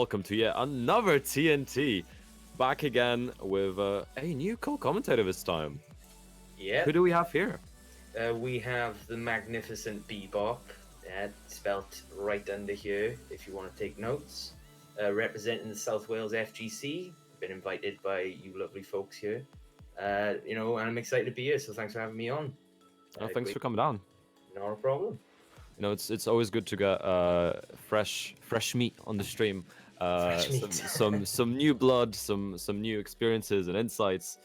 welcome to yet another TNT. Back again with a new co-commentator this time. Yeah. Who do we have here? We have the magnificent Bebop, spelt right under here if you want to take notes. Representing the South Wales FGC. Been invited by you lovely folks here. And I'm excited to be here, so thanks for having me on. Thanks for coming down. Not a problem. It's always good to get fresh meat on the stream. Fresh meat. some new blood, some new experiences and insights,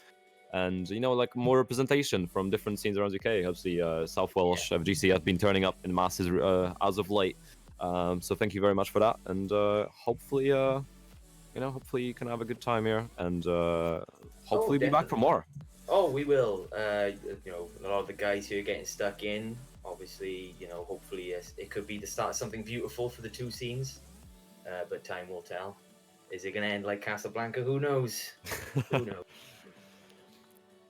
and like more representation from different scenes around UK. Obviously, South Welsh FGC have been turning up in masses as of late. So thank you very much for that, and hopefully you can have a good time here, and hopefully be back for more. Oh, we will. A lot of the guys here getting stuck in. Obviously, hopefully it could be the start of something beautiful for the two scenes. But time will tell. Is it going to end like Casablanca? Who knows? Who knows?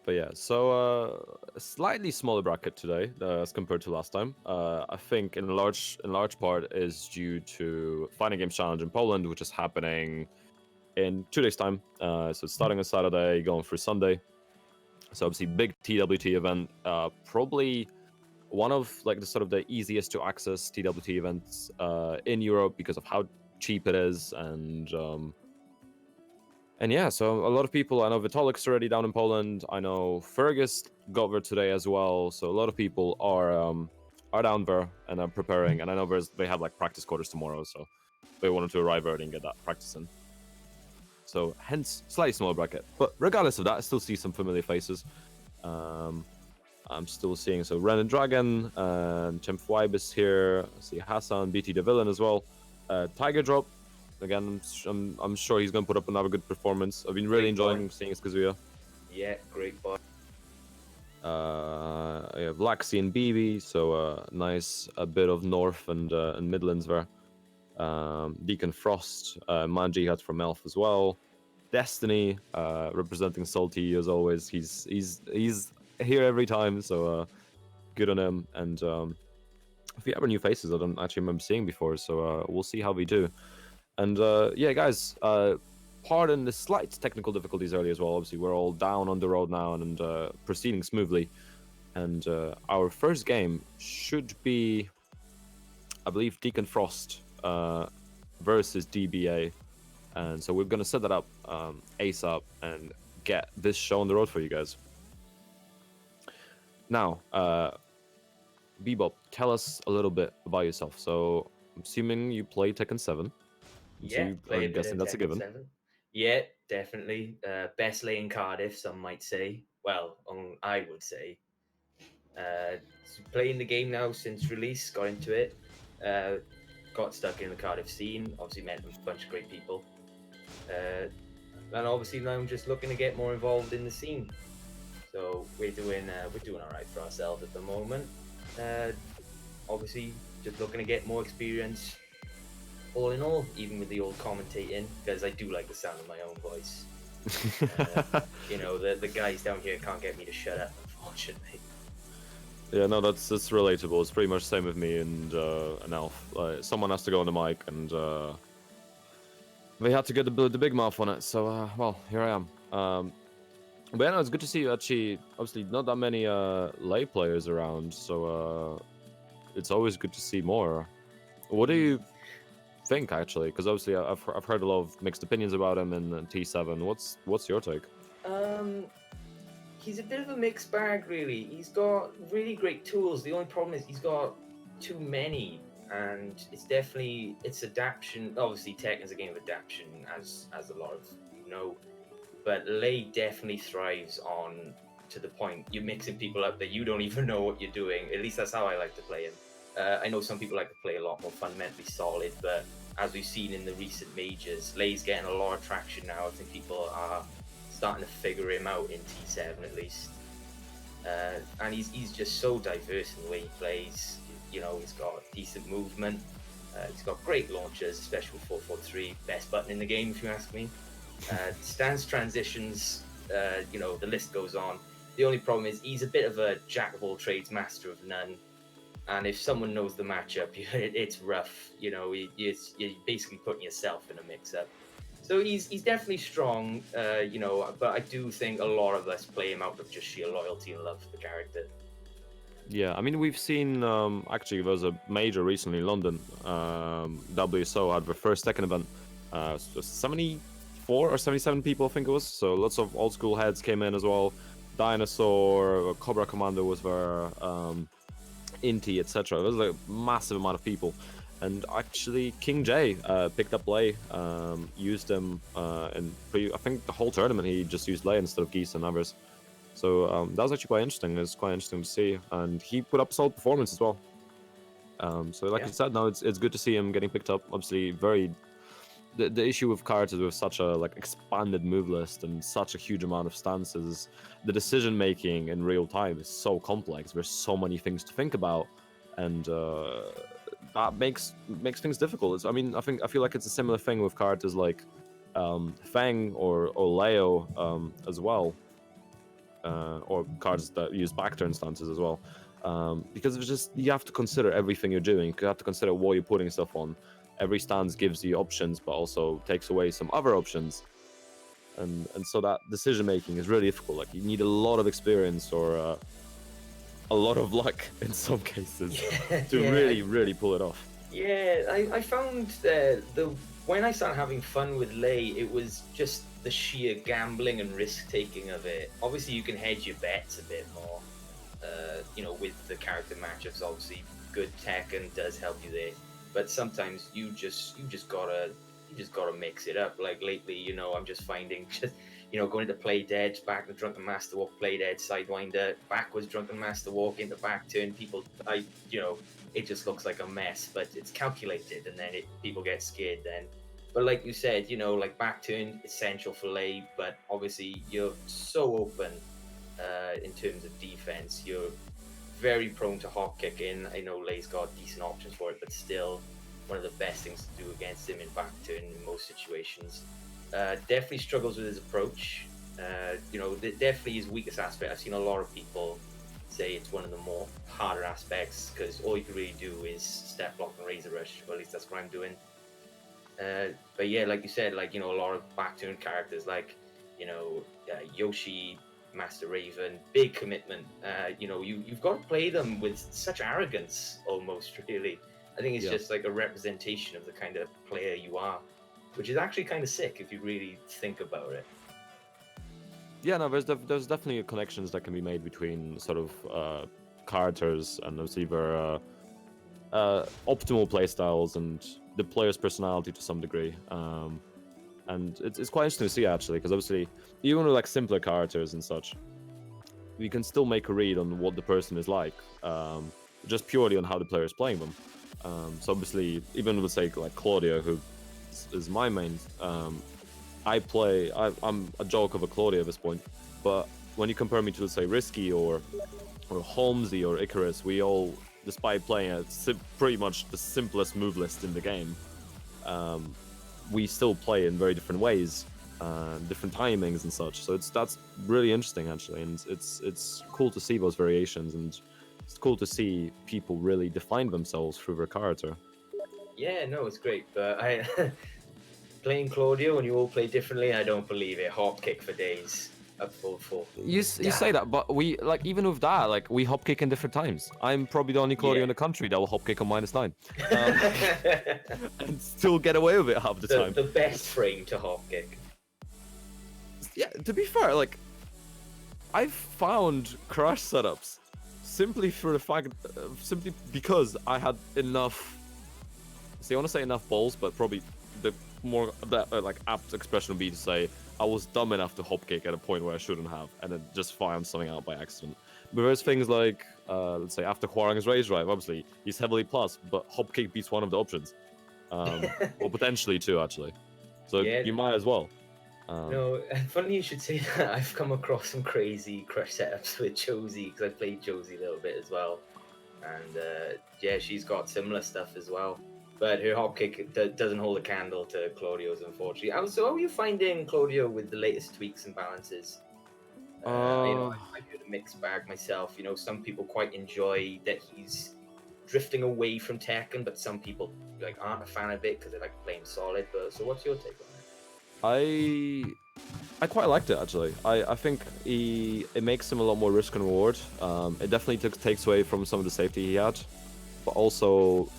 But yeah, so a slightly smaller bracket today as compared to last time. I think in large part is due to Fighting Games Challenge in Poland, which is happening in 2 days' time. So it's starting on Saturday, going through Sunday. So obviously big TWT event, probably one of like the easiest to access TWT events in Europe because of how cheap it is, and yeah, so a lot of people. I know Vitalik's already down in Poland. I know Fergus got there today as well. So a lot of people are down there and are preparing. And I know they have like practice quarters tomorrow, so they wanted to arrive early and get that practice in. So hence slightly smaller bracket. But regardless of that, I still see some familiar faces. I'm still seeing Ren and Dragon and Chemp Vibe is here. I see Hassan, BT the Villain as well. Tiger Drop. Again, I'm sure he's going to put up another good performance. I've been really enjoying seeing Kazuya. Yeah, great boy. Yeah, Black Sea and BB, so nice a bit of North and Midlands there. Deacon Frost, Manji had from Elf as well. Destiny, representing Salty as always. He's here every time, so good on him. And if we have new faces I don't actually remember seeing before, so we'll see how we do. And yeah, guys, pardon the slight technical difficulties earlier as well. Obviously, we're all down on the road now and proceeding smoothly. And our first game should be, I believe, Deacon Frost versus DBA. And so we're going to set that up ASAP and get this show on the road for you guys. Now, Bebop, tell us a little bit about yourself. So I'm assuming you play Tekken 7. Yeah, so I'm guessing that's a given. 7. Yeah, definitely. Best lane in Cardiff, some might say. Well, I would say. Playing the game now since release, got into it. Got stuck in the Cardiff scene. Obviously met a bunch of great people. And obviously now I'm just looking to get more involved in the scene. So we're doing all right for ourselves at the moment. Obviously, just looking to get more experience. All in all, even with the old commentating, because I do like the sound of my own voice. The guys down here can't get me to shut up, unfortunately. Yeah, no, that's relatable. It's pretty much the same with me and an Elf. Someone has to go on the mic, and they had to get the big mouth on it. So, well, here I am. But yeah, no, it's good to see you. Actually, obviously, not that many lay players around, so it's always good to see more. What do you think, actually? Because obviously, I've heard a lot of mixed opinions about him in T7. What's your take? He's a bit of a mixed bag, really. He's got really great tools. The only problem is he's got too many, and it's adaptation. Obviously, Tekken's a game of adaptation, as a lot of you know. But Lay definitely thrives on to the point you're mixing people up that you don't even know what you're doing. At least that's how I like to play him. I know some people like to play a lot more fundamentally solid, but as we've seen in the recent majors, Lay's getting a lot of traction now. I think people are starting to figure him out in T7 at least. And he's just so diverse in the way he plays. He's got decent movement. He's got great launchers, especially with 443. Best button in the game, if you ask me. Stance transitions, the list goes on. The only problem is he's a bit of a jack of all trades, master of none. and if someone knows the matchup, it's rough. You're basically putting yourself in a mix-up. So he's definitely strong, but I do think a lot of us play him out of just sheer loyalty and love for the character. Yeah, I mean, we've seen actually there was a major recently in London. WSO had their first Tekken event. 74 or 77 people, I think it was. So lots of old school heads came in as well. Dinosaur, Cobra Commander was there, Inti, etc. It was like a massive amount of people. And actually, King J picked up Lei, used him, and I think the whole tournament he just used Lei instead of Geese and others. So that was actually quite interesting. It's quite interesting to see, and he put up a solid performance as well. So like you said, now it's good to see him getting picked up. Obviously, the issue with cards is with such a like expanded move list and such a huge amount of stances, the decision making in real time is so complex. There's so many things to think about, and that makes things difficult. I mean, I feel like it's a similar thing with characters like Fang or Leo as well. Or cards that use backturn stances as well, because it's just you have to consider everything you're doing. You have to consider what you're putting stuff on. Every stance gives you options, but also takes away some other options, and so that decision making is really difficult. Like you need a lot of experience or a lot of luck in some cases to really pull it off. Yeah, I found when I started having fun with Lei, it was just the sheer gambling and risk taking of it. Obviously, you can hedge your bets a bit more, with the character matchups. Obviously, good Tekken does help you there, but sometimes you just gotta mix it up. Like lately, I'm just finding going into play dead, back to drunken master walk, play dead, sidewinder, backwards drunken master walk into back turn. It just looks like a mess, but it's calculated, and then people get scared then. But like you said, like back turn essential for Lei, but obviously you're so open in terms of defense. You're very prone to hop kicking. I know Lei's got decent options for it, but still one of the best things to do against him in back turn in most situations. Definitely struggles with his approach. Definitely his weakest aspect. I've seen a lot of people say it's one of the more harder aspects because all you can really do is step block and razor rush. Or at least that's what I'm doing. But yeah, like you said, a lot of back turn characters like Yoshi, Master Raven, big commitment. You've got to play them with such arrogance, almost really. I think it's just like a representation of the kind of player you are, which is actually kind of sick if you really think about it. Yeah, no, there's definitely connections that can be made between sort of characters and obviously their optimal playstyles and the player's personality to some degree. And it's quite interesting to see actually, because obviously even with like simpler characters and such, we can still make a read on what the person is like, just purely on how the player is playing them. So obviously, even with say like Claudio, who is my main, I'm a joke of a Claudio at this point, but when you compare me to let's say Risky or Holmesy or Icarus, we all, despite playing pretty much the simplest move list in the game, we still play in very different ways, different timings and such. So that's really interesting actually, and it's cool to see those variations, and it's cool to see people really define themselves through their character. Yeah, no, it's great, but I playing Claudio when you all play differently, I don't believe it. Hop kick for days. Up full. You say that, but we like even with that, like we hop kick in different times. I'm probably the only Claudio in the country that will hop kick on -9, and still get away with it half the time. The best frame to hop kick. Yeah, to be fair, like I've found crash setups simply for the fact, simply because I had enough. See, I want to say enough balls, but probably the more that like apt expression would be to say I was dumb enough to hop kick at a point where I shouldn't have, and then just find something out by accident. But there's things like, let's say after Hwarang's Rage Drive, obviously he's heavily plus, but hop kick beats one of the options, or potentially two actually. So you might as well. No, funny you should say that. I've come across some crazy crush setups with Josie because I played Josie a little bit as well, and she's got similar stuff as well. But her hop kick doesn't hold a candle to Claudio's, unfortunately. So, how are you finding Claudio with the latest tweaks and balances? I've heard a mixed bag myself. Some people quite enjoy that he's drifting away from Tekken, but some people like aren't a fan of it because they like playing solid. But so, what's your take on it? I quite liked it actually. I think it makes him a lot more risk and reward. It definitely takes away from some of the safety he had, but also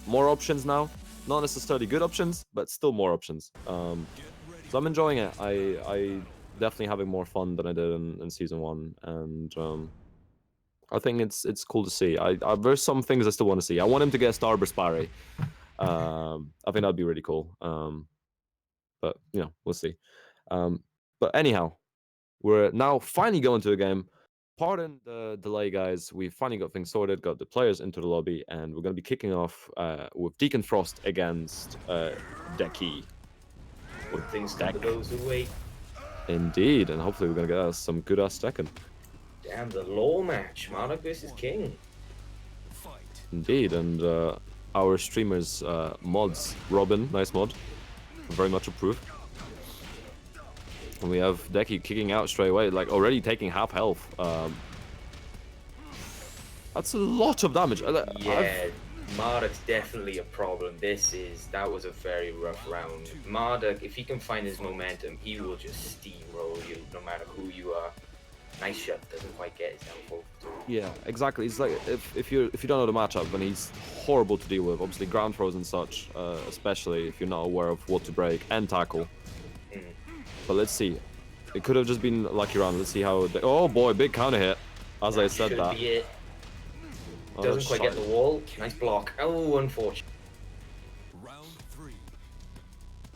more options now. Not necessarily good options, but still more options. So I'm enjoying it. I definitely having more fun than I did in season 1, and I think it's cool to see. There's some things I still want to see. I want him to get a Starburst Barry. I think that'd be really cool. But you know, we'll see. But anyhow, we're now finally going to a game. Pardon the delay, guys. We finally got things sorted, got the players into the lobby, and we're going to be kicking off with Deacon Frost against Deki. Good things come to those who wait. Indeed, and hopefully we're going to get us some good-ass Tekken. Damn, the law match, Monarch versus King. Indeed, and our streamers mods, Robin, nice mod, very much approved. And we have Deki kicking out straight away, like already taking half health. That's a lot of damage. Yeah, Marduk's definitely a problem. That was a very rough round. Marduk, if he can find his momentum, he will just steamroll you no matter who you are. Nice shot, doesn't quite get his downfall. Yeah, exactly. It's like if you don't know the matchup, then he's horrible to deal with. Obviously, ground throws and such, especially if you're not aware of what to break and tackle. But let's see. It could have just been lucky round. Let's see how. Oh boy, big counter hit. As I said that. Be it. Doesn't quite get the wall. Nice block. Oh, unfortunate. Round 3.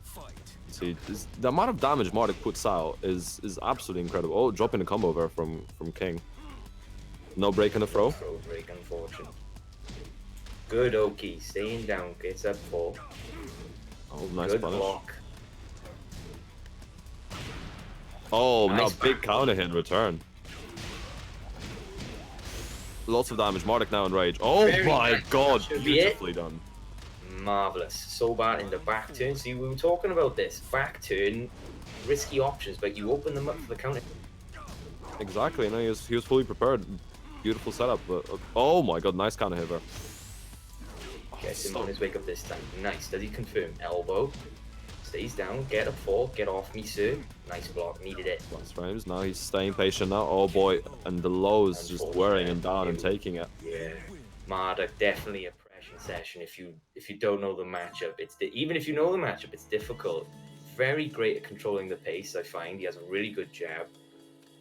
Fight. See, the amount of damage Marduk puts out is absolutely incredible. Oh, dropping a combo there from King. No break in the throw. Throw break, unfortunate. Good Oki, staying down, gets up 4. Oh, nice Good punish. block. Oh, Nice no, big counter hit in return. Lots of damage. Marduk now in rage. Oh Very my nice. god, Should be it. beautifully done. Marvelous. So bad in the back turn. See, we were talking about this. Back turn, risky options, but you open them up for the counter. Exactly. No, he was fully prepared. Beautiful setup. But oh my god, nice counter hit there. Gets him on his wake up this time. Nice. Does he confirm? Elbow. Stays down. Get up 4. Get off me, sir. Nice block. Needed it. Last frames. Now he's staying patient now. Oh boy. And the lows just wearing him down and taking it. Yeah. Marduk, definitely a pressure session if you don't know the matchup. Even if you know the matchup, it's difficult. Very great at controlling the pace, I find. He has a really good jab.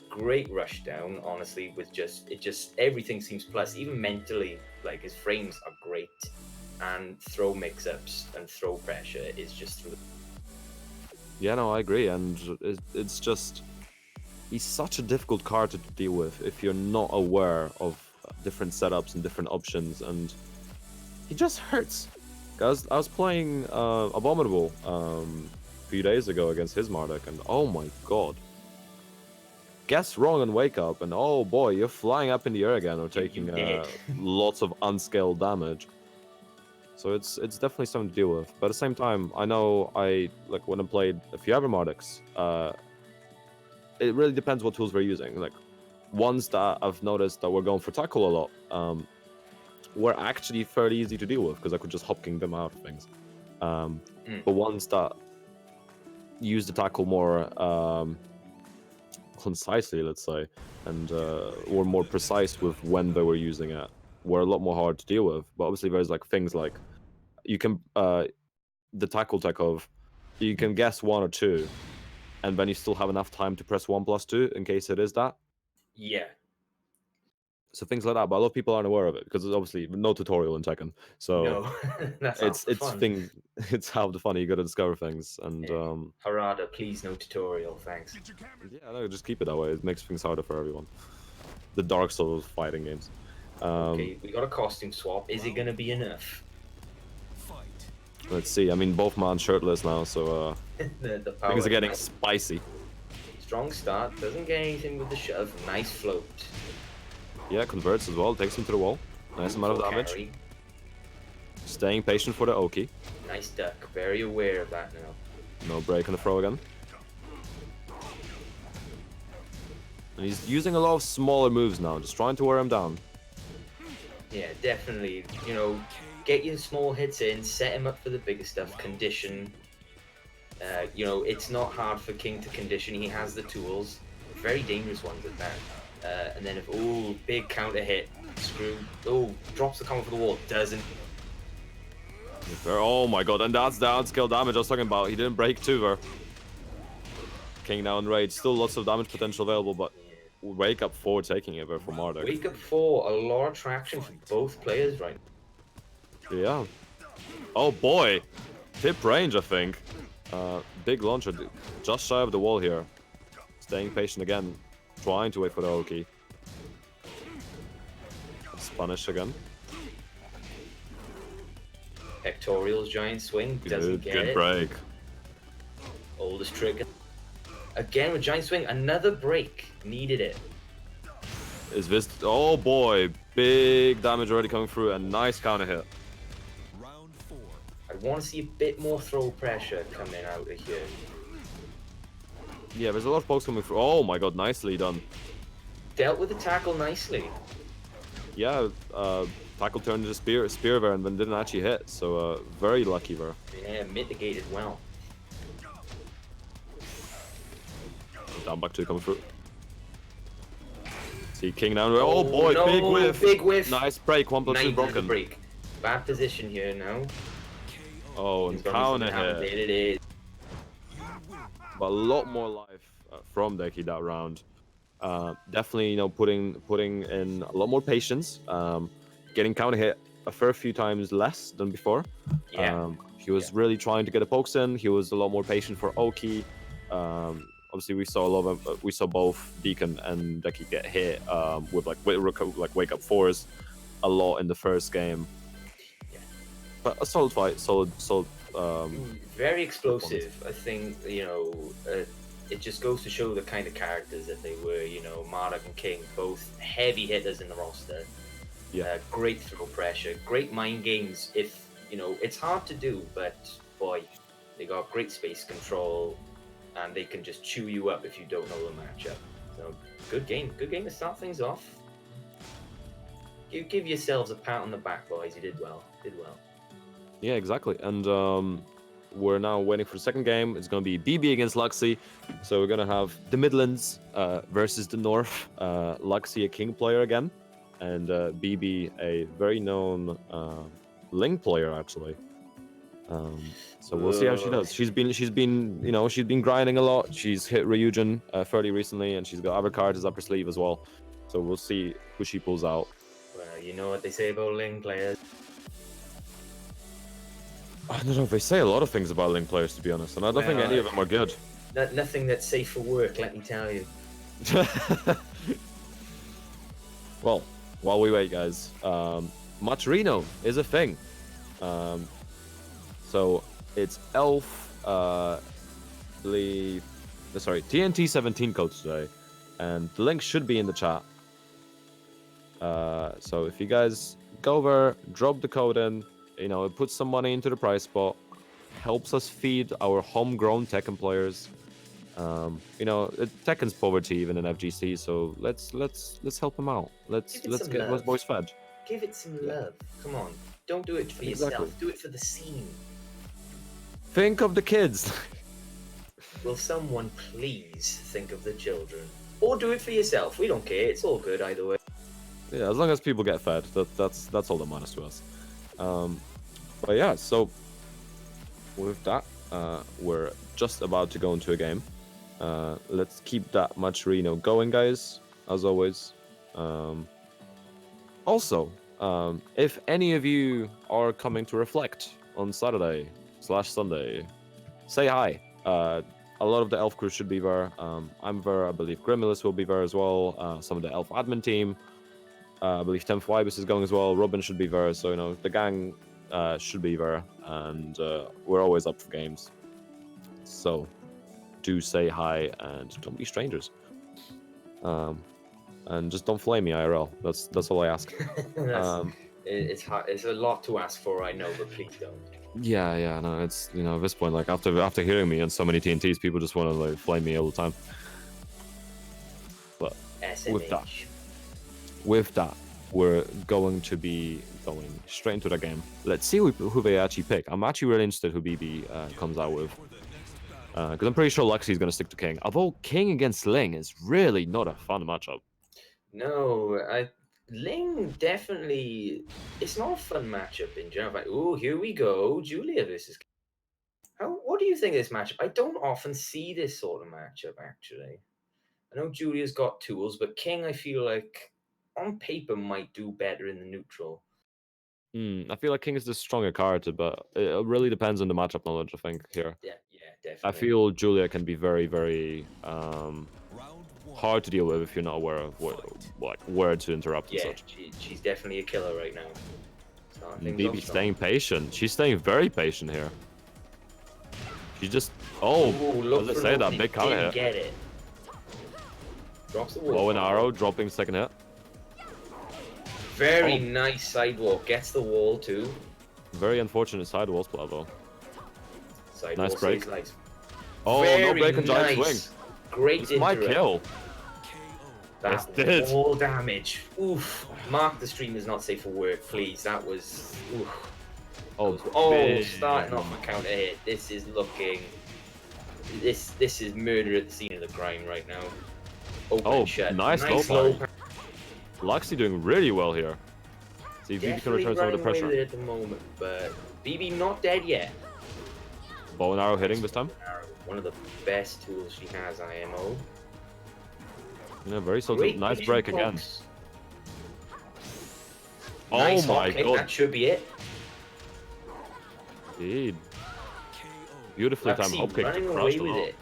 Great rush down, honestly, with just everything seems plus. Even mentally, like his frames are great. And throw mix-ups and throw pressure is just through the... Yeah, no, I agree, and it's just he's such a difficult card to deal with if you're not aware of different setups and different options, and he just hurts. Guys, I was playing Abominable a few days ago against his Marduk, and oh my god, guess wrong and wake up, and oh boy, you're flying up in the air again or taking lots of unscaled damage. So it's definitely something to deal with. But at the same time, I know when I played a few other Marduks, it really depends what tools we're using. Like ones that I've noticed that we're going for tackle a lot, were actually fairly easy to deal with because I could just hop king them out of things. But ones that use the tackle more concisely, let's say, and were more precise with when they were using it, were a lot more hard to deal with. But obviously there's like things like you can the tackle tech of you can guess 1 or 2 and then you still have enough time to press 1+2 in case it is that. Yeah. So things like that, but a lot of people aren't aware of it because there's obviously no tutorial in Tekken. So No, that's it's half the fun. You got to discover things, and Harada, please no tutorial, thanks. yeah, no, just keep it that way. It makes things harder for everyone. The Dark Souls fighting games. Okay, we got a costume swap. Is it gonna be enough? Let's see. I mean, both man shirtless now, so the power things are getting spicy. Strong start. Doesn't get anything with the shove. Nice float. Yeah, converts as well. Takes him to the wall. Nice amount of damage. Carry. Staying patient for the Oki. Nice duck. Very aware of that now. No break on the throw again. And he's using a lot of smaller moves now, just trying to wear him down. Yeah, definitely. You know, get your small hits in, set him up for the bigger stuff, condition. You know, it's not hard for King to condition. He has the tools, very dangerous ones at that. And then if, oh, big counter hit, screw, oh, drops the combo for the wall, doesn't. Oh my god, and that's downscale damage I was talking about. He didn't break too there. King now in rage, still lots of damage potential available, but wake up 4 taking it there from Marduk. Wake up 4, a lot of traction for both players right now. Yeah. Oh boy, tip range I think. Big launcher, just shy of the wall here. Staying patient again, trying to wait for the Oki. Spanish again. Pectorial's giant swing, doesn't get Good it. break. Oldest trick. Again with giant swing, another break. Needed it. Is this... Oh boy, big damage already coming through, and nice counter hit. Round 4. I want to see a bit more throw pressure coming out of here. Yeah, there's a lot of pokes coming through. Oh my god, nicely done. Dealt with the tackle nicely. Yeah, tackle turned into spear there and then didn't actually hit, so very lucky there. Yeah, mitigated well. Down back 2 coming through. See King down. Oh boy, no, big whiff. Big whiff. Nice break, 1+2 Nice broken. break. Bad position here now. Oh, and counter hit. There it is. But a lot more life from Deki that round. Definitely, you know, putting in a lot more patience. Getting counter hit a fair few times less than before. Yeah. He was really trying to get the pokes in. He was a lot more patient for Oki. Obviously, we saw a lot of we saw both Deacon and Deki get hit with like wake up 4s a lot in the first game. Yeah. But a solid fight, solid. Very explosive. I think, you know, it just goes to show the kind of characters that they were. You know, Marduk and King, both heavy hitters in the roster. Yeah. Great throw pressure, great mind games. If, you know, it's hard to do, but boy, they got great space control, and they can just chew you up if you don't know the matchup. So good game to start things off. Give yourselves a pat on the back, boys. You did well. Yeah, exactly. And we're now waiting for the second game. It's going to be BB against Luxie. So we're going to have the Midlands versus the North. Luxie, a King player again, and BB, a very known Ling player actually. So we'll see how she does. She's been grinding a lot. She's hit Ryujin fairly recently, and she's got other cards up her sleeve as well. So we'll see who she pulls out. Well, you know what they say about Ling players. I don't know. They say a lot of things about Ling players, to be honest, and I don't think any of them are good. Nothing that's safe for work, let me tell you. Well, while we wait, guys, Maturino is a thing. So it's Elf, TNT 17 code today, and the link should be in the chat. So if you guys go there, drop the code in, you know, it puts some money into the prize spot, helps us feed our homegrown Tekken players. You know, Tekken's poverty even in FGC, so let's help them out. Let's get those boys fed. Give it some love. Come on, don't do it for yourself. Do it for the scene. Think of the kids. Will someone please think of the children? Or do it for yourself. We don't care. It's all good either way. Yeah, as long as people get fed, that's all that matters to us. But yeah, so with that, we're just about to go into a game. Let's keep that Maturino going, guys, as always. Also, if any of you are coming to Reflect on Saturday/Sunday, say hi. A lot of the Elf crew should be there. I'm there. I believe Grimulus will be there as well. Some of the Elf admin team. I believe Temp Ibis is going as well. Robin should be there. So, you know, the gang should be there. And we're always up for games. So, do say hi and don't be strangers. And just don't flame me IRL. That's all I ask. It's hard. It's a lot to ask for, I know, but please don't. Yeah, no, it's, you know, at this point, like, after hearing me on so many TNTs, people just want to, like, flame me all the time. But SMH. with that, we're going to be going straight into the game. Let's see who they actually pick. I'm actually really interested who BB comes out with. Because I'm pretty sure Luxie's going to stick to King. Although King against Ling is really not a fun matchup. No, Ling definitely. It's not a fun matchup in general. Like, oh, here we go, Julia versus. What do you think of this matchup? I don't often see this sort of matchup actually. I know Julia's got tools, but King, I feel like on paper might do better in the neutral. I feel like King is the stronger card, but it really depends on the matchup knowledge, I think, here. Yeah, definitely. I feel Julia can be very, very Round 1. hard to deal with if you're not aware of where to interrupt and Yeah, such. she's definitely a killer right now. BB staying patient. She's staying very patient here. She just does it say that big counter hit? Get it. Drops the wall. Bow and arrow, dropping second hit. Very nice sidewalk. Gets the wall too. Very unfortunate sidewall splat though. Sidewall Nice break. saves lives. Oh, Very no break and giant nice. swing. Great This might interrupt. kill. That Yes, did. wall damage. Oof. Mark the stream is not safe for work, please. That was. Oof. Big. Starting off a counter hit. This is looking. This is murder at the scene of the crime right now. Open shut. Nice low power. Luxie doing really well here. See if BB can return some of the pressure. At the moment, but BB not dead yet. Bow and arrow hitting this time. One of the best tools she has, IMO. Yeah, very solid. Nice break again. Nice oh my god. That should be it. Indeed. Beautifully timed hop kick to running crush away them with out. it.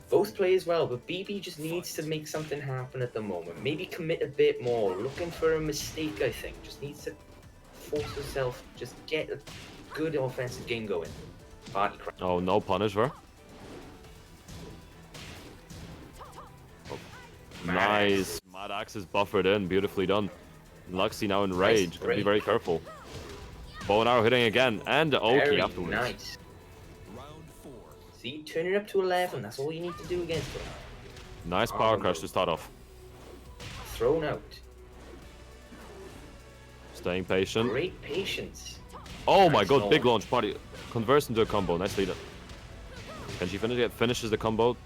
Both play as well, but BB just needs to make something happen at the moment. Maybe commit a bit more. Looking for a mistake, I think. Just needs to force herself. Just get a good offensive game going. Party crash. Oh, no punish her. Oh, nice. Mad Axe is buffered in. Beautifully done. Luxie now in rage. Gotta be very careful. Bow and arrow hitting again. And the Oki afterwards. Nice. Round 4. See, turn it up to 11. That's all you need to do against her. Nice power crush to start off. Thrown out. Staying patient. Great patience. Oh my god, big launch party. Converts into a combo. Nice leader. Can she finish it? Finishes the combo.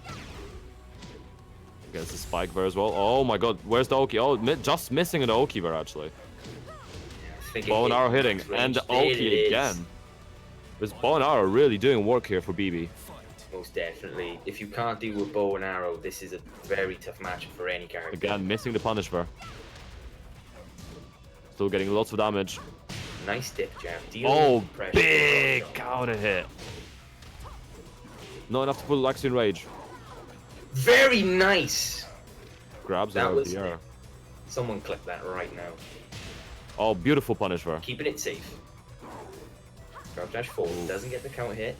Against the spike there as well. Oh my god, where's the Oki? Oh, just missing an Oki there actually. Bow and arrow hitting. And the Oki again. This bow and arrow really doing work here for BB. Most definitely. If you can't deal with bow and arrow, this is a very tough matchup for any character. Again, missing the punish there. Still getting lots of damage. Nice dip jab. Oh, big counter hit. Not enough to put Luxie in rage. Very nice. Grabs her That out of was the air. Someone clip that right now. Oh, beautiful punish there. Keeping it safe. Grab dash forward. Doesn't get the counter hit.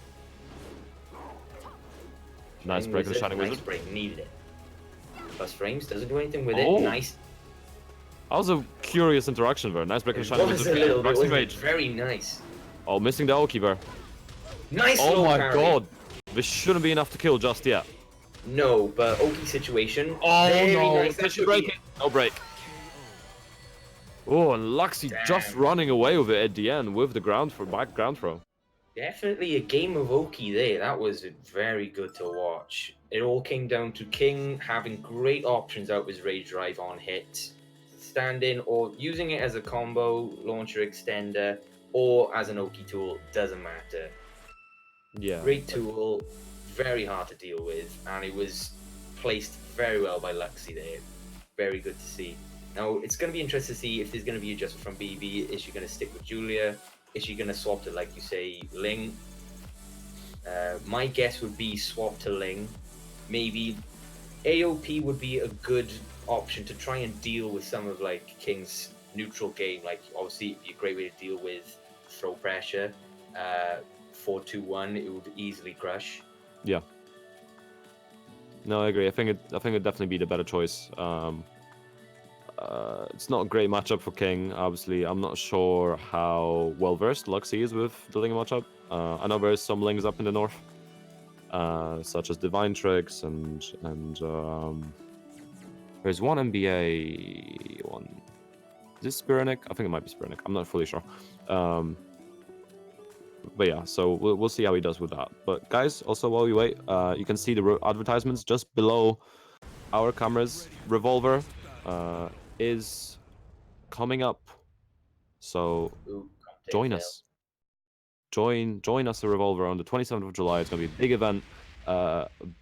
Nice break of the Shining Nice Wizard. break. Needed it. Plus frames. Doesn't do anything with Oh. it. Nice. That was a curious interaction there. Nice break of It the Shining was a Wizard. little bit. Luxie in Wasn't it? rage. Very nice. Oh, missing the Oki there. Nice. Oh low my parry. god. This shouldn't be enough to kill just yet. No, but Oki situation. Oh Very no. nice. Did That she could break be it? No break. Oh, and Luxie just Damn. running away with it at the end with the back ground throw. Definitely a game of Oki there. That was very good to watch. It all came down to King having great options out with his rage drive on hit, stand-in, or using it as a combo, launcher extender, or as an Oki tool, doesn't matter. Yeah. Great tool, very hard to deal with, and it was placed very well by Luxie there. Very good to see. Now, it's going to be interesting to see if there's going to be adjustment from BB. Is she going to stick with Julia? Is she going to swap to, like you say, Ling? My guess would be swap to Ling. Maybe AOP would be a good option to try and deal with some of like King's neutral game. Like obviously, it'd be a great way to deal with throw pressure. 4-2-1, it would easily crush. Yeah. No, I agree. I think it'd definitely be the better choice. It's not a great matchup for King. Obviously, I'm not sure how well versed Luxie is with the Ling matchup. I know there's some Lings up in the north, such as Divine Tricks and there's one NBA one. Is this Spironic? I think it might be Spironic. I'm not fully sure. But yeah, so we'll see how he does with that. But guys, also while we wait, you can see the advertisements just below our cameras. Revolver is coming up, so Ooh, join us. Join us at Revolver on the 27th of July. It's gonna be a big event.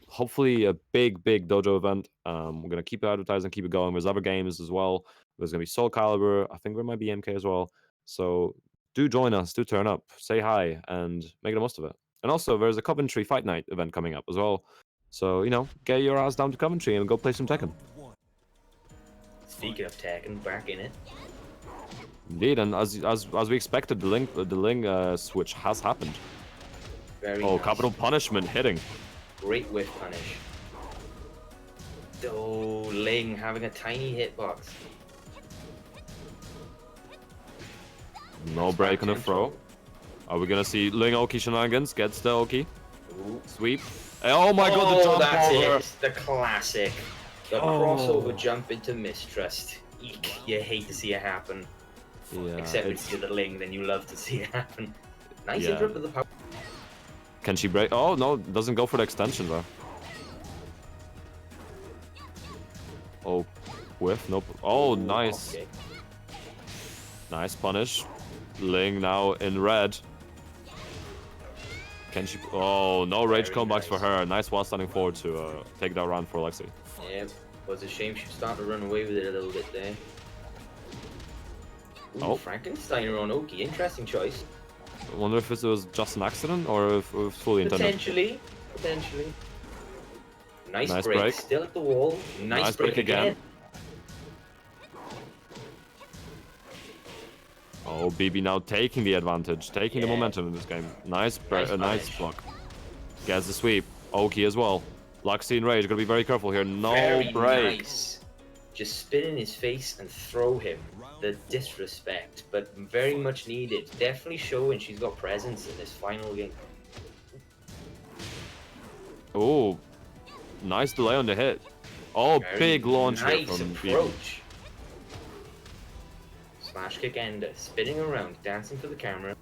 Hopefully a big dojo event. We're gonna keep advertising, keep it going. There's other games as well. There's gonna be Soul Calibur. I think there might be MK as well. So do join us, do turn up, say hi, and make the most of it. And also, there's a Coventry Fight Night event coming up as well. So, you know, get your ass down to Coventry and go play some Tekken. Speaking of Tekken, back in it. Indeed, and as we expected, the link switch has happened. Very Oh, nice. capital punishment hitting. Great whiff punish. Oh, Ling having a tiny hitbox. No break on the throw. Are we gonna see Ling Oki shenanigans? Gets the Oki. Ooh. Sweep. Oh my god, the jump that's over. it. The classic. The Oh. crossover jump into mistrust. Eek, you hate to see it happen. Yeah, Except it's... if you're the Ling, then you love to see it happen. Nice Yeah. interrupt with the power. Can she break? Oh no, doesn't go for the extension though. Oh, whiff. Nope. Oh, Ooh, nice. okay. Nice punish. Ling now in red. Can she? Oh, no rage Very comebacks for nice. her. Nice while standing forward to take that round for Lexi. Yeah, was a shame she was starting to run away with it a little bit there. Ooh, Oh. Frankensteiner on Oki, interesting choice. I wonder if it was just an accident or if it was fully intended. Potentially. Nice, Nice break. break. Still at the wall. Nice break again. Oh, BB now taking the advantage, taking the Yeah. momentum in this game. Nice Nice nice punish. block. Gets the sweep. Oki as well. Luxie and Rage, gotta be very careful here. No Very break. nice. Just spin in his face and throw him. The disrespect, but very much needed. Definitely showing she's got presence in this final game. Oh, nice delay on the hit. Oh, Very big launch nice here from BB. approach. Slash kick ender, spinning around, dancing for the camera.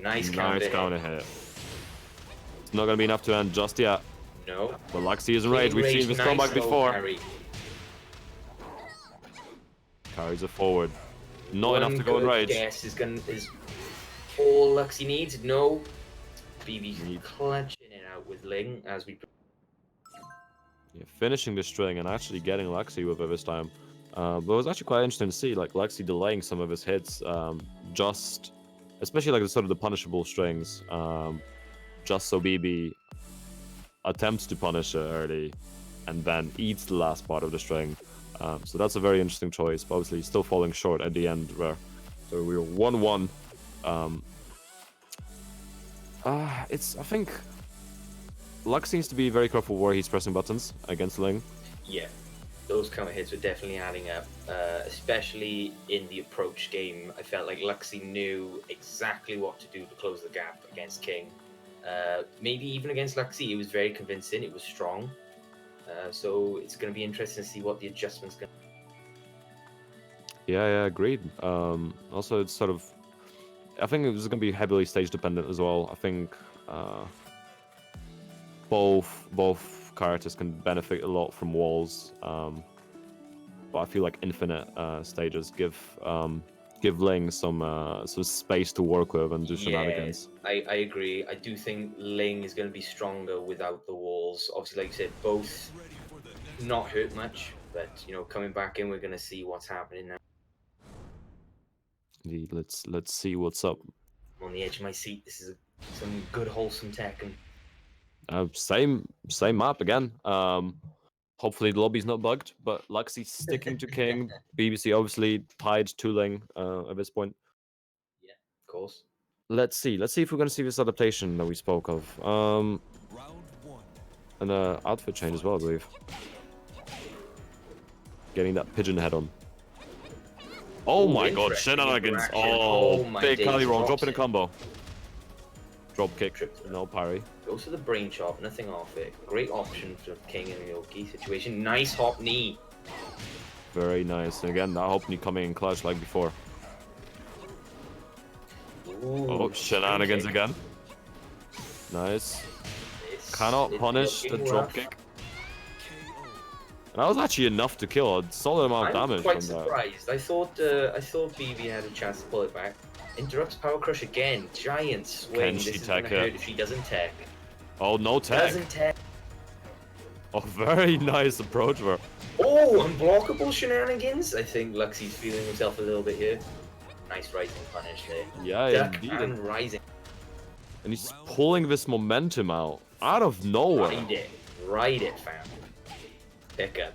Nice counter. counter hit. It's not gonna be enough to end just yet. No. But Luxie is in rage. We've seen this comeback low before. carry. Carries it forward. Not One enough to go in good rage. guess is all Luxie needs. No. BB's Need- clutching it out with Ling as we. Yeah, finishing the string and actually getting Lexi with it this time. But it was actually quite interesting to see, like, Lexi delaying some of his hits, just, especially like the sort of the punishable strings, just so BB attempts to punish it early and then eats the last part of the string. So that's a very interesting choice, but obviously still falling short at the end there. So we were 1-1. I think Lux seems to be very careful where he's pressing buttons against Ling. Yeah, those counter hits were definitely adding up, especially in the approach game. I felt like Luxie knew exactly what to do to close the gap against King. Maybe even against Luxie, it was very convincing. It was strong. So it's going to be interesting to see what the adjustments going. Yeah, agreed. Also, it's sort of, I think it was going to be heavily stage dependent as well. I think both characters can benefit a lot from walls, but I feel like infinite stages give Ling some space to work with and do shenanigans. I agree. I do think Ling is going to be stronger without the walls. Obviously, like you said, both not hurt much, but coming back in, we're going to see what's happening now. Indeed, let's see what's up. I'm on the edge of my seat. This is some good wholesome Tekken. Same map again. Hopefully the lobby's not bugged, but Luxie sticking to King. BBC obviously tied to Ling at this point. Yeah, of course. Let's see if we're gonna see this adaptation that we spoke of. Round one. And outfit change as well, I believe. Getting that pigeon head on. Oh Ooh, my god, interesting shenanigans! interaction. Oh, my big days, Cali roll, drops drop in a it. combo. Drop kick, Trip. no parry. Goes to the brain chop, nothing off it. Great option for King in the Oki situation. Nice hop knee. Very nice. And again, I hope you coming in clutch like before. Ooh, Oh, shenanigans spring kick. again. Nice. It's Punish the looking drop rough. kick. And that was actually enough to kill a solid amount of I'm damage quite from that. surprised. I thought BB had a chance to pull it back. Interrupts power crush again. Giant swing. she This is tech gonna it? hurt if she doesn't tech. Oh, no tech. Doesn't tech. Oh, very nice approach for. Oh, unblockable shenanigans. I think Luxie's feeling himself a little bit here. Nice rising punish there. Yeah, Duck indeed. and rising. And he's pulling this momentum out of nowhere. Ride it, fam. Pick up.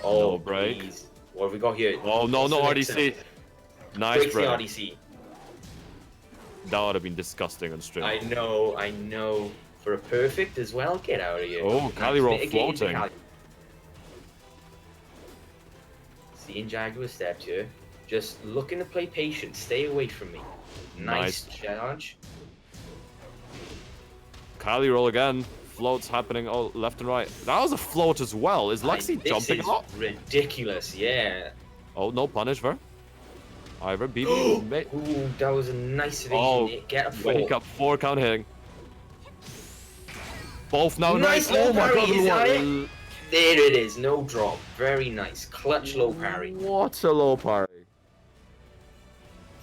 Oh, No break. please. What have we got here? Oh, no, What's no, the next RDC. one? Nice Breaks the break. RDC. That would have been disgusting on stream. I know. For a perfect as well, get out of here. Oh, Cali roll Mitigating the floating. Cali. Seeing Jaguar stepped here. Just looking to play patient. Stay away from me. Nice charge. Cali roll again. Floats happening all left and right. That was a float as well. Is Luxie jumping This a lot? is ridiculous, yeah. Oh, no punish for Ivor. BB. Ooh, that was a nice evasion. Oh, Get a four. wake up. 4 count hitting. Both now. Nice Oh low my parry, god. is that it? There it is, no drop. Very nice. Clutch low parry. What a low parry.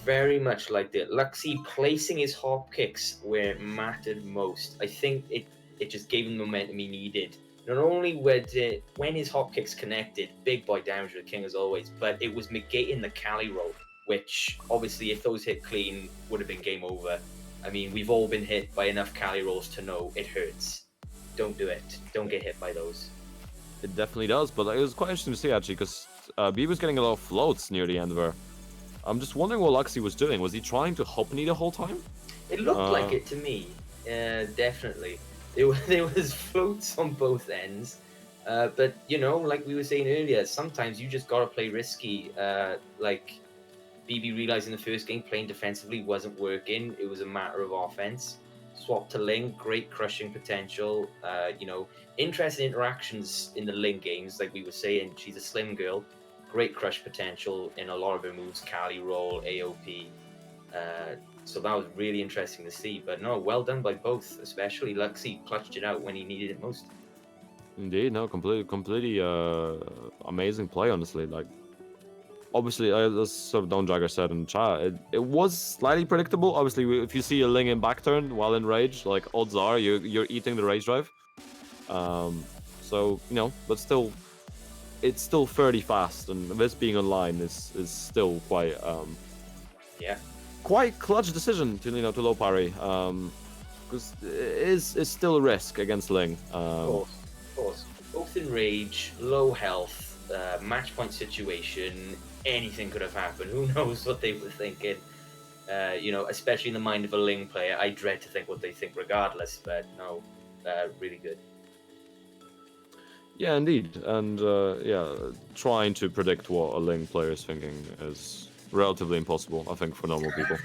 Very much like that. Luxie placing his hop kicks where it mattered most. I think it just gave him the momentum he needed. Not only when his hop kicks connected, big boy damage to the king as always, but it was negating the Cali roll, which obviously if those hit clean would have been game over. I mean, we've all been hit by enough Cali rolls to know it hurts. Don't do it. Don't get hit by those. It definitely does, but it was quite interesting to see actually, because B was getting a lot of floats near the end there. I'm just wondering what Luxie was doing. Was he trying to hop knee the whole time? It looked like it to me. Definitely. There was floats on both ends. But, you know, like we were saying earlier, sometimes you just gotta play risky. Like, BB realizing the first game playing defensively wasn't working. It was a matter of offense. Swap to Ling, great crushing potential. You know, interesting interactions in the Ling games, like we were saying. She's a slim girl. Great crush potential in a lot of her moves, Cali roll, AOP. So that was really interesting to see. But no, well done by both, especially Luxie clutched it out when he needed it most. Indeed, no, completely amazing play, honestly. Like, obviously, as sort of Don Jagger said in chat, it was slightly predictable. Obviously, if you see a Ling in back turn while in rage, like, odds are you're eating the rage drive. So, you know, but still, it's still fairly fast, and this being online is still quite quite clutch decision to low parry, because it is still a risk against Ling. Of course. Both in rage, low health, match point situation, anything could have happened. Who knows what they were thinking? You know, especially in the mind of a Ling player, I dread to think what they think regardless, but no, really good. Yeah, indeed, and trying to predict what a Ling player is thinking is relatively impossible, I think, for normal people.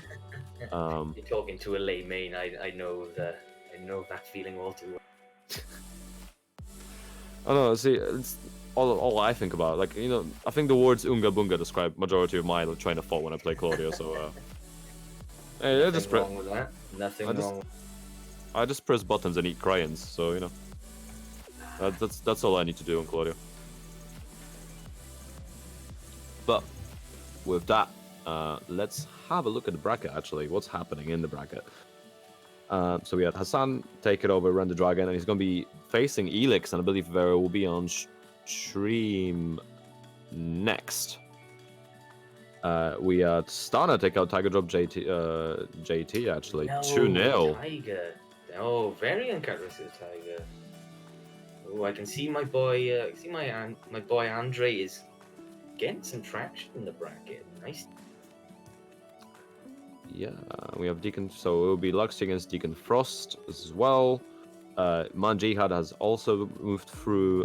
You're talking to a layman. I know that feeling all too well. I don't know. See, it's all I think about. Like, you know, I think the words "unga bunga" describe majority of my train of thought when I play Claudio. So, hey, Nothing wrong with that. Nothing wrong. I just press buttons and eat crayons. So, you know, that's all I need to do on Claudio. But with that, let's have a look at the bracket. Actually, what's happening in the bracket? So we had Hassan take it over, run the dragon, and he's going to be facing Elix, and I believe Vera will be on stream next. We had Stana take out Tiger Drop JT actually, 2-0. Tiger. Oh, very uncharacteristic Tiger. Oh, I can see my boy. My boy Andre is getting some traction in the bracket. Nice. Yeah, we have Deacon, so it will be Lux against Deacon Frost as well. Man Jihad has also moved through,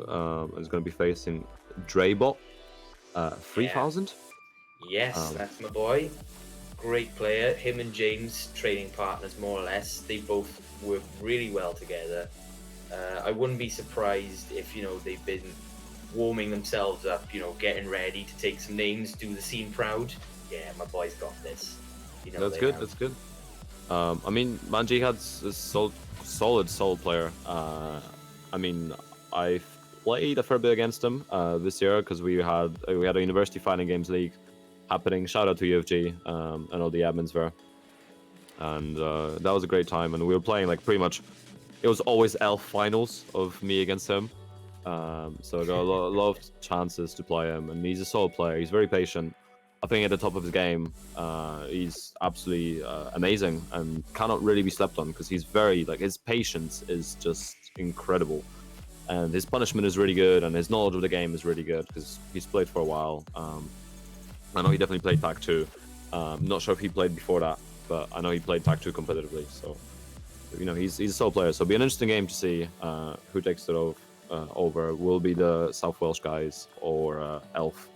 is going to be facing Draybot, 3000. Yes, that's my boy. Great player. Him and James, training partners more or less. They both work really well together. I wouldn't be surprised if, you know, they've been warming themselves up, getting ready to take some names, do the scene proud. Yeah, my boys got this. That's they good. have. That's good. I mean, Manjihad's a solid solo player. I mean, I've played a fair bit against him this year because we had a University Fighting Games League happening. Shout out to UFG and all the admins there. And that was a great time. And we were playing like pretty much. It was always Elf finals of me against him. So I got a lot of chances to play him, and he's a solo player. He's very patient. I think at the top of his game, he's absolutely amazing and cannot really be slept on because he's very his patience is just incredible, and his punishment is really good, and his knowledge of the game is really good because he's played for a while. I know he definitely played TAC 2. Not sure if he played before that, but I know he played TAC 2 competitively. So he's a solo player. So it'll be an interesting game to see who takes it over. Will be the South Welsh guys or Elf.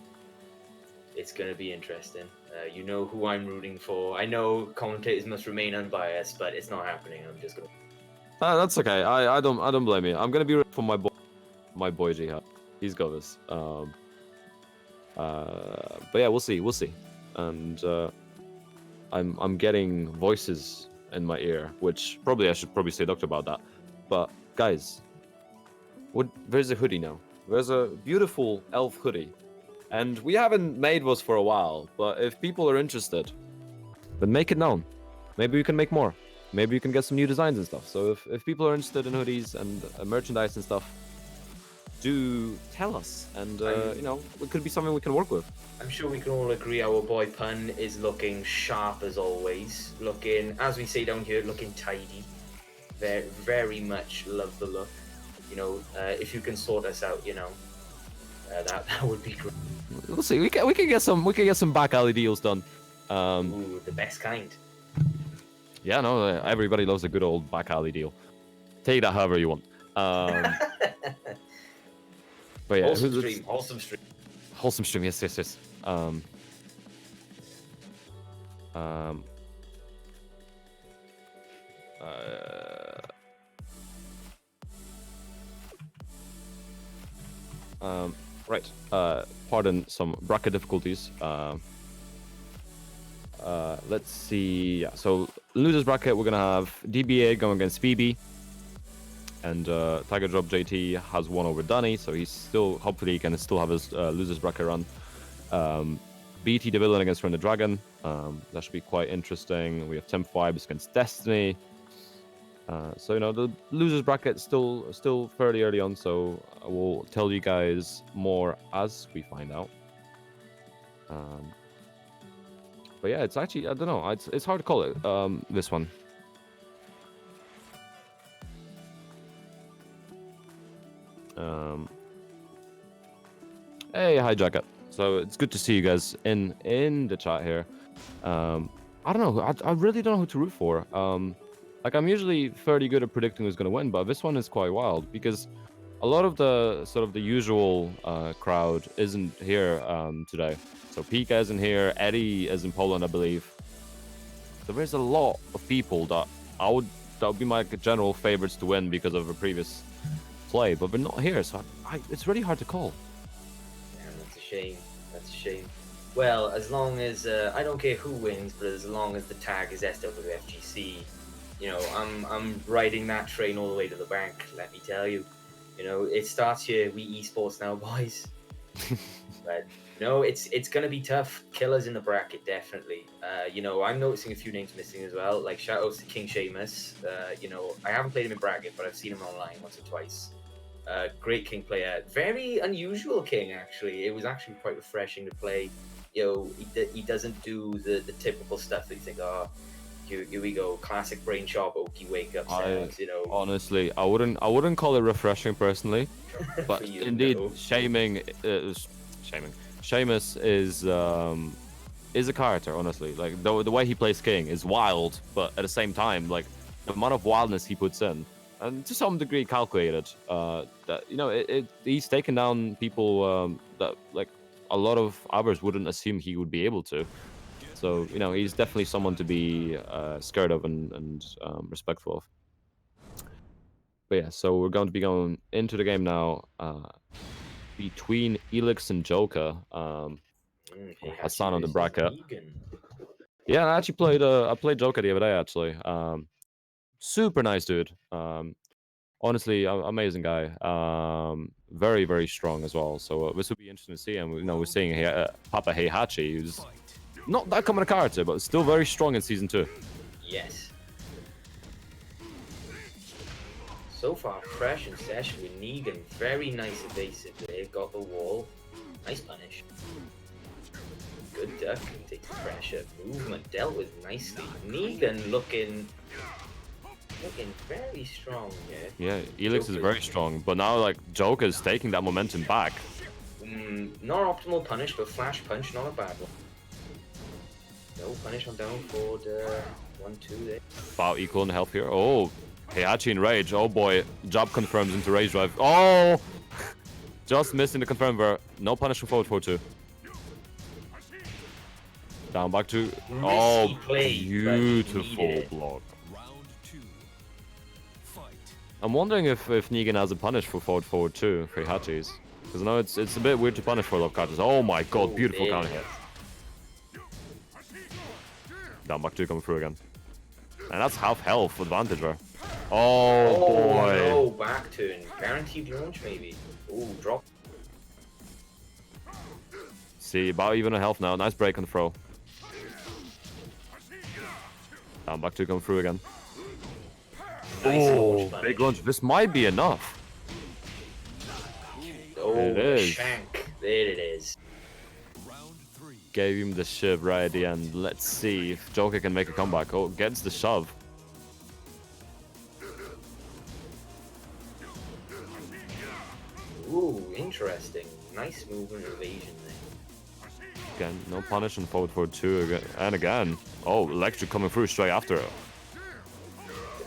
It's going to be interesting. You know who I'm rooting for. I know commentators must remain unbiased, but it's not happening. I'm just going to... That's okay. I don't blame you. I'm gonna be rooting for my boy Jihad. He's got this. But yeah, we'll see. And I'm getting voices in my ear, which I should say doctor about that. But guys, there's a hoodie now. There's a beautiful elf hoodie. And we haven't made those for a while, but if people are interested, then make it known. Maybe we can make more. Maybe we can get some new designs and stuff. So if people are interested in hoodies and merchandise and stuff, do tell us. And, it could be something we can work with. I'm sure we can all agree our boy Pun is looking sharp as always. Looking, as we say down here, looking tidy. Very, very much love the look. If you can sort us out, that would be great. We'll see. We can get some back alley deals done. Ooh, the best kind. Yeah, no, everybody loves a good old back alley deal. Take that however you want. But yeah, Wholesome stream. Wholesome stream, yes. Right. Pardon some bracket difficulties. Let's see. Yeah, so losers bracket, we're gonna have DBA going against Phoebe, and Tiger Drop JT has won over Dunny, so he's still hopefully he can still have his losers bracket run. BT the villain against Run the Dragon. That should be quite interesting. We have Temp Vibes against Destiny. So the losers bracket still fairly early on, so I will tell you guys more as we find out. But yeah, it's actually I don't know. It's hard to call it. This one. Hey, hi Jacket. So it's good to see you guys in the chat here. I don't know. I really don't know who to root for. I'm usually fairly good at predicting who's going to win, but this one is quite wild because a lot of the sort of the usual crowd isn't here today. So Pika isn't here, Eddie is in Poland, I believe. So there's a lot of people that would be my general favorites to win because of a previous play, but they're not here, so it's really hard to call. Damn, that's a shame. Well, as long as I don't care who wins, but as long as the tag is SWFGC, I'm riding that train all the way to the bank. Let me tell you, it starts here. We esports now, boys. But it's gonna be tough. Killers in the bracket, definitely. I'm noticing a few names missing as well. Like shout outs to King Seamus. I haven't played him in bracket, but I've seen him online once or twice. Great King player. Very unusual King, actually. It was actually quite refreshing to play. He doesn't do the typical stuff that you think, here we go, classic brain shop, Okie wake up sounds, Honestly, I wouldn't call it refreshing personally, but indeed, Seamus is a character. Honestly, like the way he plays King is wild, but at the same time, like the amount of wildness he puts in, and to some degree calculated. That he's taken down people that like a lot of others wouldn't assume he would be able to. So he's definitely someone to be scared of and respectful of. But yeah, so we're going to be going into the game now. between Elix and Joker. Heihachi Hassan on the versus bracket. Negan. Yeah, I actually played. I played Joker the other day. Actually, super nice dude. Honestly, amazing guy. Very very strong as well. So this would be interesting to see. And we're seeing Papa Heihachi, who's not that common a character, but still very strong in season 2. Yes. So far, fresh in session with Negan. Very nice evasive there. Got the wall. Nice punish. Good duck. Takes the pressure. Movement dealt with nicely. Negan looking very strong here. Yeah, Elix is very strong, but now like Joker's taking that momentum back. Not optimal punish, but flash punch, not a bad one. No punish on down for the 1-2 there. About equal in health here. Oh, Heihachi in rage. Oh boy, job confirms into rage drive. Oh, just missing the confirm there. No punish from forward 4-2. Down back to. Oh, beautiful block. I'm wondering if Negan has a punish for forward 2 for Heihachi's. Because I know it's a bit weird to punish for a lot of characters. Oh my god, beautiful counter hit. Down back 2 coming through again. And that's half health advantage there. Oh boy. No, back turn. Guaranteed launch maybe. Oh, drop. See, about even a health now. Nice break on the throw. Down back 2 coming through again. Nice oh, big launch. This might be enough. Oh, it is. Shank. There it is. Gave him the shove right at the end. Let's see if Joker can make a comeback. Oh, gets the shove. Ooh, interesting. Nice movement evasion there. Again, no punish on forward 2 again. And again. Oh, electric coming through straight after it.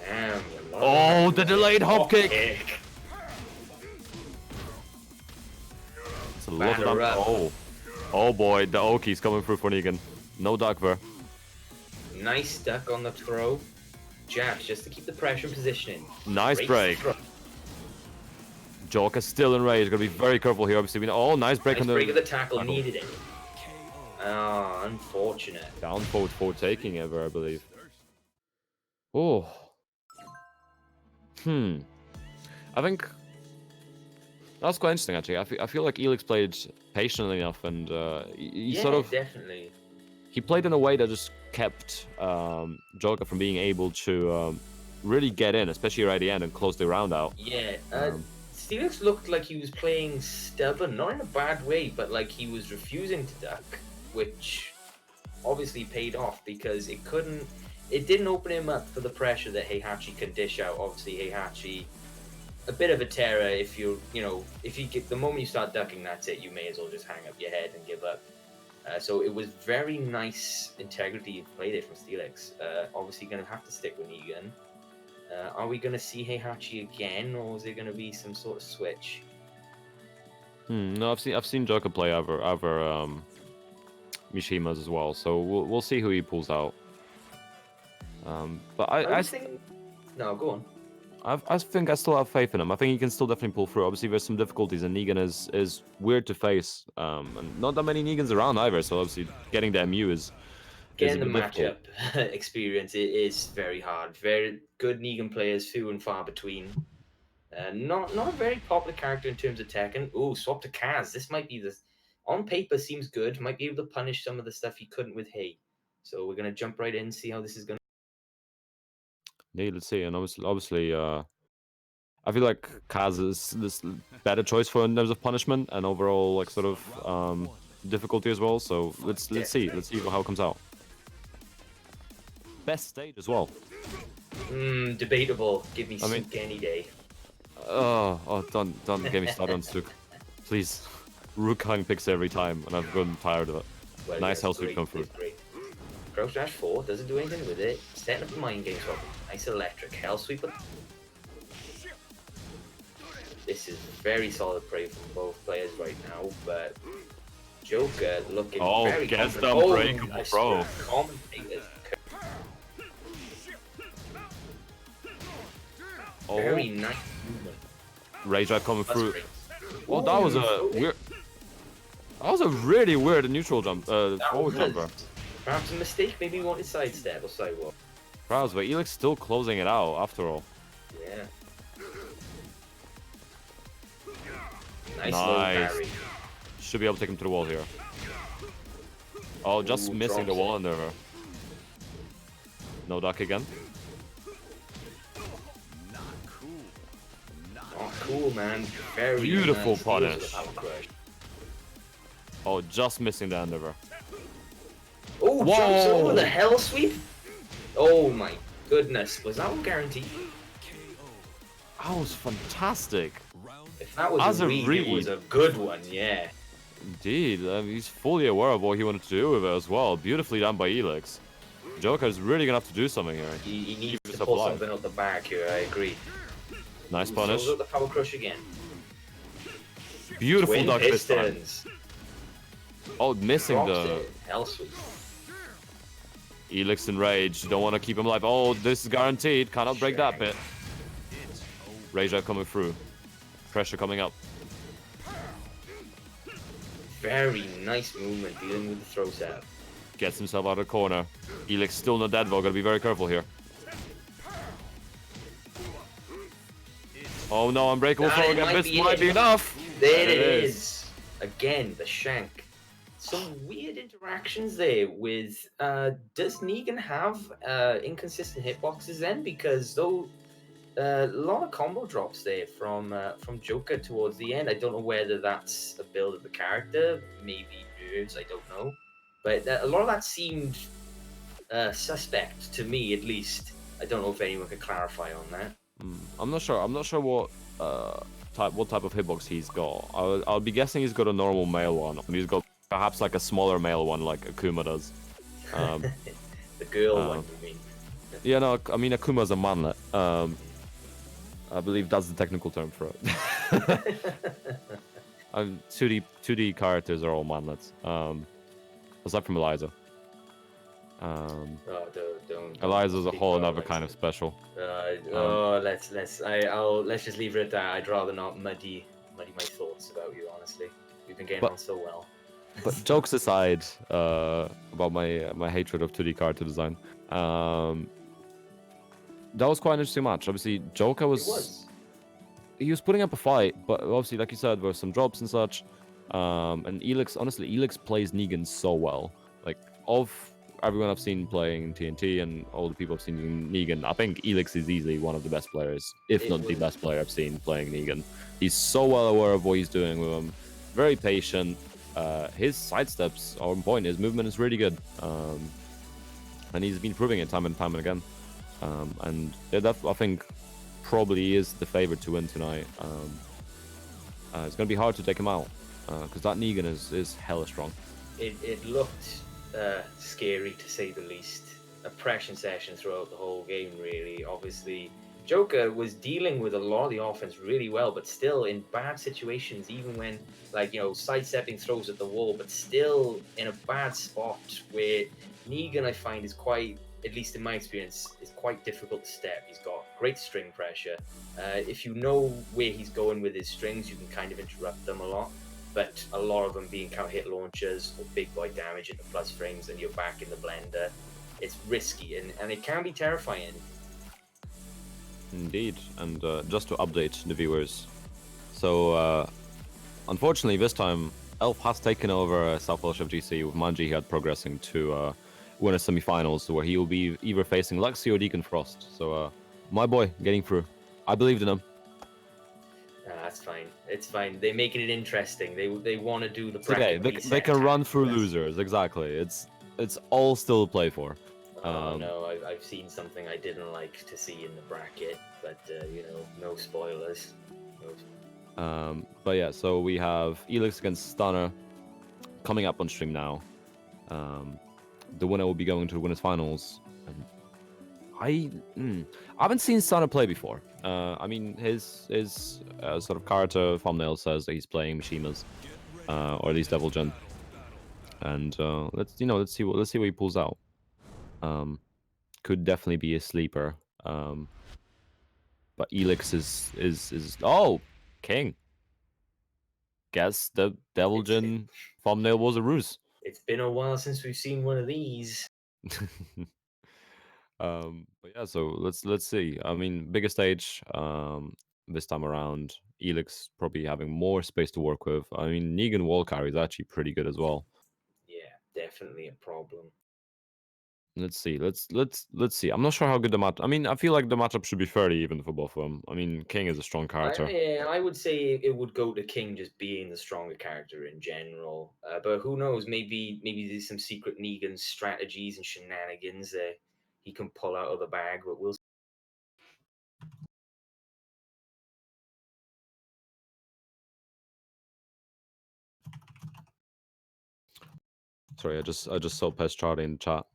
Damn. Oh, the delayed hop kick. It's a lot of damage. Oh boy, the Oki's coming through for Negan. No duck there. Nice duck on the throw. Jabs just to keep the pressure and positioning. Nice break. Joker still in rage. Gotta be very careful here. Obviously, oh, nice break on the. Break of the tackle. Needed it. Oh, unfortunate. Down forward taking ever, I believe. Oh. I think that's quite interesting, actually. I feel like Elix played patiently enough, and he sort of definitely. He played in a way that just kept Joker from being able to really get in, especially right at the end, and close the round out. Yeah. Steelix looked like he was playing stubborn, not in a bad way, but like he was refusing to duck, which obviously paid off because it didn't open him up for the pressure that Heihachi can dish out. Obviously, Heihachi, a bit of a terror. If you get the moment you start ducking, that's it. You may as well just hang up your head and give up. So it was very nice integrity of play there from Steelix. Obviously, going to have to stick with Negan. Are we going to see Heihachi again, or is there going to be some sort of switch? No, I've seen Joker play other Mishimas as well, so we'll see who he pulls out. But I think no, go on. I think I still have faith in him. I think he can still definitely pull through. Obviously, there's some difficulties, and Negan is weird to face. And not that many Negans around either, so obviously getting the MU is getting the matchup experience. It is very hard. Very good Negan players, few and far between. Not a very popular character in terms of Tekken. Oh, swap to Kaz. This might be on paper seems good. Might be able to punish some of the stuff he couldn't with Hay. So we're gonna jump right in, see how this is gonna. Yeah, let's see. And obviously, I feel like Kaz is this better choice for in terms of punishment and overall like sort of difficulty as well. So let's see how it comes out. Best stage as well. Debatable. Give me Sook any day. Don't get me started on Sook, please. Rukang picks every time, and I've gotten tired of it. Well, nice hell sweep come through. Crouch dash 4 doesn't do anything with it. Setting up the mind game swap. Nice electric hell sweep. This is very solid play from both players right now, but Joker looking very gets the unbreakable throw. Very nice movement. Rage drive coming through. Oh, that was a weird. That was a really weird neutral jump. Forward jumper. Perhaps a mistake. Maybe he wanted sidestep or sidewalk. Proud, but Elix still closing it out after all. Yeah. Nice low parry. Should be able to take him to the wall here. Oh, just Ooh, missing the drops wall it. under her. No duck again. Oh, cool, man. Very Beautiful nice. punish. Deals with the power crush. Oh, just missing the end of her. Oh, Whoa. jumps over the hell sweep. Oh my goodness. Was that one guaranteed? That was fantastic. If that was As a a read, it was a good one, yeah. Indeed, he's fully aware of what he wanted to do with it as well. Beautifully done by Elix. Joker's really gonna have to do something here. He needs to yourself pull alive. something out the bag here, I agree. Nice Ooh, punish. throws out the power crush again. Beautiful Twin duck this time. pistons. Oh, missing Drops the it. Hell sweep. Elix in rage. Don't want to keep him alive. Oh, this is guaranteed. Cannot break that bit. Rage out coming through. Pressure coming up. Very nice movement dealing with the throw set. Gets himself out of the corner. Elix still not dead though. Gotta be very careful here. Oh no, unbreakable Ah, throw it again. might This be might it. be enough. There it is. Again, the shank. Some weird interactions there with. Does Negan have inconsistent hitboxes then? Because though a lot of combo drops there from Joker towards the end. I don't know whether that's a build of the character, maybe nerves. I don't know, but a lot of that seemed suspect to me, at least. I don't know if anyone could clarify on that. I'm not sure. I'm not sure what type of hitbox he's got. I'll be guessing he's got a normal male one. He's got perhaps like a smaller male one, like Akuma does. The girl one, you mean? Yeah, no, I mean Akuma's a manlet. I believe that's the technical term for it. 2D characters are all manlets. Aside from Eliza. Oh, don't Eliza's a speak whole about another kind of Eliza. special. Let's just leave it at that. I'd rather not muddy my thoughts about you. Honestly, we've been getting on so well. But jokes aside, about my hatred of 2D character design, that was quite an interesting match. Obviously, Joker he was putting up a fight, but obviously, like you said, there were some drops and such. And Elix, honestly, Elix plays Negan so well. Like, of everyone I've seen playing TNT and all the people I've seen in Negan, I think Elix is easily one of the best players, if not the best player I've seen playing Negan. He's so well aware of what he's doing with him. Very patient. His sidesteps are on point. His movement is really good. And he's been proving it time and time again. And yeah, that, I think, probably is the favorite to win tonight. It's going to be hard to take him out, because that Negan is hella strong. It looked scary, to say the least. Oppression session throughout the whole game, really. Obviously, Joker was dealing with a lot of the offense really well, but still in bad situations, even when, like, sidestepping throws at the wall, but still in a bad spot where Negan, I find, is quite, at least in my experience, is quite difficult to step. He's got great string pressure. If you know where he's going with his strings, you can kind of interrupt them a lot. But a lot of them being counter hit launchers or big boy damage into plus frames, and you're back in the blender. It's risky, and it can be terrifying. Indeed, and just to update the viewers, so unfortunately this time Elf has taken over South Wales FGC with Manji Head progressing to win a semi-finals, where he will be either facing Lexi or Deacon Frost. So my boy getting through. I believed in him. That's fine. It's fine. They're making it interesting. They want to do the Okay, bracket they can run through Yes. losers. Exactly. It's all still to play for. Oh no, I've seen something I didn't like to see in the bracket, but no spoilers. But yeah, so we have Elix against Stunner coming up on stream now. The winner will be going to the winners finals. And I haven't seen Stunner play before. I mean, his sort of character thumbnail says that he's playing Mishimas, or at least Devil Jin. And let's see what he pulls out. Could definitely be a sleeper. But Elix is King. guess the Devil Jin thumbnail was a ruse. It's been a while since we've seen one of these. But yeah, so let's see. I mean, bigger stage. This time around, Elix probably having more space to work with. I mean, Negan wall carry is actually pretty good as well. Yeah, definitely a problem. Let's see. Let's see. I'm not sure how good the match. I mean, I feel like the matchup should be fairly even for both of them. I mean, King is a strong character. I would say it would go to King just being the stronger character in general. But who knows? Maybe there's some secret Negan strategies and shenanigans that he can pull out of the bag. But we'll. Sorry, I just saw Pest Charlie in the chat.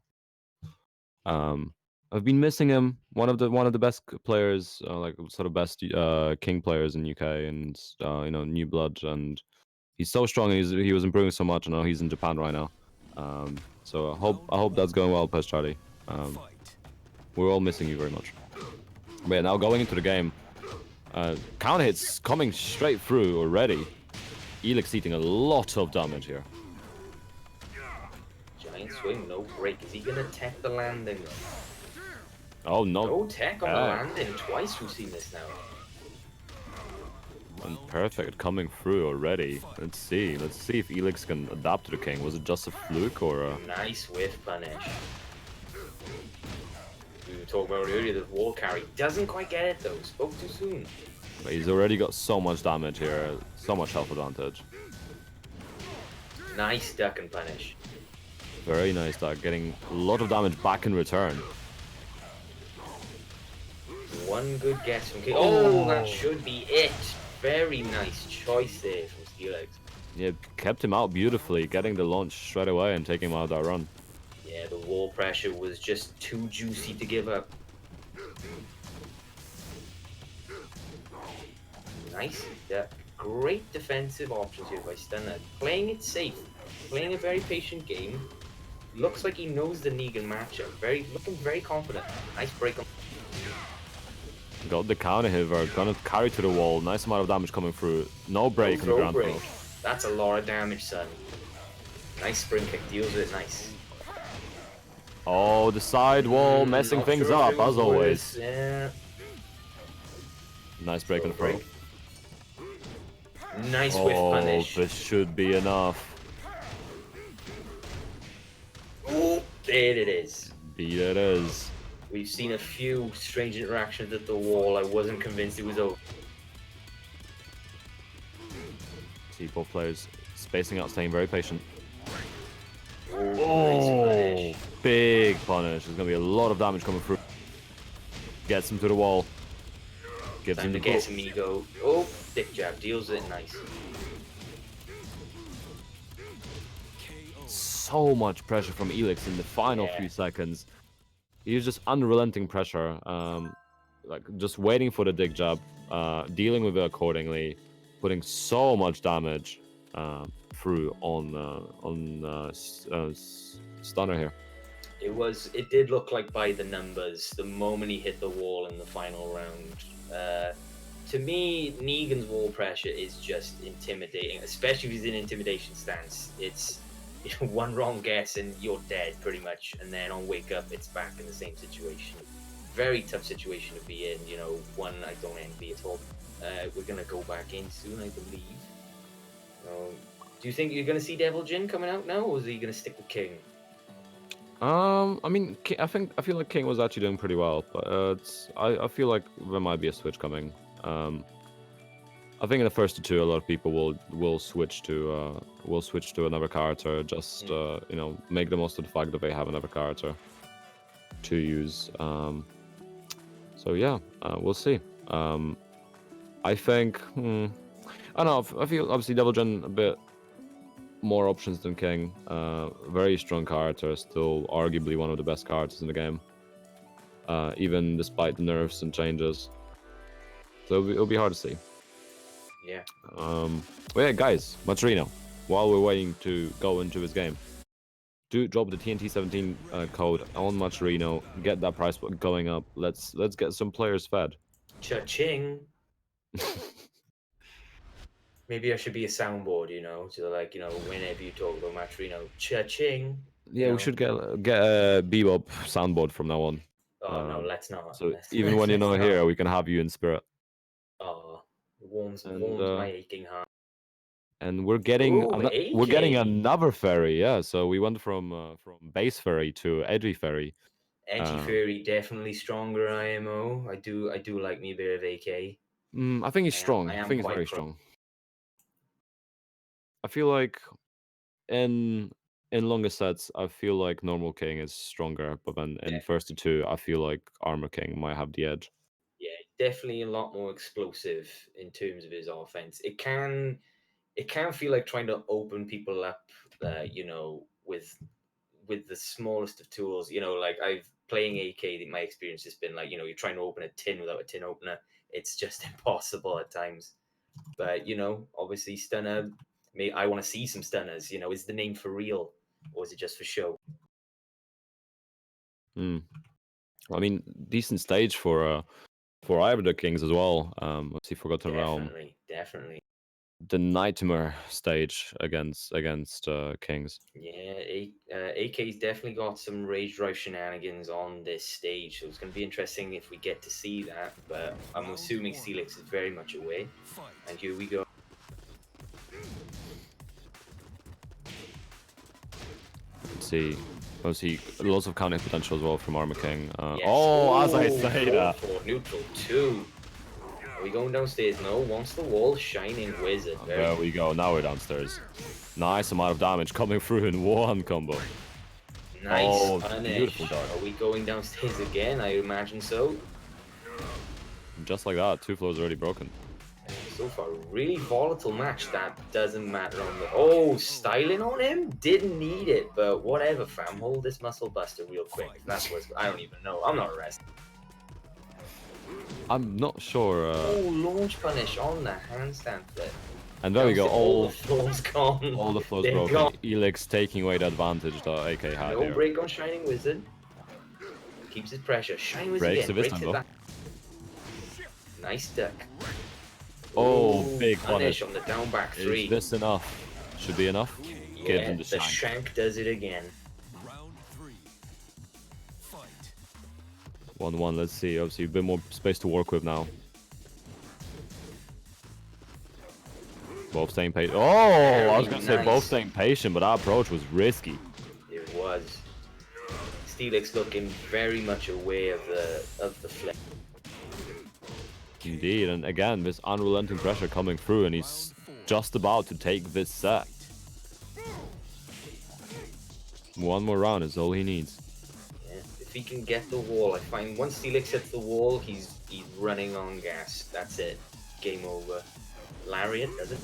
I've been missing him. One of the best players, like sort of best King players in UK, and you know, new blood, and he's so strong. And he was improving so much. I know he's in Japan right now. So I hope that's going well, Pest Charlie. We're all missing you very much. But yeah, now going into the game, counter hits coming straight through already. Elix eating a lot of damage here. Giant swing, no break. Is he gonna tech the landing? Oh no! No tech on the landing. Twice we've seen this now. And perfect coming through already. Let's see if Elix can adapt to the King. Was it just a fluke or a... Nice whiff punish. We were talking about earlier, the wall carry doesn't quite get it though. Spoke too soon. But he's already got so much damage here, so much health advantage. Nice duck and punish. Very nice duck, getting a lot of damage back in return. One good guess from King. Oh, that should be it. Very nice choice there from Steelix. Yeah, kept him out beautifully, getting the launch straight away and taking him out of that run. Yeah, the wall pressure was just too juicy to give up. Nice. Yeah, great defensive options here by Stunner. Playing it safe. Playing a very patient game. Looks like he knows the Negan matchup. Looking very confident. Nice break on. Got the counter here, gonna carry to the wall. Nice amount of damage coming through. No break on the ground throw. That's a lot of damage, son. Nice spring kick, deals with it, nice. Oh, the side wall messing things up, as always. Yeah. Nice break on the throw. Nice whiff punish. This should be enough. Ooh, there it is. Beat it is. We've seen a few strange interactions at the wall. I wasn't convinced it was over. See both players spacing out, staying very patient. Oh, nice big punish. There's going to be a lot of damage coming through. Gets him to the wall. Gives him the get him ego. Oh, dick jab. Deals it nice. So much pressure from Elix in the final few seconds. He was just unrelenting pressure. Like just waiting for the dig jab, dealing with it accordingly, putting so much damage through on Stunner here. It did look like by the numbers the moment he hit the wall in the final round. To me, Negan's wall pressure is just intimidating, especially if he's in intimidation stance. It's one wrong guess and you're dead pretty much, and then on wake up it's back in the same situation. Very tough situation to be in, one I don't envy at all. We're gonna go back in soon, I believe. Do you think you're gonna see Devil Jin coming out now, or is he gonna stick with King? I mean, I feel like King was actually doing pretty well, but I feel like there might be a switch coming. I think in the first two, a lot of people will switch to another character. Just make the most of the fact that they have another character to use. So yeah, we'll see. I think I don't know. I feel obviously Devil Jin a bit more options than King. Very strong character, still arguably one of the best characters in the game. Even despite the nerfs and changes. So it'll be hard to see. Yeah. But yeah, guys, Matrino, while we're waiting to go into his game, do drop the TNT 17 code on Matrino. Get that price going up. Let's get some players fed. Cha-ching. Maybe I should be a soundboard, so like, whenever you talk about match, cha-ching, Yeah, we should get a bebop soundboard from now on. Oh no, let's not. So Let's, even when you're let's not not. here, we can have you in spirit. Oh, warms And my aching heart. and we're getting Ooh, we're getting AK. another ferry. Yeah, so we went from base ferry to edgy ferry. Edgy Fury definitely stronger IMO. I do like me a bit of AK. I think he's strong. I I am think he's quite very pro. strong. I feel like in longer sets, I feel like normal king is stronger, but then in first to two, I feel like armor king might have the edge. Yeah, definitely a lot more explosive in terms of his offense. It can feel like trying to open people up, with the smallest of tools. Like I've playing AK. My experience has been like, you're trying to open a tin without a tin opener. It's just impossible at times. But obviously stunner. I want to see some stunners. Is the name for real or is it just for show? I mean, decent stage for either the kings as well. Let's see, Forgotten Realm, Definitely. the nightmare stage against kings. Yeah, AK's definitely got some rage drive shenanigans on this stage, so it's going to be interesting if we get to see that. But I'm assuming Steelix is very much away. And here we go. Let's see. Obviously, lots of counting potential as well from Armor King. Yes. Oh, as I Ooh, say that. For neutral 2. Are we going downstairs? No. Once the wall, Shining Wizard. There we go. Now we're downstairs. Nice amount of damage coming through in one combo. Nice punish. Beautiful dart. Are we going downstairs again? I imagine so. Just like that, 2 floors already broken. So far, really volatile match. That doesn't matter on the... Oh, styling on him? Didn't need it, but whatever, fam. Hold this muscle buster real quick. If that's what's... I don't even know. I'm not a wrestler. I'm not sure. Oh, launch punish on the handstand flip. And there we go. All the floors gone. All the floors They're broken. gone. Elix taking away the advantage that AK had No here. break on Shining Wizard. Keeps his pressure. Shining Wizard Breaks again. it this Breaks time, it though. back. Nice duck. Oh, Ooh, big punish. on the down back 3. Is this enough? Should be enough. Give him the shank. shank does it again. Round 3. Fight. 1-1. Let's see. Obviously, a bit more space to work with now. Both staying patient. Oh, I was going to say both staying patient, but that approach was risky. It was. Steelix looking very much aware of the flip. Indeed, and again, this unrelenting pressure coming through, and he's just about to take this set. One more round is all he needs. Yeah, if he can get the wall, I find once Steelix hits the wall, he's running on gas. That's it. Game over. Lariat, does it?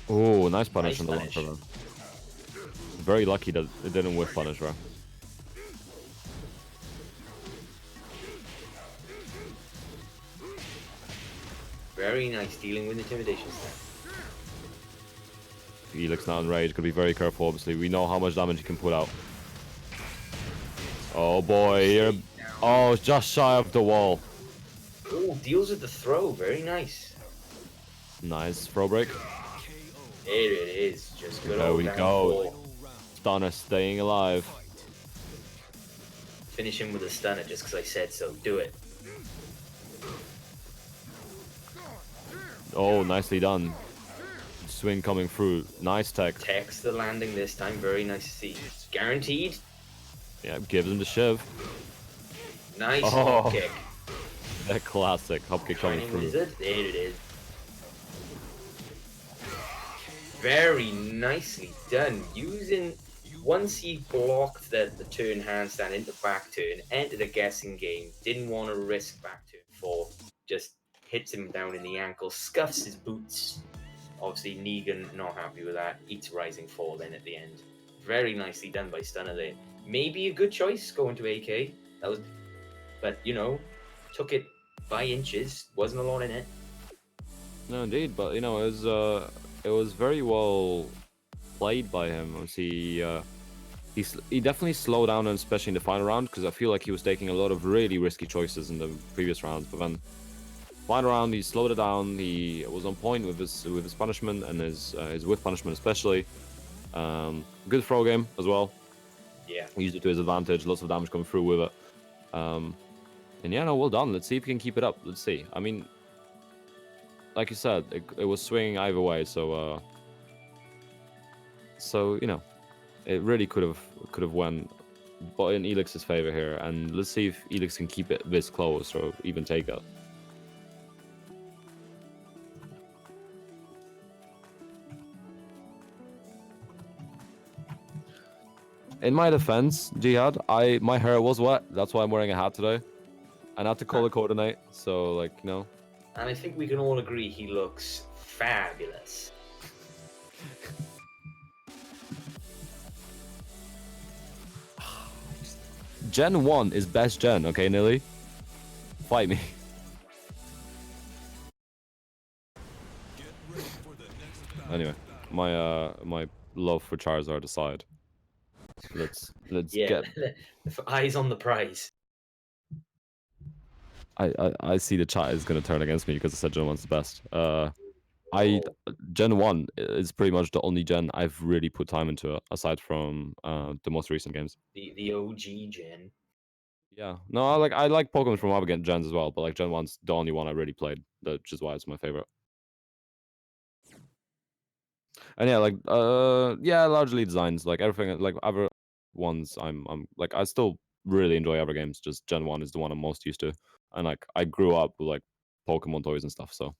Oh, nice punish Nice on the punish. launcher. Very lucky that it didn't whiff punish, bro. Very nice dealing with intimidation stuff. Elix now in rage, could be very careful, obviously. We know how much damage he can put out. Oh boy, here. Oh, just shy of the wall. Oh, deals with the throw. Very nice. Nice throw break. There it is. Just good There old we down go. four. Stunner staying alive. Finish him with a stunner just because I said so. Do it. Oh, nicely done. Swing coming through. Nice tech. Tech's the landing this time. Very nice to see. Guaranteed. Yeah, gives him the shiv. Nice Oh. hop kick. That classic hop kick coming Shining through. Wizard. There it is. Very nicely done. Using once he blocked the turn handstand into back turn, entered a guessing game, didn't want to risk back turn 4, just hits him down in the ankle, scuffs his boots. Obviously Negan not happy with that, eats rising fall then at the end. Very nicely done by Stunner there. Maybe a good choice going to AK. That was, but took it by inches. Wasn't a lot in it. No, indeed, but it was very well played by him. Obviously, he definitely slowed down, and especially in the final round, because I feel like he was taking a lot of really risky choices in the previous rounds. But then flying around. He slowed it down. He was on point with his punishment and his whiff punishment especially. Good throw game as well. Yeah. He used it to his advantage. Lots of damage coming through with it. And yeah, no, well done. Let's see if he can keep it up. Let's see. I mean, like you said, it was swinging either way. So you know, it really could have went, but in Elix's favor here. And let's see if Elix can keep it this close or even take it. In my defense, Jihad, my hair was wet. That's why I'm wearing a hat today. I had to color coordinate, so like, you know. And I think we can all agree he looks fabulous. Gen 1 is best gen, okay, Nilly? Fight me. Anyway, my love for Charizard aside. Let's get. Eyes on the prize. I see the chat is gonna turn against me because I said Gen 1's the best. Gen 1 is pretty much the only gen I've really put time into it, aside from the most recent games. The OG gen. Yeah, no, I like Pokemon from other gens as well, but like Gen 1's the only one I really played, which is why it's my favorite. And yeah, like yeah, largely designs, like everything, like other ones, I'm like I still really enjoy other games. Just Gen 1 is the one I'm most used to, and like I grew up with like Pokemon toys and stuff, so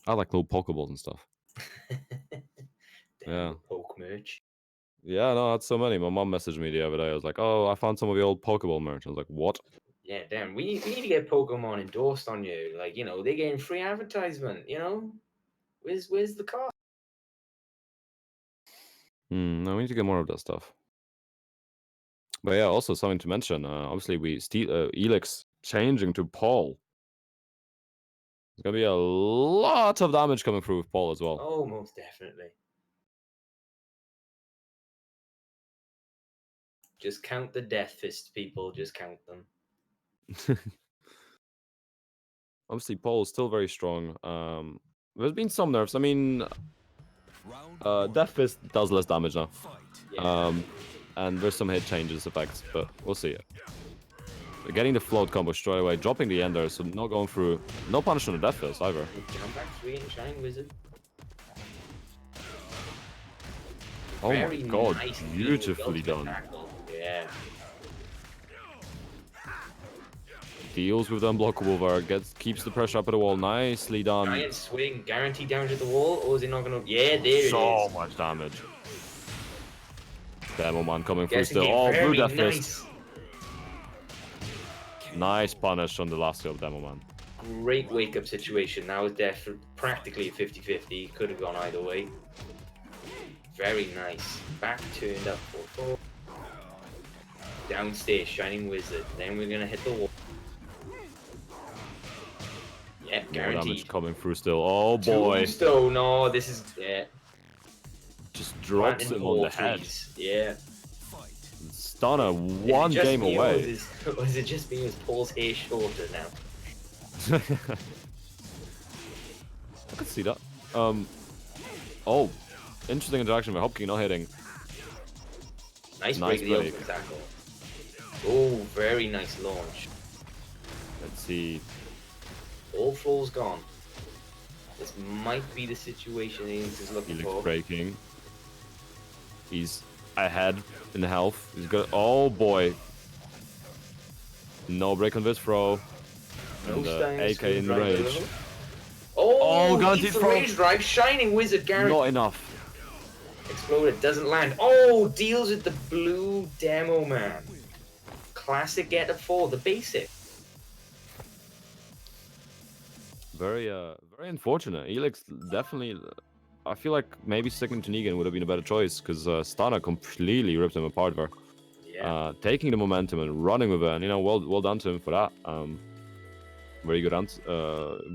I like little Pokeballs and stuff. Yeah. Poke merch. Yeah, no, that's so many. My mom messaged me the other day. I was like, "Oh, I found some of the old Pokeball merch." I was like, "What?" Yeah, damn. We need to get Pokemon endorsed on you. Like, you know, they're getting free advertisement. You know, where's the cost? No, we need to get more of that stuff. But yeah, also something to mention. Obviously, Elix changing to Paul. There's gonna be a lot of damage coming through with Paul as well. Oh, most definitely. Just count the Death Fist, people. Just count them. Obviously, Paul is still very strong. There's been some nerfs. I mean, Death Fist does less damage now. Yeah. And there's some hit changes effects, but we'll see. Getting the float combo straight away, dropping the ender, so not going through. No punish on the Death Fist either. Jump back 3 and Shining Wizard. Oh Very my god, nice beautifully done. tackle. Yeah. Deals with the unblockable there, keeps the pressure up at the wall, nicely done. Giant swing, guaranteed damage at the wall, or is it not gonna? Yeah, there it is. So much damage. Demo Man coming through Guessing still. it Oh, blue very Death nice. Fist. Nice punish on the last kill of Demo Man. Great wake up situation. Now it's practically a 50-50. Could have gone either way. Very nice. Back turned up 4-4. Downstairs, Shining Wizard. Then we're gonna hit the wall. Yeah, More guaranteed. damage coming through still. Oh boy. Tombstone. No, this is Just drops him on the head. Yeah. Stunner, one game away. Or is it just me? Is Paul's hair shorter now? I could see that. Oh, interesting interaction with Hopkins not hitting. Nice Nice break of the break. open tackle. Oh, very nice launch. Let's see. All floors gone. This might be the situation he's looking Helix for. breaking. He's ahead in health. He's got. Oh boy. No break on this throw. No And stance, AK in drive rage. level. Oh, guaranteed it's a throw. rage drive. Shining Wizard guaranteed. Not enough. Exploded, doesn't land. Oh, deals with the blue Demo Man. Classic get up 4, the basic. Very unfortunate. Helix definitely. I feel like maybe sticking to Negan would have been a better choice because Stana completely ripped him apart there. Yeah. Taking the momentum and running with it, and well done to him for that. Very good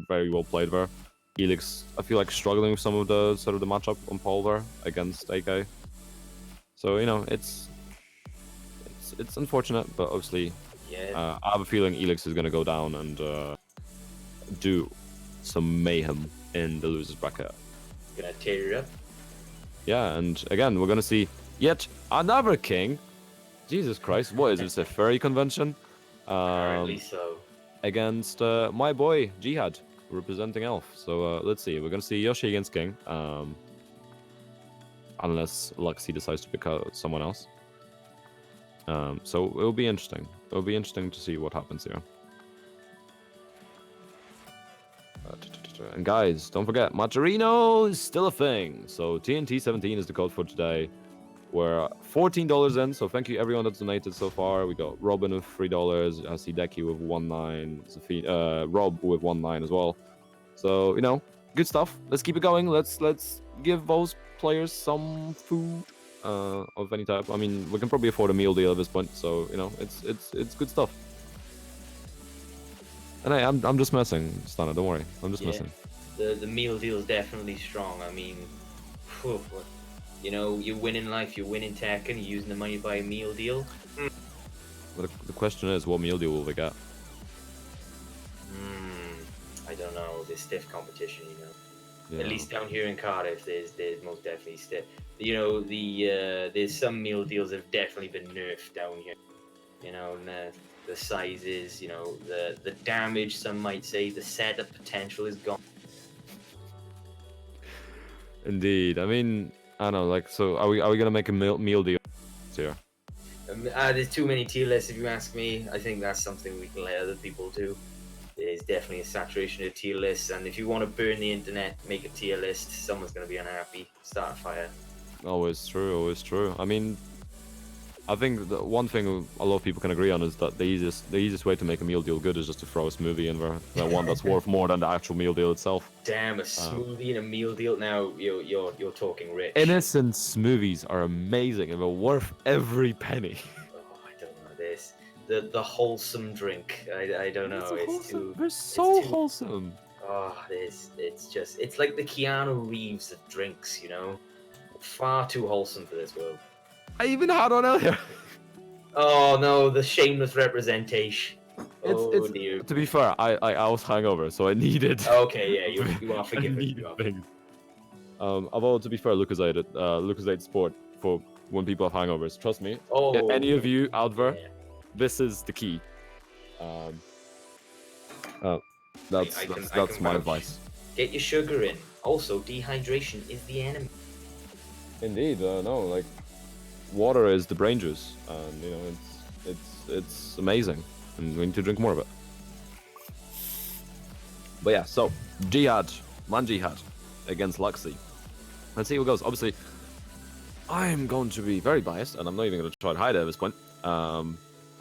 very well played there. Helix, I feel like struggling with some of the sort of the matchup on Paul there against AK. So it's unfortunate, but obviously Yeah. I have a feeling Helix is gonna go down and do some mayhem in the losers bracket. Gonna tear it up. Yeah, and again, we're gonna see yet another king. Jesus Christ, what is this, a furry convention? Apparently so. Against my boy Jihad, representing Elf. So let's see, we're gonna see Yoshi against King, unless Luxie decides to pick out someone else. So it'll be interesting. It'll be interesting to see what happens here. And guys, don't forget, Maturino is still a thing. So TNT 17 is the code for today. We're $14 in, so thank you everyone that's donated so far. We got Robin with $3, I see Decky with 1.9, Rob with 1.9 as well. So good stuff. Let's keep it going. Let's give those players some food of any type. I mean, we can probably afford a meal deal at this point, so it's good stuff. And hey, I'm just messing, Stana. Don't worry, I'm just messing. The meal deal is definitely strong. I mean, whew, you win in life, you win in Tekken, you're using the money to buy a meal deal. But the question is, what meal deal will they get? I don't know. There's stiff competition, Yeah. At least down here in Cardiff, there's most definitely stiff. There's some meal deals that have definitely been nerfed down here. And the sizes, the damage, some might say, the setup potential is gone. Indeed. I mean, I don't know. Like, so are we gonna make a meal deal here? There's too many tier lists, if you ask me. I think that's something we can let other people do. There's definitely a saturation of tier lists, and if you want to burn the internet, make a tier list. Someone's gonna be unhappy. Start a fire. Always true. Always true. I mean, I think the one thing a lot of people can agree on is that the easiest way to make a meal deal good is just to throw a smoothie in there. That one that's worth more than the actual meal deal itself. Damn, a smoothie and a meal deal. Now you're talking rich. Innocent smoothies are amazing and they're worth every penny. Oh, I don't know this. The wholesome drink. I don't know. They're so wholesome. Oh, it's like the Keanu Reeves of drinks. Far too wholesome for this world. I even had one earlier. Oh no, the shameless representation. Dear. To be fair, I was hungover, so I needed. Okay, yeah, you are forgiven. Things. Although to be fair, Lucozade Sport for when people have hangovers. Trust me. Oh, any of you out there, yeah. This is the key. That's my advice. Get your sugar in. Also, dehydration is the enemy. Indeed, no, like water is the brain juice, and it's amazing, and we need to drink more of it. But yeah, so Jihad against Luxie. Let's see what goes. Obviously, I'm going to be very biased, and I'm not even going to try to hide it at this point.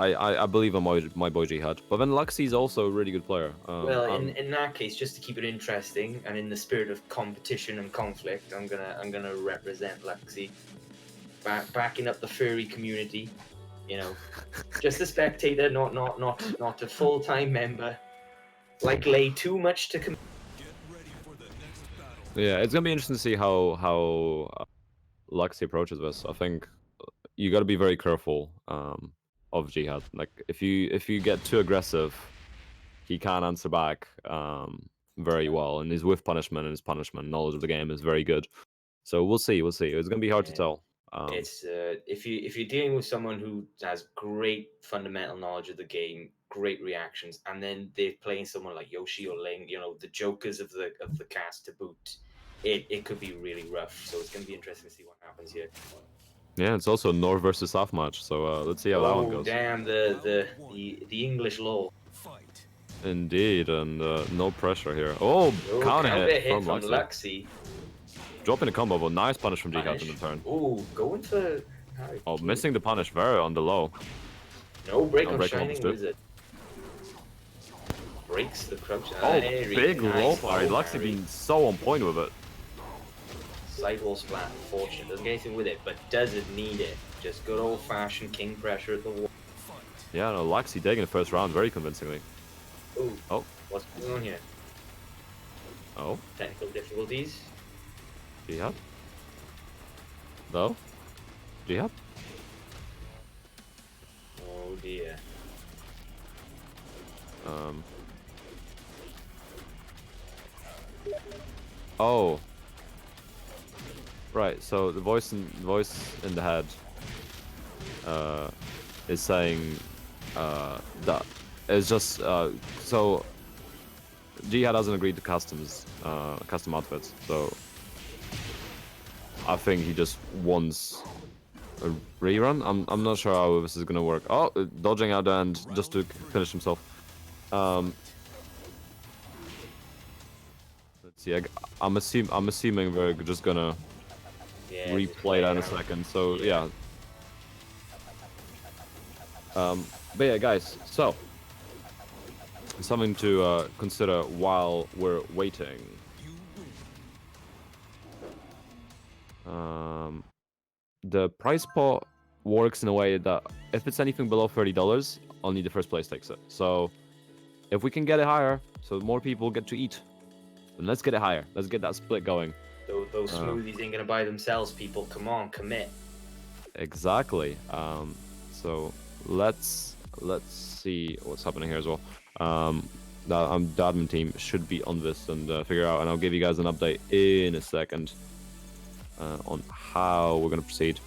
I believe in my boy Jihad, but then Luxie's also a really good player. Well, in that case, just to keep it interesting, and in the spirit of competition and conflict, I'm gonna represent Luxie, backing up the furry community. Just a spectator, not a full-time member. Like lay too much to. Get ready for the next battle. Yeah, it's gonna be interesting to see how Luxie approaches this. I think you got to be very careful of Jihad. Like if you get too aggressive, he can't answer back very well, and his whiff punishment and his punishment knowledge of the game is very good. So we'll see. It's gonna be hard to tell. It's if you're dealing with someone who has great fundamental knowledge of the game, great reactions, and then they're playing someone like Yoshi or Ling, the jokers of the cast to boot, it could be really rough. So it's gonna be interesting to see what happens here. Yeah, it's also North versus South match, so let's see how that one goes. Damn, the English law. Fight. Indeed, and no pressure here. Oh, counter hit from Luxie. Dropping a combo, but nice punish from Jihad in the turn. Oh, going for... Oh, missing the punish very on the low. No break on Shining Wizard. Breaks the crouch. Oh, big low parry. Luxie being so on point with it. Sidewall splat, unfortunate. Doesn't get anything with it, but doesn't need it. Just good old-fashioned king pressure at the wall. Yeah, no, Luxie taking the first round very convincingly. Ooh. Oh. What's going on here? Oh. Technical difficulties. Jihad? No? Jihad? Oh dear. Oh. Right. So the voice in the head is saying that it's just so Jihad hasn't agreed to custom outfits, so I think he just wants a rerun. I'm not sure how this is gonna work. Oh, dodging out the end just to finish himself. Let's see. I'm assuming we're just gonna replay that in a second. So yeah. But yeah, guys. So something to consider while we're waiting. The price pot works in a way that if it's anything below $30, only the first place takes it. So if we can get it higher, so more people get to eat, then let's get it higher. Let's get that split going. Those smoothies ain't gonna buy themselves, people. Come on, commit. Exactly. So let's see what's happening here as well. The admin team should be on this and figure out, and I'll give you guys an update in a second on how we're gonna proceed.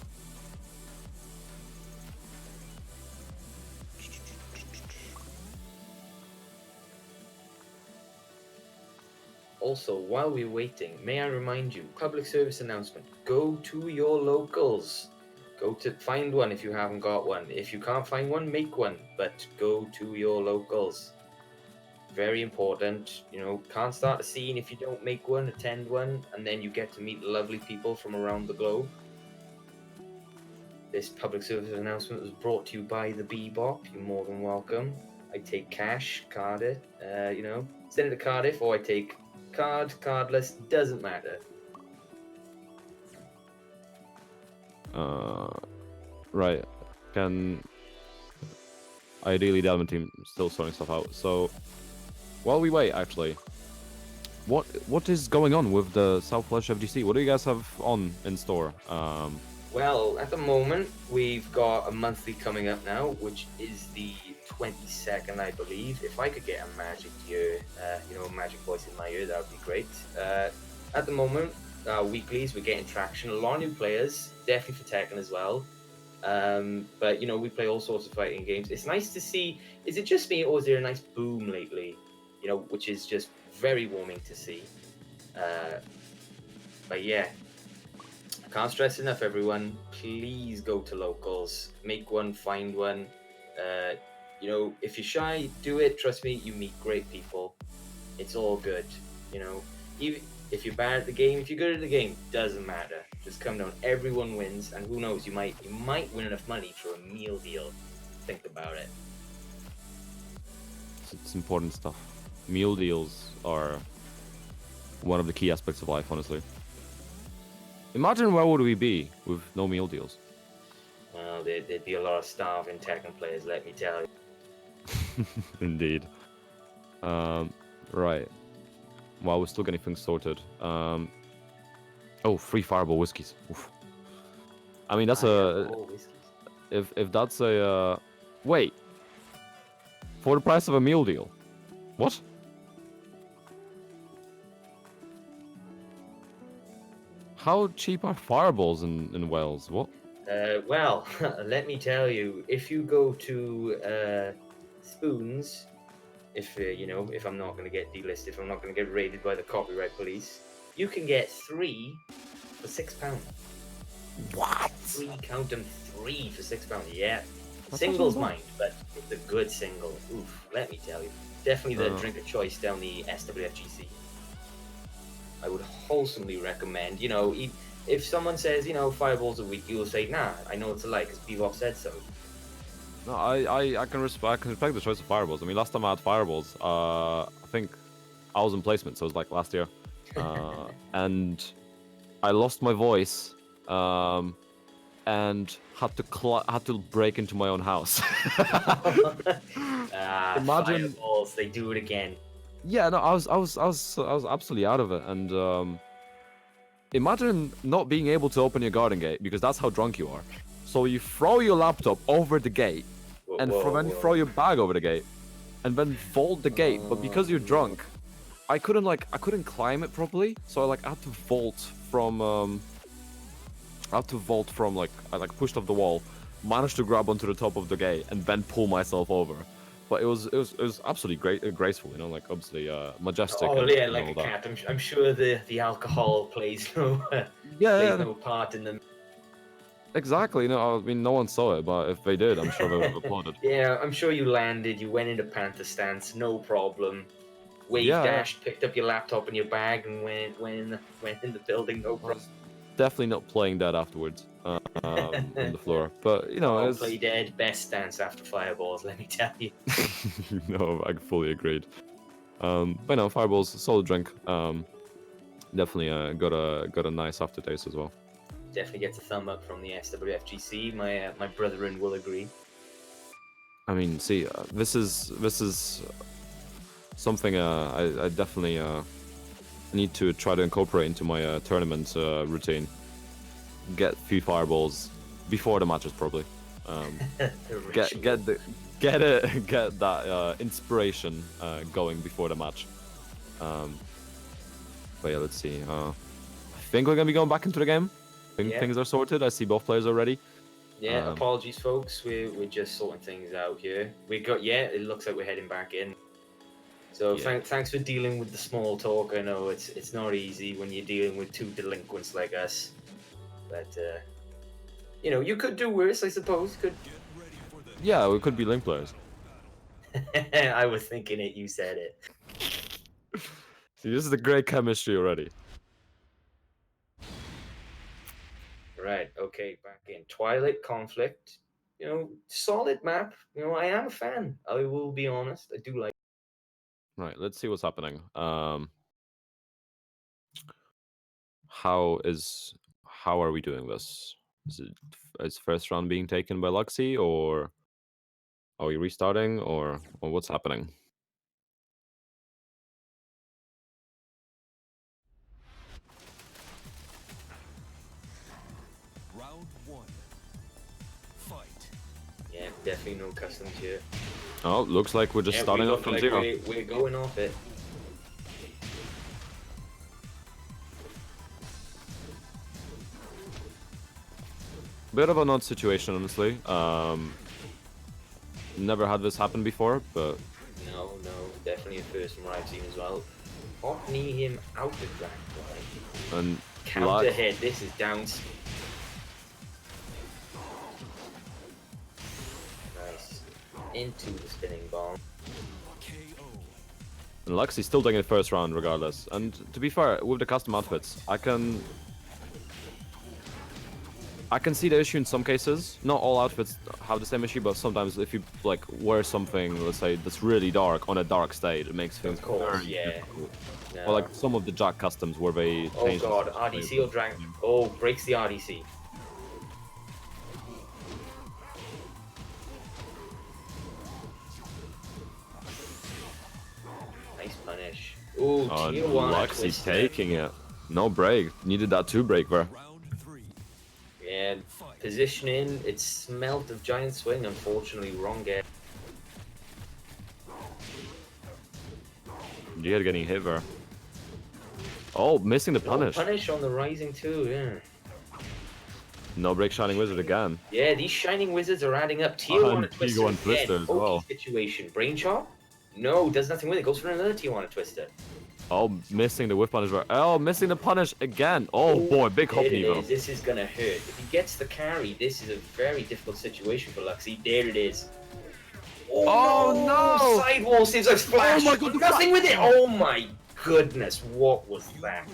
Also, while we're waiting, may I remind you, public service announcement, go to your locals. Go to find one if you haven't got one. If you can't find one, make one, but go to your locals. Very important. You know, can't start a scene if you don't make one, attend one, and then you get to meet lovely people from around the globe. This public service announcement was brought to you by the Bebop. You're more than welcome. I take cash, Cardiff, send it to Cardiff, or I take cardless, doesn't matter. Right. Ideally the admin team still sorting stuff out. So while we wait, actually, what is going on with the Wales FGC? What do you guys have on in store? Well, at the moment, we've got a monthly coming up now, which is the 22nd, I believe. If I could get a magic ear, a magic voice in my ear, that would be great. At the moment, weeklies, we're getting traction. A lot of new players, definitely for Tekken as well. But, we play all sorts of fighting games. It's nice to see, is it just me or is there a nice boom lately? Which is just very warming to see. But yeah. Can't stress enough, everyone. Please go to locals. Make one, find one. If you're shy, do it. Trust me, you meet great people. It's all good. Even if you're bad at the game, if you're good at the game, doesn't matter. Just come down. Everyone wins, and who knows, you might win enough money for a meal deal. Think about it. It's important stuff. Meal deals are one of the key aspects of life, honestly. Imagine where would we be with no meal deals? Well, there'd be a lot of starving Tekken players, let me tell you. Indeed. Right. Well, we're still getting things sorted. Oh, free Fireball whiskeys. Oof. I mean, that's if that's a wait, for the price of a meal deal. What? How cheap are fireballs in Wales? What? Well, let me tell you, if you go to Spoons, if I'm not going to get delisted, if I'm not going to get raided by the copyright police, you can get 3 for £6. What? 3, count them, 3 for £6. Yeah. That's Singles, not so bad. mind, but it's a good single. Oof, let me tell you. Definitely the drink of choice down the SWFGC. I would wholesomely recommend, if someone says, fireballs a week, you'll say, nah, I know it's a lie, because Bebop said so. No, I can respect the choice of fireballs. I mean, last time I had fireballs, I think I was in placement, so it was like last year, and I lost my voice, and had to break into my own house. Imagine fireballs, they do it again. Yeah, no, I was absolutely out of it, and imagine not being able to open your garden gate because that's how drunk you are. So you throw your laptop over the gate, and then throw your bag over the gate, and then fold the gate. But because you're drunk, I couldn't climb it properly, so I had to vault from like I pushed off the wall, managed to grab onto the top of the gate, and then pull myself over. But it was absolutely great, graceful, like obviously majestic. Oh and, yeah, and like all a that. cat. I'm sure the alcohol plays no plays Yeah, no part in them. exactly. I mean, no one saw it, but if they did, I'm sure they would have applauded. Yeah, I'm sure you landed. You went into Panther stance, no problem. Wave Yeah, dashed, picked up your laptop and your bag, and went in the building, no I problem. was definitely not playing dead afterwards on the floor. But Oh, it's play dead, best stance after fireballs. Let me tell you. no, I fully agreed. But no, fireballs, solid drink. Definitely got a nice aftertaste as well. Definitely gets a thumb up from the SWFGC. My brethren will agree. I mean, see, this is something I definitely need to try to incorporate into my tournament routine. Get a few fireballs before the matches, probably. Get that inspiration going before the match. But yeah, let's see. I think we're gonna be going back into the game. I think Yeah. things are sorted. I see both players already. Yeah, apologies, folks. We're just sorting things out here. It looks like we're heading back in. So Yeah. thanks for dealing with the small talk. I know it's not easy when you're dealing with two delinquents like us, but you could do worse, I suppose. Could. Get ready for the Yeah, we could be link players. I was thinking it. You said it. See, this is the great chemistry already. Right. Okay. Back in Twilight Conflict. Solid map. I am a fan. I will be honest. I do like. Right, let's see what's happening. How are we doing this? Is first round being taken by Luxy, or are we restarting, or what's happening? round one. Fight. Yeah, definitely no customs here. Oh, looks like we're just Yeah, starting we off look from like zero. We're going off it. Bit of an odd situation, honestly. Never had this happen before, but No, definitely a first from what I've seen as well. Hot knee him out of that line. and Counter head, this is down. Nice. Into the spinning bomb. KO. And Luxy's still taking the first round regardless. And to be fair, with the custom outfits, I can see the issue in some cases. Not all outfits have the same issue, but sometimes if you wear something, let's say, that's really dark on a dark state, it makes things Of course, very yeah. difficult. No. Or some of the Jack customs where they Oh change the god, style. RDC or drag. Oh, breaks the RDC. Nice punish. Ooh, Oh, tier 1 Luxy twisted. taking it. No break. Needed that 2 break there. Round three. Yeah, positioning, it smelt of giant swing, unfortunately wrong get. Jihad getting hit there. Oh, missing the punish. No punish on the rising too, yeah. No break Shining Wizard again. Yeah, these shining wizards are adding up. Tier 1 And twister Tier 1 again. Twister as Pokey well. situation. Brain chop? No, does nothing with it. Goes for another tier 1 twister. Oh, missing the whip punish there. Oh, missing the punish again. Oh boy, big hop There it Evo. is. This is gonna hurt. If he gets the carry, this is a very difficult situation for Luxy. There it is. Oh, no! Sidewall saves us flash. Oh my God, the Nothing with it. Oh my goodness, what was that?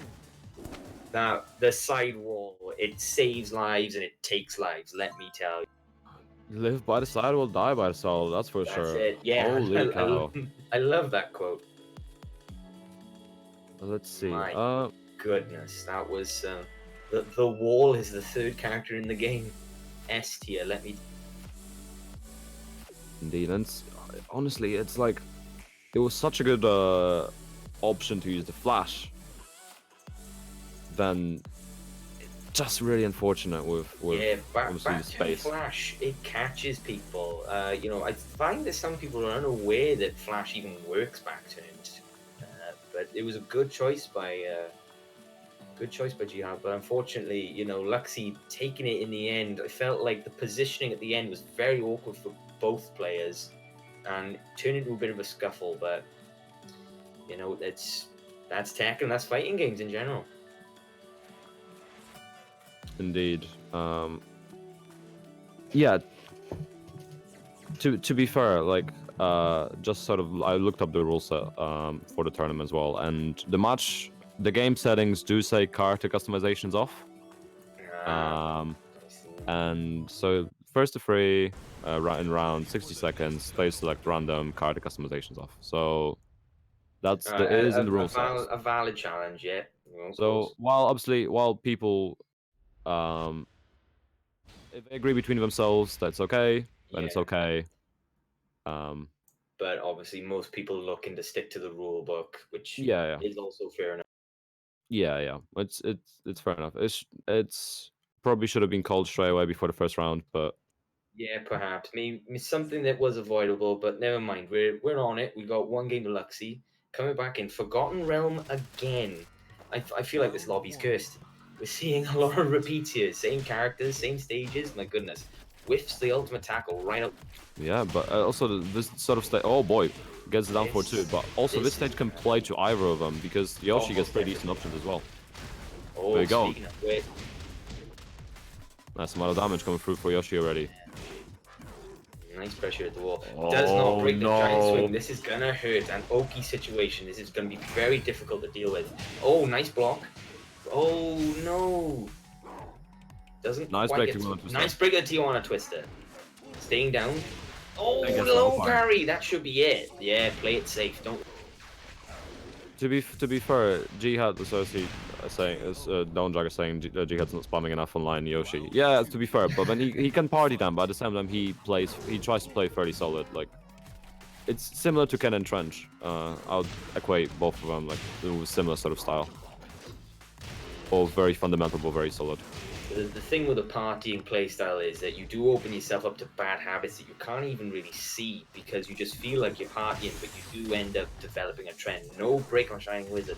Now the sidewall, it saves lives and it takes lives. Let me tell you. Live by the side will die by the soul, that's for That's sure. it. Yeah, Holy cow. I love that quote. Let's see. My goodness, that was the wall is the third character in the game. S tier. Let me. Indeed, and honestly, it's like it was such a good option to use the flash. Then just really unfortunate with back obviously the to space. Flash, it catches people. I find that some people are unaware that Flash even works back turns. but it was a good choice by Jihad. But unfortunately, Luxie taking it in the end, I felt like the positioning at the end was very awkward for both players, and turned into a bit of a scuffle. But that's Tekken, that's fighting games in general. Indeed. Yeah. To be fair, like just sort of, I looked up the rule set for the tournament as well, and the game settings do say character customizations off. I see. And so first to three, in round 60 seconds, they select random character customizations off. So that's it is in the rule set. A valid challenge, yeah. Of So course. while people if they agree between themselves, that's okay, then it's Yeah. okay. But obviously, most people looking to stick to the rule book, which Yeah. is also fair enough. Yeah. It's fair enough. It's probably should have been called straight away before the first round, but Yeah, perhaps. Maybe something that was avoidable, but never mind. We're on it. We got one game to Luxie. Coming back in Forgotten Realm again. I feel like this lobby's cursed. We're seeing a lot of repeats here. Same characters, same stages. My goodness. Whiffs the ultimate tackle right up. yeah, but also this sort of stage. Oh boy, gets it down for two. But also this stage can play to either of them because Yoshi gets pretty decent options as well. Oh, There you go. speaking of which, Nice amount of damage coming through for Yoshi already. nice pressure at the wall. Does not break the giant no. swing. This is gonna hurt. An Oki situation. This is gonna be very difficult to deal with. Oh, nice block. Oh no. Doesn't Nice quite break get to Tijuana Twister. Nice break of Tijuana Twister. Staying down. Oh, I guess low that'll carry. That should be it. Yeah, play it safe. Don't. To be fair, Jihad associate saying Don Jagger saying Jihad's not spamming enough online Yoshi. Yeah, to be fair, but then he can party them, but at the same time he tries to play fairly solid. Like it's similar to Ken and Trench. I would equate both of them like with similar sort of style. Both very fundamental, but very solid. The thing with a partying playstyle is that you do open yourself up to bad habits that you can't even really see because you just feel like you're partying, but you do end up developing a trend. No break on Shining Wizard.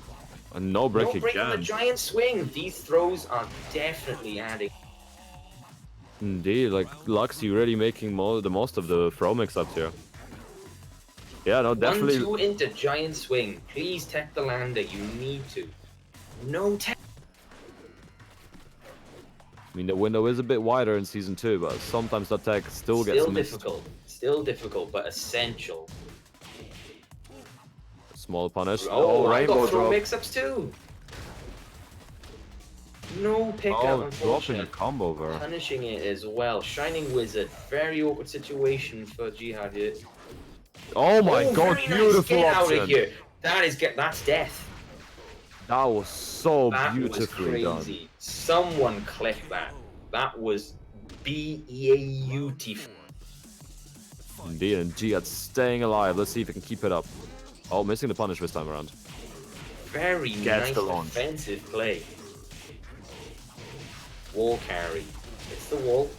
And no break No break on the again. giant swing. These throws are definitely adding. Indeed, like Luxie really making the most of the throw mix-ups here. Yeah, no, definitely. 1-2 into giant swing. Please tech the lander. You need to. No tech. I mean, the window is a bit wider in Season 2, but sometimes that tech still gets missed. Still difficult, but essential. Small punish. Oh, I rainbow got throw drop. mix-ups too. No pickup, Oh, dropping unfortunately. a combo there. Punishing it as well. Shining Wizard. Very awkward situation for Jihad here. Oh my god, very beautiful nice. Get out option. of here. That's death. That was so That beautifully was crazy. Someone click that. That was beautiful. done. Indeed, and Jihad staying alive. Let's see if he can keep it up. Oh, missing the punish this time around. Very Gets nice the launch. defensive play. Wall carry. It's the wall.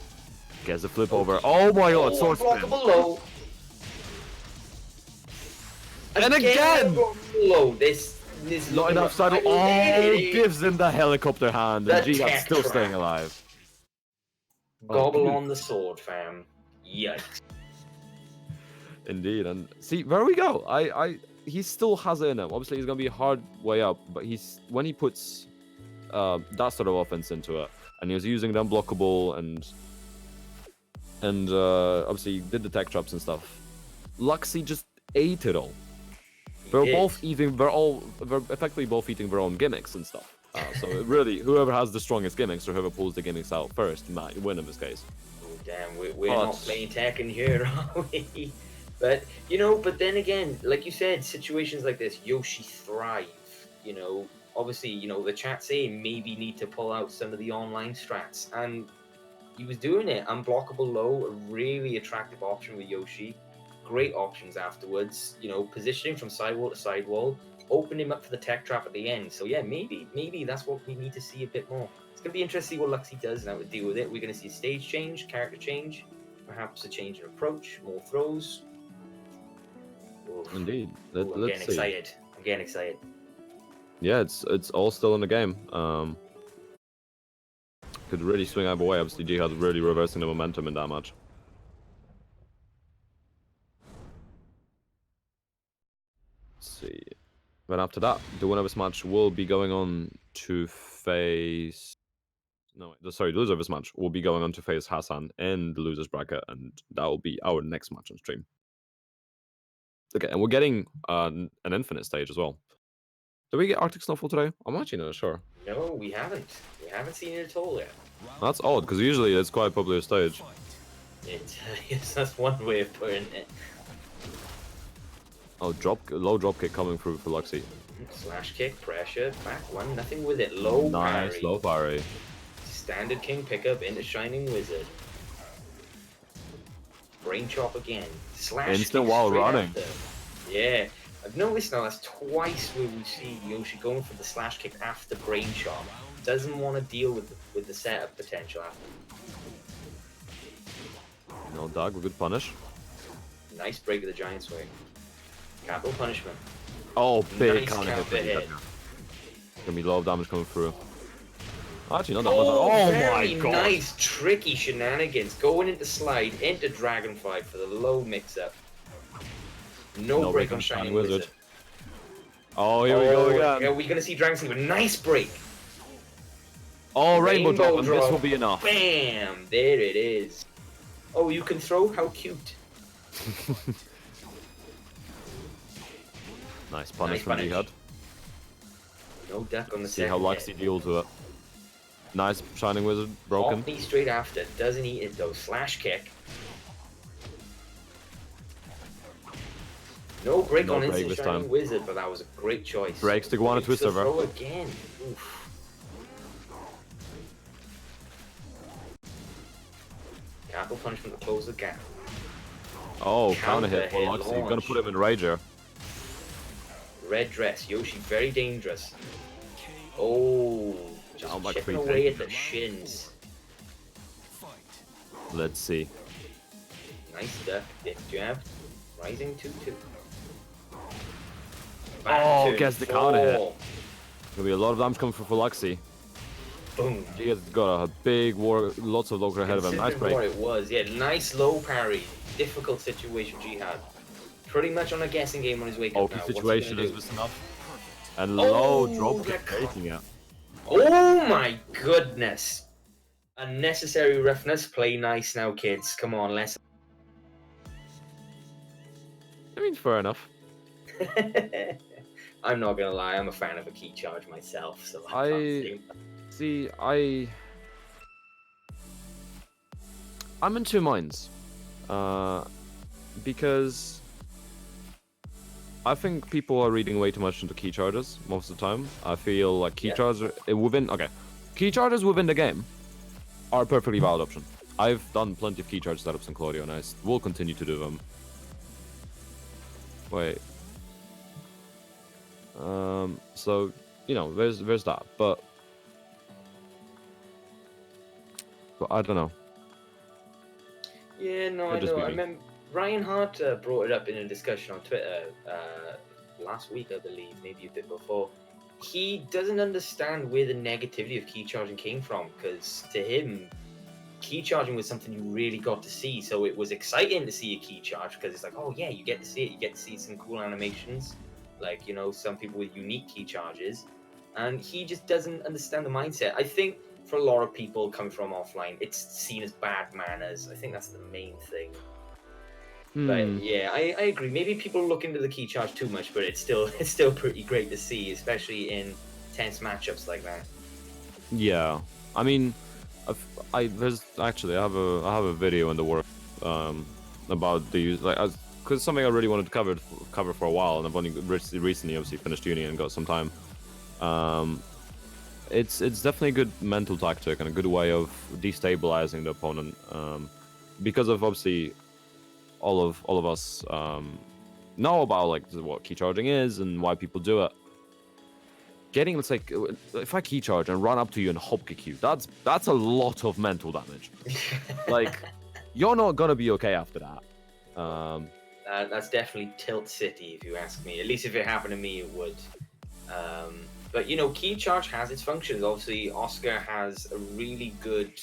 Gets the flip over. Oh my god, sword spin. Unblockable low. And again! Low. This Not enough saddle. Oh, gives him the helicopter hand, and The Jihad's tech still trap. staying alive. Gobble Oh, on the sword, fam. Yikes. Indeed, and see, there we go. He still has it in him. Obviously, he's gonna be a hard way up, but when he puts that sort of offense into it, and he was using the unblockable and obviously did the tech traps and stuff. Luxie just ate it all. They're effectively both eating their own gimmicks and stuff. So really, whoever has the strongest gimmicks or whoever pulls the gimmicks out first might win in this case. Oh, damn, we're not playing Tekken here, are we? But but then again, like you said, situations like this, Yoshi thrive. Obviously, the chat saying maybe need to pull out some of the online strats, and he was doing it. Unblockable low, a really attractive option with Yoshi. Great options afterwards. Positioning from sidewall to sidewall, open him up for the tech trap at the end. So yeah, maybe that's what we need to see a bit more. It's gonna be interesting to see what Luxie does and how to deal with it. We're gonna see a stage change, character change, perhaps a change in approach, more throws. Oof. Indeed. I'm Let's getting see. excited. I'm getting excited. yeah, it's all still in the game. Could really swing either way. Obviously, Jihad really reversing the momentum in that match. Let's see. Then after that, the winner of this match will be going on to face. No, sorry, the loser of this match will be going on to face Hassan in the losers bracket, and that will be our next match on stream. Okay, and we're getting an infinite stage as well. Did we get Arctic Snowfall today? I'm actually not sure. No, we haven't. We haven't seen it at all yet. That's odd, because usually it's quite a popular stage. Fight. Yes, that's one way of putting it. Oh, low drop kick coming through for Luxy. Slash kick, pressure, back one, nothing with it. Low Nice, parry. low parry. Standard king pickup into Shining Wizard. Brain chop again. Slash Instant kick while straight running. after. Yeah. I've noticed now that's twice where we see Yoshi going for the slash kick after brain chop. Doesn't want to deal with the setup potential after. No dog, good punish. Nice break of the giant swing. Capital punishment. Oh, big Nice counter counter hit. hit. Gonna be a lot of damage coming through. Actually, not that much. Oh, Oh very my god. nice, tricky shenanigans. Going into slide, into Dragonfly for the low mix-up. No break on Shining Wizard. Oh, here we go again. Are we going to see Dragon Sleeper? Nice break. Oh, rainbow drop, and this drop. will be enough. Bam! There it is. Oh, you can throw? How cute. Nice punish Nice from punish. Jihad. No duck on the See how second Luxy hit. deals with it. Nice Shining Wizard, broken. Off knee straight after. Doesn't eat it though. Slash kick. No break No on break instant this Shining time. Wizard, but that was a great choice. Breaks to go on a Breaks twister, the bro. throw again. Oof. Capital punishment to close the gap. Oh, counter hit for Counter hit Luxy. Gonna launch. put him in Rager. Red dress. Yoshi very dangerous. Oh, just Down by chipping 3 away taken. at the shins. Fight. Let's see. Nice duck. Dip jab. Rising 2-2. Oh, gets the counter hit. fall. Gonna be a lot of damage coming for Luxy. Boom. Jihad's got a big war, lots of local ahead of him. Nice Considering what break. it was, yeah, nice low parry. Difficult situation Jihad. Pretty much on a guessing game on his wake up Okay, now. What's he situation gonna is do? this enough. And Oh, low drop kick that taking it. Oh my goodness. Unnecessary roughness. Play nice now, kids. Come on, let's. I mean, fair enough. I'm not gonna lie, I'm a fan of a key charge myself, so I can't say See, I'm in two minds, because I think people are reading way too much into key charges most of the time. I feel like key Yeah. charges key charges within the game are a perfectly valid option. I've done plenty of key charge setups in Claudio, and I will continue to do them. Wait. So you know, there's that, but I don't know. Yeah, no, I Could just know. be I me. remember Ryan Hart brought it up in a discussion on Twitter last week, I believe, maybe a bit before. He doesn't understand where the negativity of key charging came from, because to him, key charging was something you really got to see. So it was exciting to see a key charge, because it's like, oh yeah, you get to see it. You get to see some cool animations, like, you know, some people with unique key charges. And he just doesn't understand the mindset. I think for a lot of people coming from offline, it's seen as bad manners. I think that's the main thing. But yeah, I agree. Maybe people look into the key charge too much, but it's still pretty great to see, especially in tense matchups like that. Yeah, I mean, I have a video in the work about the use, like, because something I really wanted to cover for a while, and I've only recently obviously finished uni and got some time. It's definitely a good mental tactic and a good way of destabilizing the opponent, because of obviously all of us know about like what key charging is and why people do it. Getting, let's say, if I key charge and run up to you and hop kick you, that's a lot of mental damage. Like, you're not gonna be okay after that. That's definitely tilt city, if you ask me. At least if it happened to me, it would. But you know, key charge has its functions. Obviously, Oscar has a really good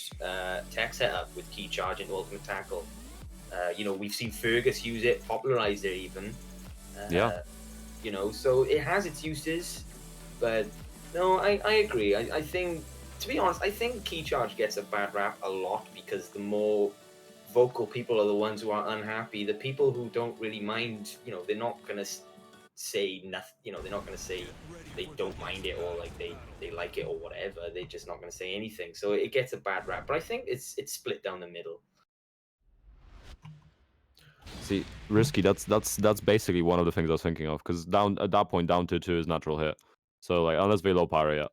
tech setup with key charge and ultimate tackle. You know, we've seen Fergus use it, popularize it even. Yeah. You know, so it has its uses, but no, I agree. I think, to be honest, I think key charge gets a bad rap a lot because the more vocal people are the ones who are unhappy. The people who don't really mind, you know, they're not gonna say nothing. You know, they're not gonna say they don't mind it or like they like it or whatever. They're just not gonna say anything. So it gets a bad rap. But I think it's split down the middle. See, risky. That's basically one of the things I was thinking of because down at that point, down 2-2 is natural hit. So like unless they low power yet,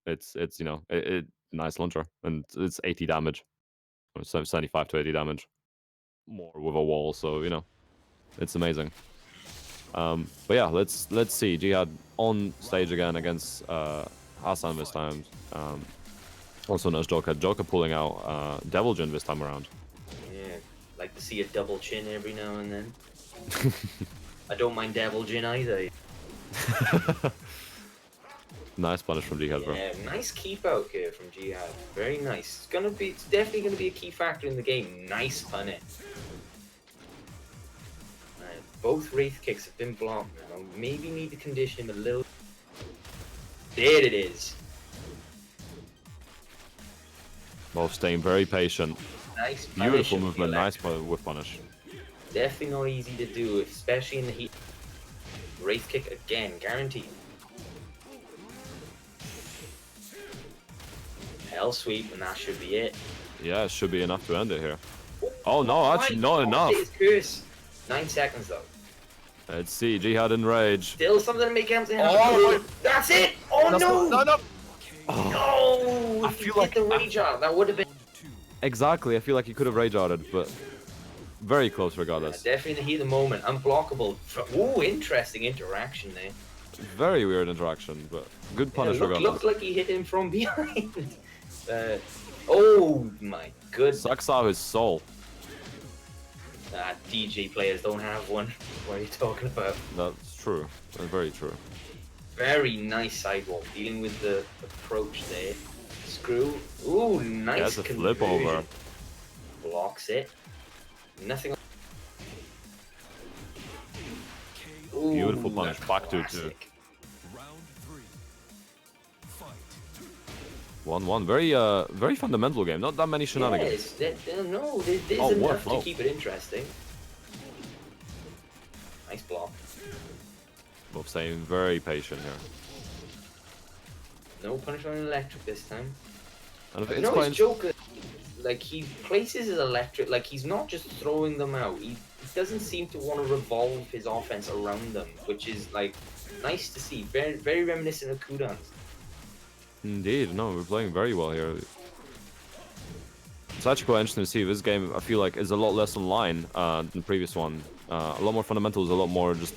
it's you know it nice launcher and it's 80 damage, or 75 to 80 damage, more with a wall. So you know, it's amazing. But yeah, let's see Jihad on stage again against Hassan this time. Also known as Joker. Joker pulling out Devil Jin this time around. Yeah, like to see a double chin every now and then. I don't mind Devil Jin either. Nice punish from Jihad, bro. Yeah, nice keep out here from Jihad. Very nice. It's definitely gonna be a key factor in the game. Nice punish. Right, both Wraith kicks have been blocked now. Maybe need to condition him a little. There it is. Both staying very patient. Nice punish. Beautiful movement. Nice whip punish. Definitely not easy to do, especially in the heat. Wraith kick again, guaranteed. Hell sweep, and that should be it. Yeah, it should be enough to end it here. Oh no, actually not enough. His curse. 9 seconds though. Let's see, Jihad in rage. Still something to make him. Oh, that's it! Oh no! No! No! I If you feel get the rage out, that would have been. Exactly, I feel like he could have rage outed, but very close regardless. Definitely the heat of the moment. Unblockable. Ooh, interesting interaction there. Very weird interaction, but good punish regardless. Looked like he hit him from behind. Oh my goodness. Sucks out his soul. DJ players don't have one. What are you talking about? That's true. That's very true. Very nice sidewalk. Dealing with the approach there. Screw. Ooh, nice. That's a flip over. Blocks it. Nothing. Ooh, beautiful punish. Back to 2. Round 3. Fight. 1-1. Very fundamental game. Not that many shenanigans. Yes, no, there's enough to keep it interesting. Nice block. Both staying very patient here. No punish on electric this time. And You know, his Joker, like, he places his electric, like, he's not just throwing them out. He doesn't seem to want to revolve his offense around them, which is, like, nice to see. Very, very reminiscent of cooldowns. Indeed, no, we're playing very well here. It's actually quite interesting to see. This game, I feel like, is a lot less online than the previous one. A lot more fundamentals, a lot more just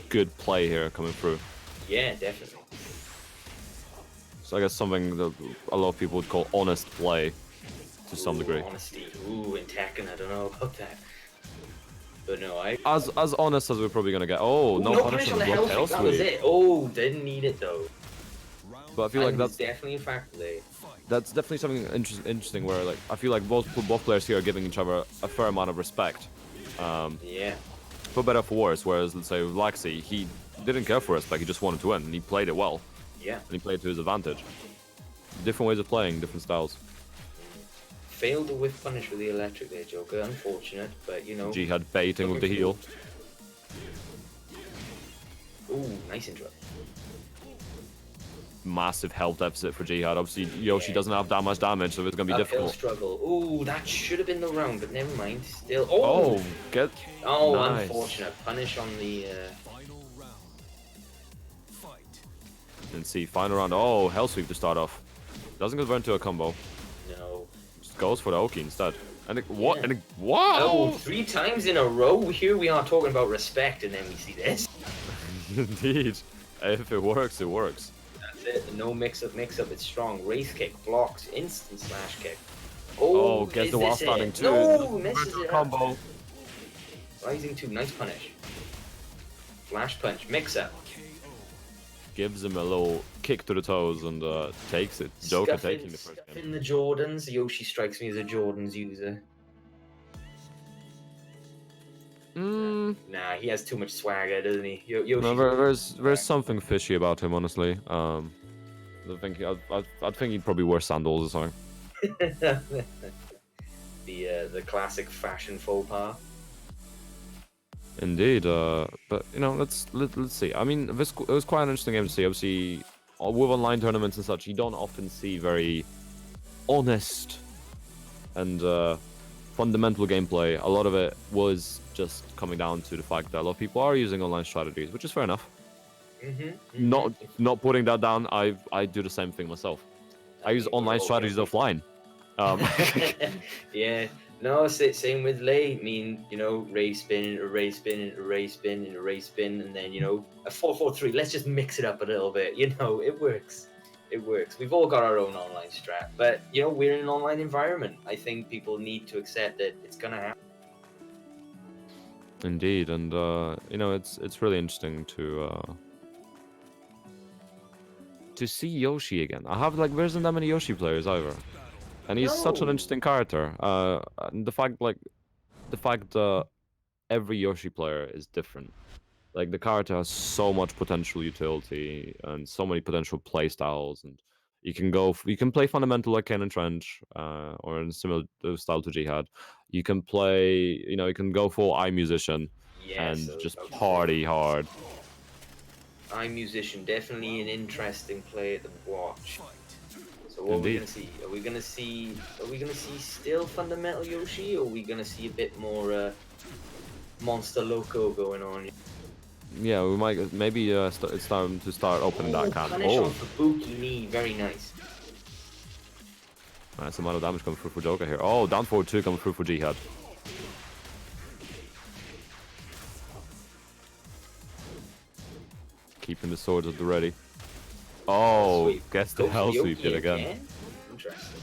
good play here coming through. Yeah, definitely. So I guess something that a lot of people would call honest play to some degree. Honesty. Ooh, in Tekken, I don't know about that. But no, As honest as we're probably gonna get. Oh, ooh, no punish on the block. health. That was it. Oh, didn't need it though. But I feel like that's definitely a factor there. That's definitely something interesting where like I feel like both players here are giving each other a fair amount of respect. Yeah. For better or for worse. Whereas let's say with Laxi, he didn't care for respect. He just wanted to win, and he played it well. Yeah. And he played to his advantage. Different ways of playing, different styles. Failed to whiff punish with the electric there, Joker. Unfortunate, but you know. Jihad baiting with the heel. Ooh, nice interrupt. Massive health deficit for Jihad. Obviously, Yoshi doesn't have that much damage, so it's gonna be difficult. Struggle. Ooh, that should have been the round, but never mind. Still. Oh, get. Oh, nice. Unfortunate. Punish on the. Final round. Fight. And see, final round. Oh, hell sweep to start off. Doesn't convert into a combo. No. Just goes for the Oki instead. And it, what? Yeah. And it, wow! Oh, 3 times in a row. Here we are talking about respect, and then we see this. Indeed. If it works, it works. That's it. No mix-up. It's strong. Race kick, blocks, instant slash kick. Oh, gets the wall starting too. No, misses it. Combo. Rising 2, nice punish. Flash punch, mix-up. gives him a little kick to the toes and takes it. Joker taking the first game. Scuffing the Jordans. Yoshi strikes me as a Jordans user. Nah, he has too much swagger, doesn't he? No, there's something fishy about him, honestly. I think he'd probably wear sandals or something. the classic fashion faux pas. Indeed, but you know, let's see. I mean, it was quite an interesting game to see. Obviously, with online tournaments and such, you don't often see very honest and fundamental gameplay. A lot of it was just coming down to the fact that a lot of people are using online strategies, which is fair enough. Not putting that down. I do the same thing myself. I use online strategies offline. Yeah. No, same with Lay. I mean, you know, race spin, array spin, array spin, array spin, and then, you know, a 4-4-3. Let's just mix it up a little bit. You know, it works. It works. We've all got our own online strat, but, you know, we're in an online environment. I think people need to accept that it's going to happen. Indeed, and, you know, it's really interesting to see Yoshi again. There isn't that many Yoshi players either. And he's such an interesting character. And the fact every Yoshi player is different. Like, the character has so much potential utility and so many potential play styles, and you can play fundamental like Kane and Trench, or in similar style to Jihad. You can play, you know, you can go full iMusician and just party hard. iMusician, definitely an interesting play to watch. So what are we gonna see? Are we gonna see still fundamental Yoshi, or are we gonna see a bit more Monster Loco going on? Yeah, we might maybe it's time to start opening that can. Punish on Fubuki knee, very nice. Nice amount of damage coming through for Joker here. Oh, down forward 2 coming through for Jihad. Keeping the swords at the ready. Oh, gets the hell sweep yet again. Interesting.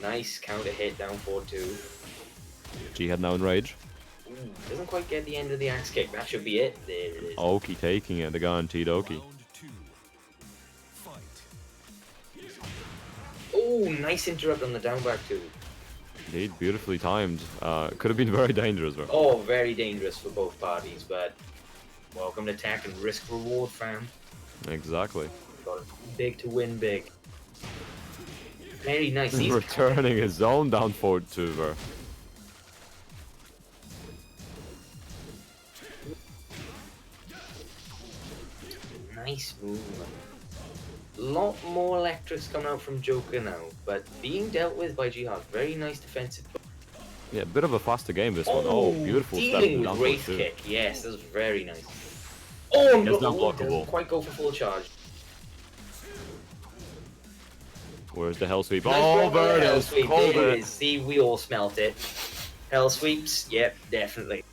Nice counter hit down forward 2. Jihad now in rage. Ooh, doesn't quite get the end of the axe kick. That should be it. There it is. Oki taking it, the guaranteed Oki. Oh, nice interrupt on the down back 2. Indeed, beautifully timed. Could have been very dangerous. Bro. Oh, very dangerous for both parties, but welcome to Tekken, risk reward, fam. Exactly. Got it big to win big. Very nice. He's returning his own down forward 2, bro. Nice move. A lot more electrics coming out from Joker now, but being dealt with by Jihad. Very nice defensive. Yeah, a bit of a faster game this one. Oh, beautiful step dealing with Wraith kick. Yes, that was very nice. Oh, no, doesn't quite go for full charge. Where's the hell sweep? Nice oh, there it is. Hold there it is. See, we all smelt it. Hell sweeps. Yep, definitely.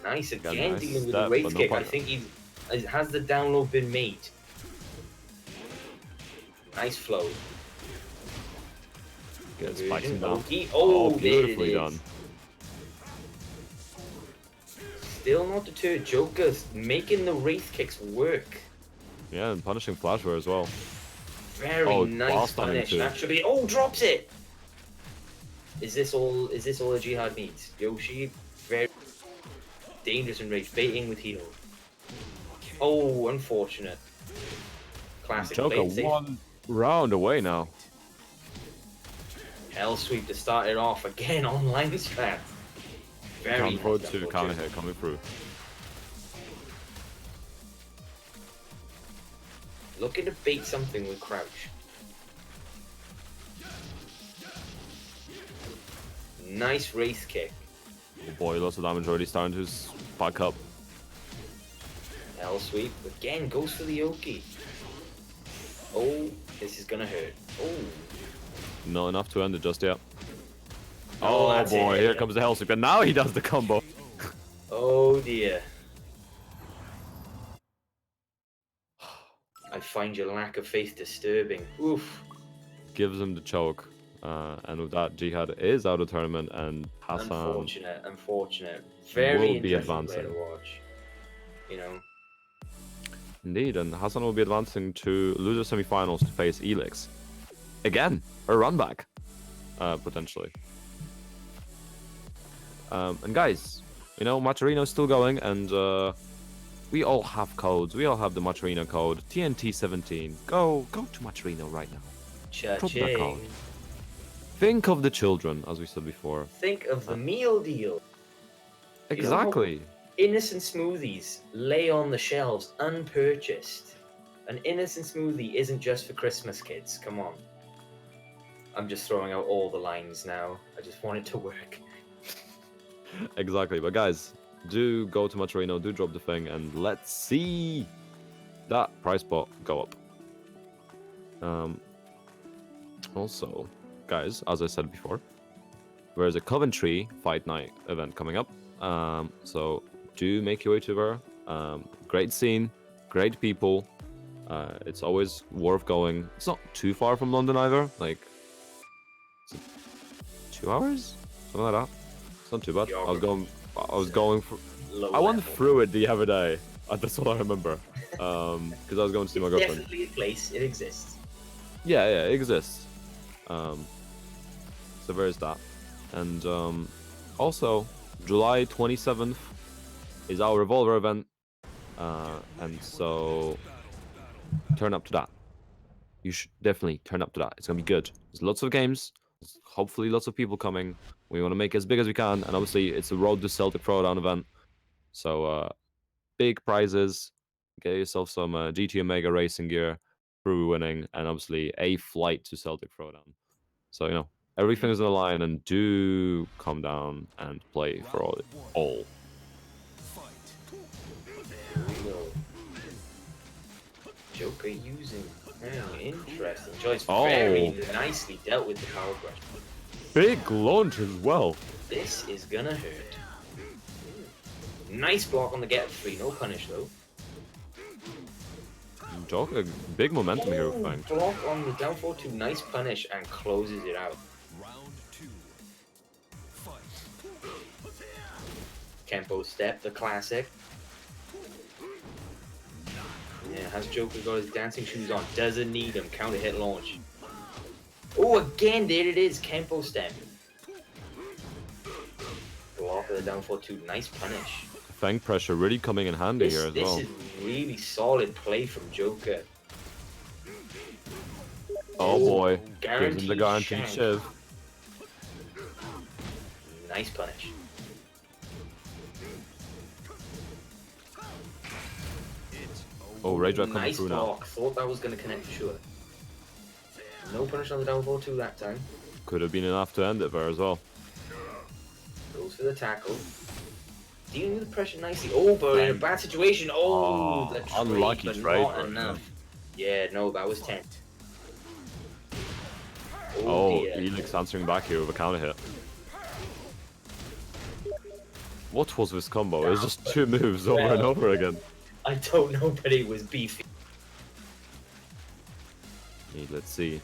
Nice again, nice dealing with the Wraith kick. I think has the download been made? Nice flow. Gets spikes him down. Oh, beautifully done. Still not deterred. Joker's making the Wraith kicks work. Yeah, and punishing Flashware as well. Very nice punish. That should be. Oh, drops it. Is this all a Jihad needs? Yoshi, very dangerous in rage, baiting with heal. Oh, unfortunate. Classic. Joker one round away now. Hell sweep to start it off again. Online strat. Very down forward 2 counter hit coming through. Looking to bait something with crouch. Nice Wraith kick. Oh boy, lots of damage already starting to spike up. Hell sweep again, goes for the Oki. Oh, this is gonna hurt. Oh, not enough to end it just yet. Oh, oh boy, here comes the hell sweep, and now he does the combo. Oh dear. I find your lack of faith disturbing. Oof. Gives him the choke. And with that, Jihad is out of tournament, and Hassan Unfortunate. Very will be interesting player to advancing. watch. You know, Indeed, and Hassan will be advancing to loser semifinals to face Elix. Again, a run back, potentially. And guys, you know, Maturino's still going, and we all have codes. We all have the Maturino code, TNT17. Go to Maturino right now. Drop that code. cha-ching. Think of the children, as we said before. Think of the meal deal. Exactly. Innocent smoothies lay on the shelves unpurchased. An innocent smoothie isn't just for Christmas, kids. Come on. I'm just throwing out all the lines now. I just want it to work. Exactly. But guys, do go to Maturino, do drop the thing, and let's see that price pot go up. Also, guys, as I said before, there's a Coventry Fight Night event coming up. So do make your way to there. Great scene, great people. It's always worth going. It's not too far from London either. Like, is it 2 hours, something like that. It's not too bad. I was going for. I went through it the other day. That's all I remember. Because I was going to see my girlfriend. Definitely a place. It exists. Yeah, it exists. So there's that. And also, July 27th is our Revolver event. And so, turn up to that. You should definitely turn up to that. It's going to be good. There's lots of games. There's hopefully lots of people coming. We want to make it as big as we can. And obviously, it's a Road to Celtic Throwdown event. So, big prizes. Get yourself some GT Omega racing gear through winning. And obviously, a flight to Celtic Throwdown. So, you know, everything's in the line, and do come down and play for all. Here we go. Joker using. Interesting choice. Very nicely dealt with the power crush. Big launch as well. This is gonna hurt. Nice block on the get 3. No punish though. Joker, big momentum here with Fang. Block on the down 4-2. Nice punish and closes it out. Round 2. Fight. Kempo step, the classic. Yeah, has Joker got his dancing shoes on? Doesn't need them. Counter hit launch. Oh, again, there it is. Kempo step. Block of the down 4-2. Nice punish. Fang pressure really coming in handy here as well. This is really solid play from Joker. Oh boy, Guaranteed gives him the guaranteed shank. shiv. Nice punish. Oh, Rage Rat coming Nice through block. now. Thought that was going to connect for sure. No punish on the down 4-2 that time. Could have been enough to end it there as well. Goes for the tackle. Dealing with the pressure nicely. Oh, but in a bad situation. Oh, the trade, unlucky but trade, not bro. enough. Yeah, no, that was 10. Oh, dear. Elix answering back here with a counter hit. What was this combo? It was just 2 moves over and over again. I don't know, but it was beefy. Let's see.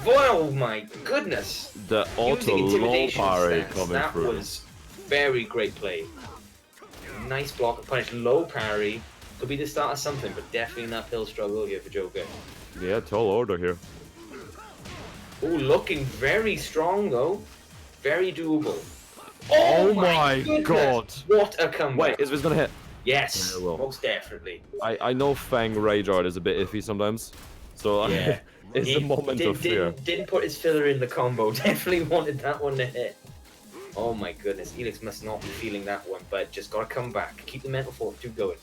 Oh my goodness! The auto Using low intimidation parry stance, coming that through. was very great play. Nice block and punish. Low parry. Could be the start of something, but definitely an uphill struggle here for Joker. Yeah, tall order here. Oh, looking very strong though. Very doable. Oh my goodness. god! What a comeback. Wait, is this gonna hit? Yes, Yeah, it will. most definitely. I know Fang Rage Art is a bit iffy sometimes. So Yeah. it's He a moment of fear. Didn't put his filler in the combo. Definitely wanted that one to hit. Oh my goodness, Elix must not be feeling that one, but just gotta come back. Keep the mental fortitude going.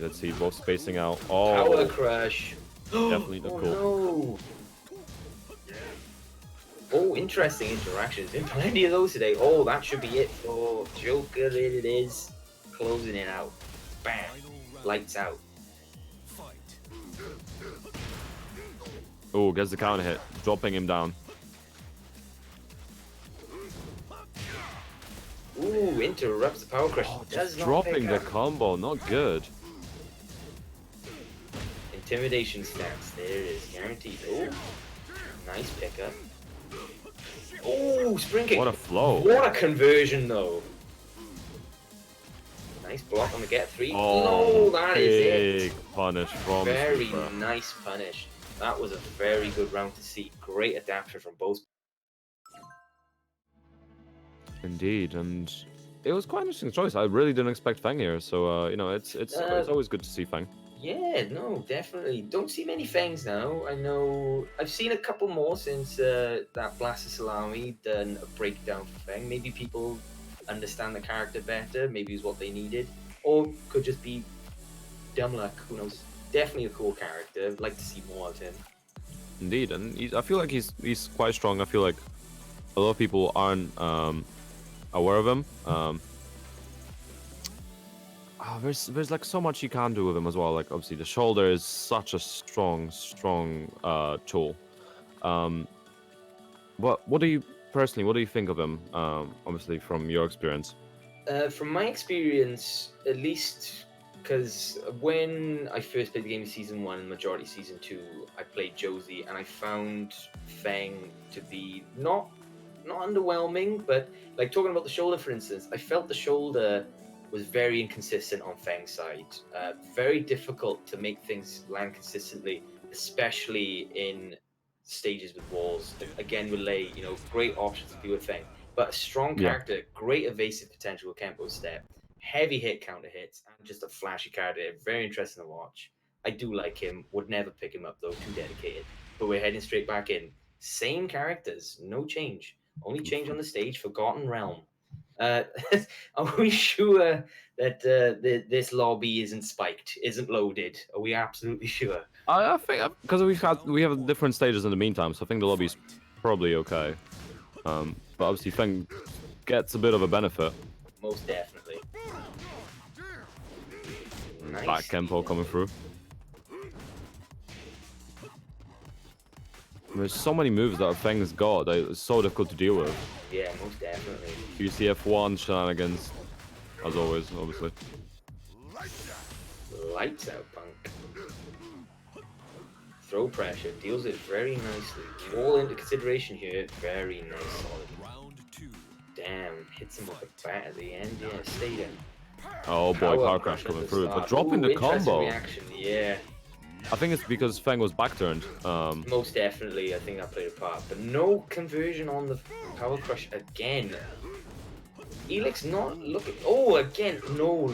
Let's see, both spacing out. Power Oh, crush. definitely not cool. No. Oh, interesting interactions. Been plenty of those today. Oh, that should be it for Joker. There it is. Closing it out. Bam. Lights out. Fight. Oh, gets the counter hit, dropping him down. Ooh, interrupts the power crush. Oh, Does just not dropping pick the up. combo, not good. Intimidation stance. There it is. Guaranteed. Oh. Nice pickup. Oh, spring kick. What a flow. What a conversion, though. Nice block on the get 3. Oh, No, that is big it. punish from Very Super. nice punish. That was a very good round to see. Great adaptation from both. Indeed, and it was quite an interesting choice. I really didn't expect Fang here, so you know, it's always good to see Fang. Yeah, no, definitely. Don't see many Fangs now. I know I've seen a couple more since that Blast of Salami done a breakdown for Fang. Maybe people understand the character better, maybe it's what they needed. Or could just be dumb luck, who knows. Definitely a cool character. I'd like to see more of him. Indeed, and I feel like he's quite strong. I feel like a lot of people aren't aware of him. There's like so much you can do with him as well. Like obviously the shoulder is such a strong tool. What do you think of him? Obviously from your experience. From my experience, at least, because when I first played the game in Season 1 and majority Season 2, I played Josie, and I found Fang to be not underwhelming, but like talking about the shoulder, for instance, I felt the shoulder was very inconsistent on Fang's side. Very difficult to make things land consistently, especially in stages with walls. Again, with Lei, great options to do with Fang. But a strong Yeah. character, great evasive potential with Kempo's step, heavy hit counter hits, and just a flashy character. Very interesting to watch. I do like him. Would never pick him up though, too dedicated. But we're heading straight back in. Same characters, no change. Only change on the stage, Forgotten Realm. Are we sure that this lobby isn't spiked, isn't loaded? Are we absolutely sure? I think because we have different stages in the meantime, so I think the lobby's probably okay. But obviously Feng gets a bit of a benefit. Most definitely. Nice. Back Kempo coming through. There's so many moves that Feng's got that it's so difficult to deal with. Yeah, most definitely. UCF1 shenanigans, as always, obviously. Lights out, Punk. Throw pressure, deals it very nicely. All into consideration here, very nice, solid. Round 2. Damn, hits him with a bat at the end. Yeah, stayed in. Oh boy, power crash at coming the through, start. but dropping Ooh, the interesting combo. Reaction. Yeah, I think it's because Feng was back turned. most definitely. I think that played a part. But no conversion on the power crush again. Elix not looking. Oh, again, no.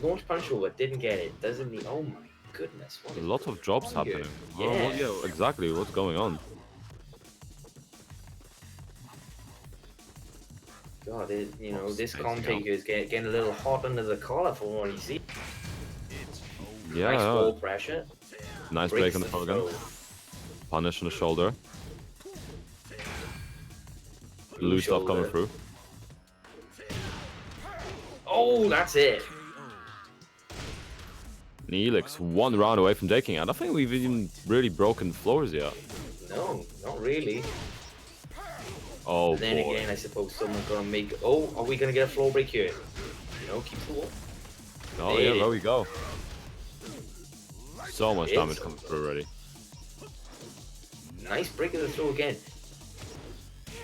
Launch punch over, didn't get it. Doesn't need. Oh my goodness. What A is lot of drops on here? happening. Yeah. Oh, well, yeah, exactly. What's going on? God, Oh, this spacing commentator is getting a little hot under the collar from what you see. Yeah, Nice ball pressure. nice Breaks break on the the throw again. throw. Punish on the shoulder. Blue Loose stuff coming shoulder. through. Oh, that's it. Neelix one round away from taking it. I don't think we've even really broken floors yet. No, not really. Oh But then boy. again, I suppose someone's gonna make. Oh, are we gonna get a floor break here? No, keep the wall. Oh yeah, there we go. So much It's damage coming through already. Nice break of the throw again.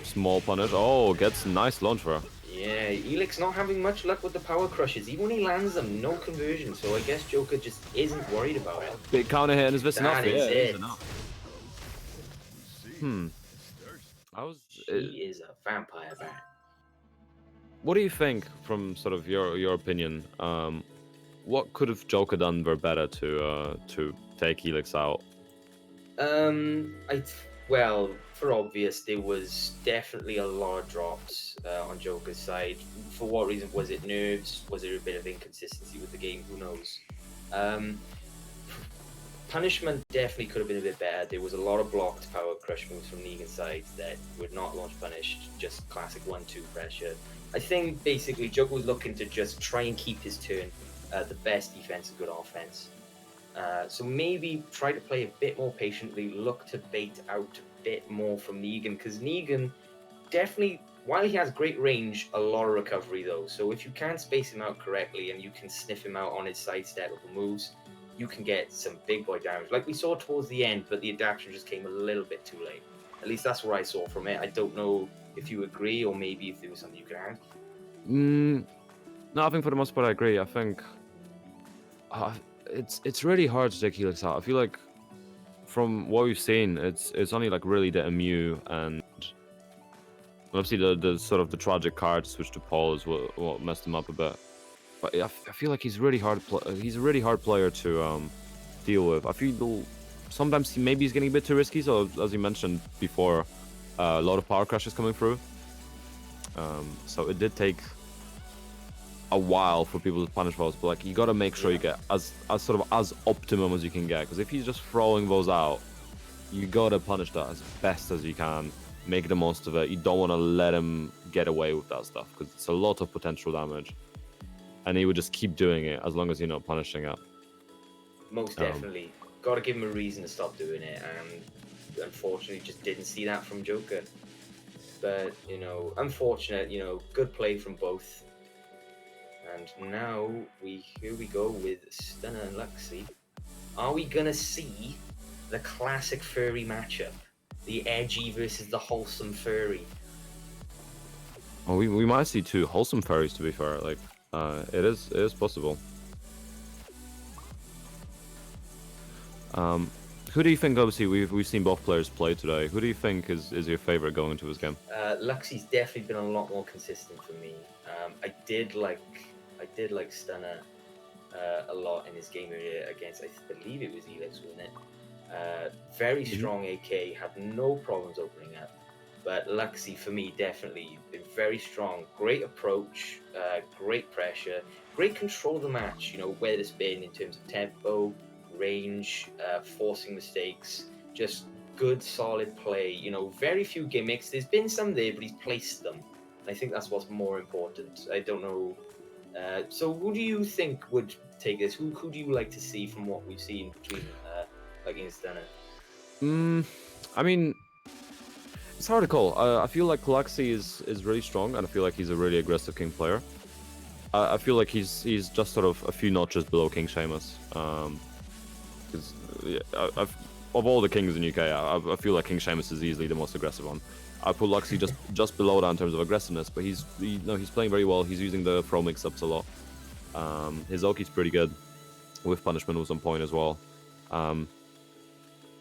Small punish. Oh, gets nice launch for her. Yeah, Elix not having much luck with the power crushes. Even when he lands them, no conversion. So I guess Joker just isn't worried about it. Big counter hit and is this enough? That is Yeah, it is it. enough. I was. He is a vampire bat. What do you think, from sort of your opinion? What could have Joker done better to take Helix out? Well, for obvious, there was definitely a lot of drops on Joker's side. For what reason? Was it nerves? Was there a bit of inconsistency with the game? Who knows? Punishment definitely could have been a bit better. There was a lot of blocked power crush moves from Negan's side that were not launch punished, just classic 1-2 pressure. I think basically Joker was looking to just try and keep his turn. The best defense is good offense. So maybe try to play a bit more patiently, look to bait out a bit more from Negan, because Negan definitely, while he has great range, a lot of recovery though. So if you can space him out correctly and you can sniff him out on his sidesteppable moves, you can get some big boy damage, like we saw towards the end, but the adaptation just came a little bit too late. At least that's what I saw from it. I don't know if you agree or maybe if there was something you could add. No, I think for the most part I agree. I think it's really hard to take Helix out. I feel like from what we've seen, it's only like really the Emu and obviously the sort of the tragic card switch to Paul is what messed him up a bit. But I feel like he's really hard. He's a really hard player to deal with. I feel sometimes he's getting a bit too risky. So as you mentioned before, a lot of power crashes coming through. So it did take a while for people to punish those, but like you got to make sure you get as sort of as optimum as you can get. Because if he's just throwing those out, you got to punish that as best as you can. Make the most of it. You don't want to let him get away with that stuff because it's a lot of potential damage. And he would just keep doing it as long as you're not punishing it. Most definitely. Got to give him a reason to stop doing it, and unfortunately just didn't see that from Joker. But, you know, unfortunate, you know, good play from both. And now, here we go with Stunner and Luxie. Are we going to see the classic furry matchup? The edgy versus the wholesome furry? Well, we might see two wholesome furries, to be fair. Like, it is possible. Who do you think? Obviously, we've seen both players play today. Who do you think is your favorite going into this game? Luxie's definitely been a lot more consistent for me. I did like Stunner a lot in his game against, I believe it was Elix, wasn't it? Very strong AK, had no problems opening up. But Luxie, for me, definitely been very strong. Great approach, great pressure, great control of the match. You know, where it's been in terms of tempo, range, forcing mistakes, just good, solid play. You know, very few gimmicks. There's been some there, but he's placed them. And I think that's what's more important. I don't know. So who do you think would take this? Who do you like to see from what we've seen between against Stunner? I mean, it's hard to call. I feel like Luxie is really strong, and I feel like he's a really aggressive King player. I feel like he's just sort of a few notches below King Seamus. Because of all the Kings in UK, I feel like King Seamus is easily the most aggressive one. I put Luxie just below that in terms of aggressiveness, but he's playing very well. He's using the throw mix-ups a lot. His Oki's pretty good. With punishment was on point as well.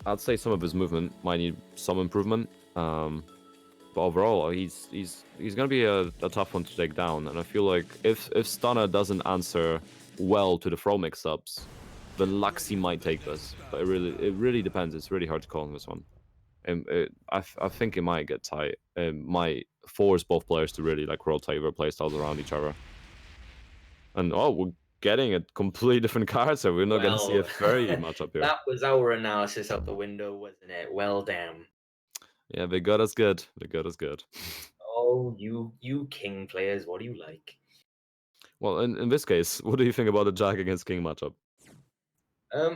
I'd say some of his movement might need some improvement. But overall, he's gonna be a tough one to take down. And I feel like if Stunner doesn't answer well to the throw mix-ups, then Luxie might take this. But it really depends. It's really hard to call on this one. I think it might get tight. It might force both players to really like rotate their playstyles around each other. And we're getting a completely different card, so we're not going to see a furry matchup here. That was our analysis out the window, wasn't it? Well, damn. Yeah, they got us good. They got us good. Oh, you King players, what do you like? Well, in this case, what do you think about the Jack against King matchup?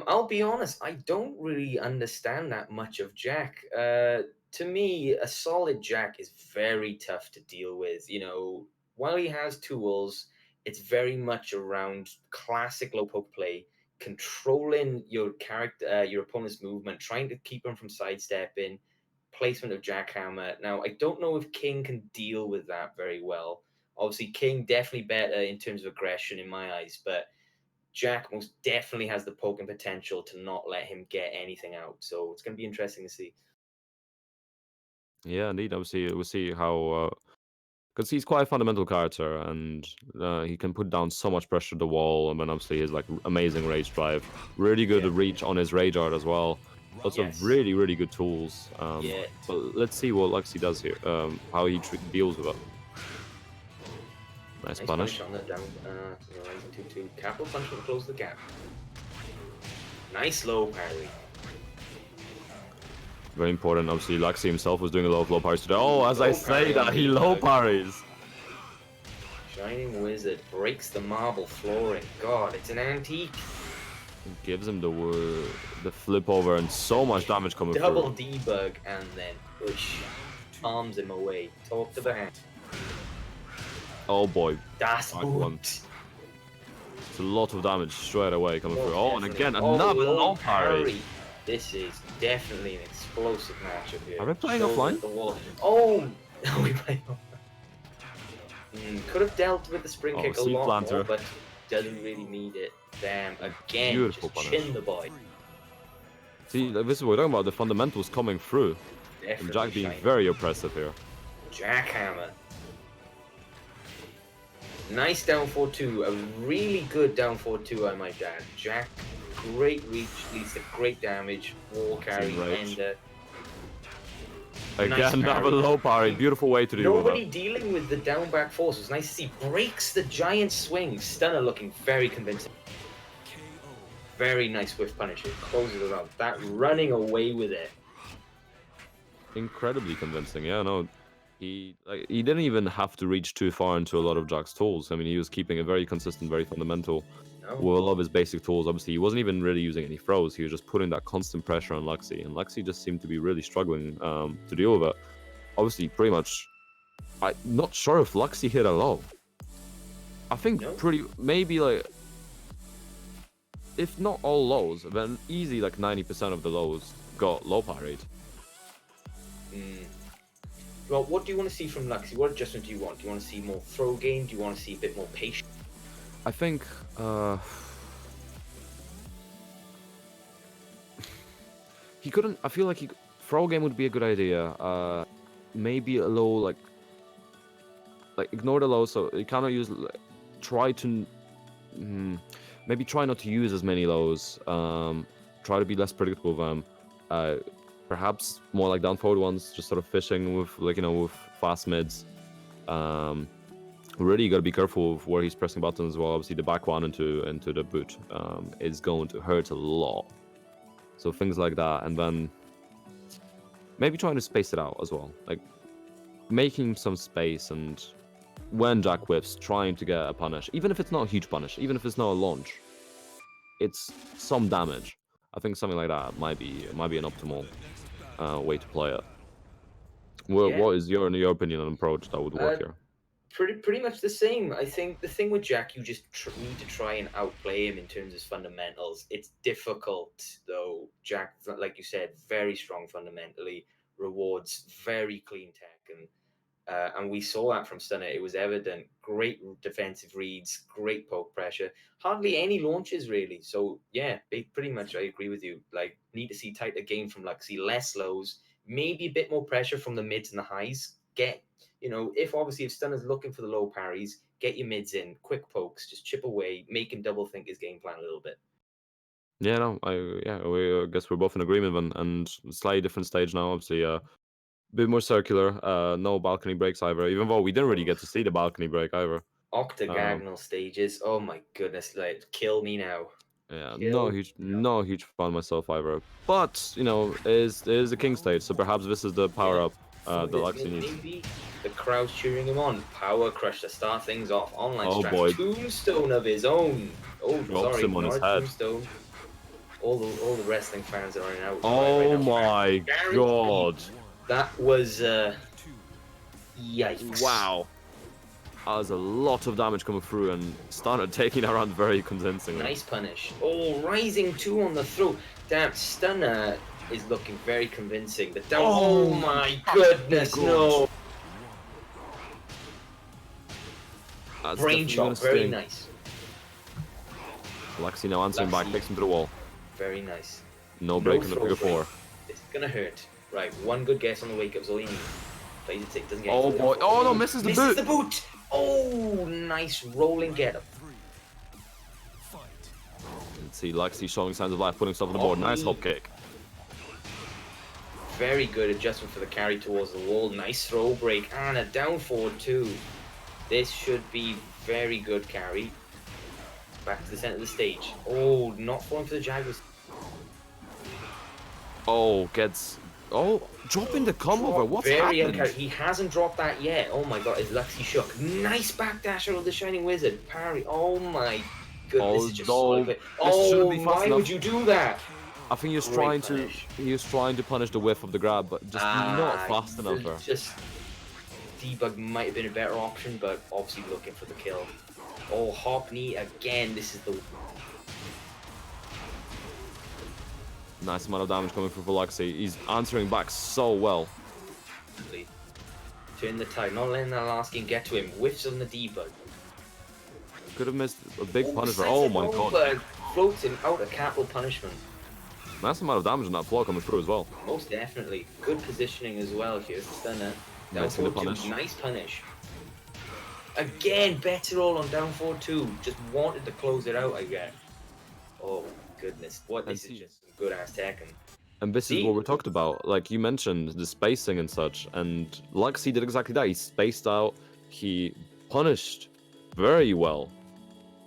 I'll be honest, I don't really understand that much of Jack. To me, a solid Jack is very tough to deal with. You know, while he has tools, it's very much around classic low poke play, controlling your character, your opponent's movement, trying to keep him from sidestepping, placement of jackhammer. Now, I don't know if King can deal with that very well. Obviously, King definitely better in terms of aggression in my eyes, but Jack most definitely has the poking potential to not let him get anything out. So it's going to be interesting to see. Yeah, indeed. Obviously, we'll see how... Because he's quite a fundamental character, and he can put down so much pressure to the wall, and then obviously his like amazing rage drive. Really good reach on his rage art as well. Lots of really, really good tools. But let's see what Luxie does here, how he deals with it. Nice punish. On the down, rising 2-2. Capital punch will close the gap. Nice low parry. Very important. Obviously, Luxie himself was doing a lot of low parries today. Oh, as I say that, he low parries. Shining Wizard breaks the marble flooring. God, it's an antique. It gives him the flip over and so much damage coming through. Double debug and then push. Arms him away. Talk to the hand. Oh boy. Das one. It's a lot of damage straight away coming through. Oh, and again, another low parry. This is definitely an explosive matchup here. Are we playing Shoulder offline? at the wall. Oh, no, we playing offline. Could have dealt with the spring kick a seed lot planter. more, but doesn't really need it. Damn, again, Beautiful just punish. chin the boy. See, like, this is what we're talking about, the fundamentals coming through. And Definitely Jack being shiny. very oppressive here. Jackhammer. Nice down 4-2. A really good down 4-2, I might add. Jack, great reach, leads to great damage. Wall carry, rage. and Again, Nice have a parry. low parry. Beautiful way to deal with nobody that. dealing with the down back force. It was nice to see. Breaks the giant swing. Stunner looking very convincing. KO. Very nice whiff punish. It closes it out. That running away with it. Incredibly convincing. Yeah, no. He didn't even have to reach too far into a lot of Jack's tools. I mean, he was keeping it very consistent, very fundamental. No. With a lot of his basic tools, obviously, he wasn't even really using any throws. He was just putting that constant pressure on Lexi, and Lexi just seemed to be really struggling to deal with it. Obviously, pretty much, I'm not sure if Lexi hit a low. I think No. maybe like, if not all lows, then easy like 90% of the lows got low parried. Well, what do you want to see from Luxy? What adjustment do you want? Do you want to see more throw game? Do you want to see a bit more patience? I think he couldn't. I feel like throw game would be a good idea. Maybe a low like ignore the low. So you cannot use. Try to maybe try not to use as many lows. Try to be less predictable with them. Perhaps more like down forward ones, just sort of fishing with with fast mids. Really got to be careful of where he's pressing buttons as well. Obviously, the back one into the boot is going to hurt a lot. So things like that, and then maybe trying to space it out as well, like making some space, and when Jack whips, trying to get a punish, even if it's not a huge punish, even if it's not a launch, it's some damage. I think something like that might be an optimal way to play it. What is your opinion on approach that would work here? Pretty much the same. I think the thing with Jack, you just need to try and outplay him in terms of fundamentals. It's difficult though. Jack, like you said, very strong fundamentally, rewards very clean tech, and we saw that from Stunner. It was evident. Great defensive reads, great poke pressure, hardly any launches really. So yeah, pretty much I agree with you. Like, need to see tighter game from Luxy, less lows, maybe a bit more pressure from the mids and the highs. If Stunner's looking for the low parries, get your mids in, quick pokes, just chip away, make him double think his game plan a little bit. Yeah, no, I guess we're both in agreement then, and slightly different stage now. Obviously, a bit more circular. No balcony breaks either, even though we didn't really get to see the balcony break either. Octagonal stages. Oh my goodness, like kill me now. Yeah, Kill. no huge fan myself either. But it is a king stage, so perhaps this is the power up that Luxy needs. Maybe the crowd's cheering him on. Power crush to start things off. Online Oh strat. boy. Tombstone of his own. Oh, Drops sorry, him on not his a head. tombstone. All the wrestling fans are running out. Oh right now. my god! That was yikes. Wow. That was a lot of damage coming through and started taking her around very convincingly. Nice punish. Oh, rising 2 on the throat. Damn, Stunner is looking very convincing. The down. Oh my goodness, no. That's Brain definitely chop, gonna very sting. nice. Lexi now answering back, Lexi. takes him to the wall. Very nice. No break in the throw figure break. 4. It's gonna hurt. Right, one good guess on the wake up's all you need. Plays it safe, doesn't get Oh it. boy! Oh no! Misses the boot. The boot. Oh, nice rolling get up. Fight. Let's see Lexi showing signs of life, putting himself on the board. Nice hop kick. Very good adjustment for the carry towards the wall. Nice throw break and a down forward too. This should be very good carry. Back to the center of the stage. Oh, not falling for the Jaguars. Oh, dropping the combo over. What's happened? He hasn't dropped that yet. Oh my god, is Luxy shook. Nice backdash out of the Shining Wizard. Parry. Oh my goodness, this is just so quick. Oh, why would you do that? I think he was trying to punish the whiff of the grab, but just not fast enough there. Just debug might have been a better option, but obviously looking for the kill. Oh, hop knee again. This is the Nice amount of damage coming through for Luxy. He's answering back so well. Turn the tide, not letting that last game get to him. Whiffs on the debug. Could have missed a big punishment. Slices Oh it my god. over, floats him out of capital punishment. Nice amount of damage on that floor coming through as well. Most definitely. Good positioning as well. Here's the stunner. Down Nice into 4-2. punish. Nice punish. Again, better roll on down 4-2. Just wanted to close it out, I guess. Oh my goodness. This is just some good ass Tekken. And this is what we talked about. Like you mentioned, the spacing and such. And Luxy did exactly that. He spaced out. He punished very well.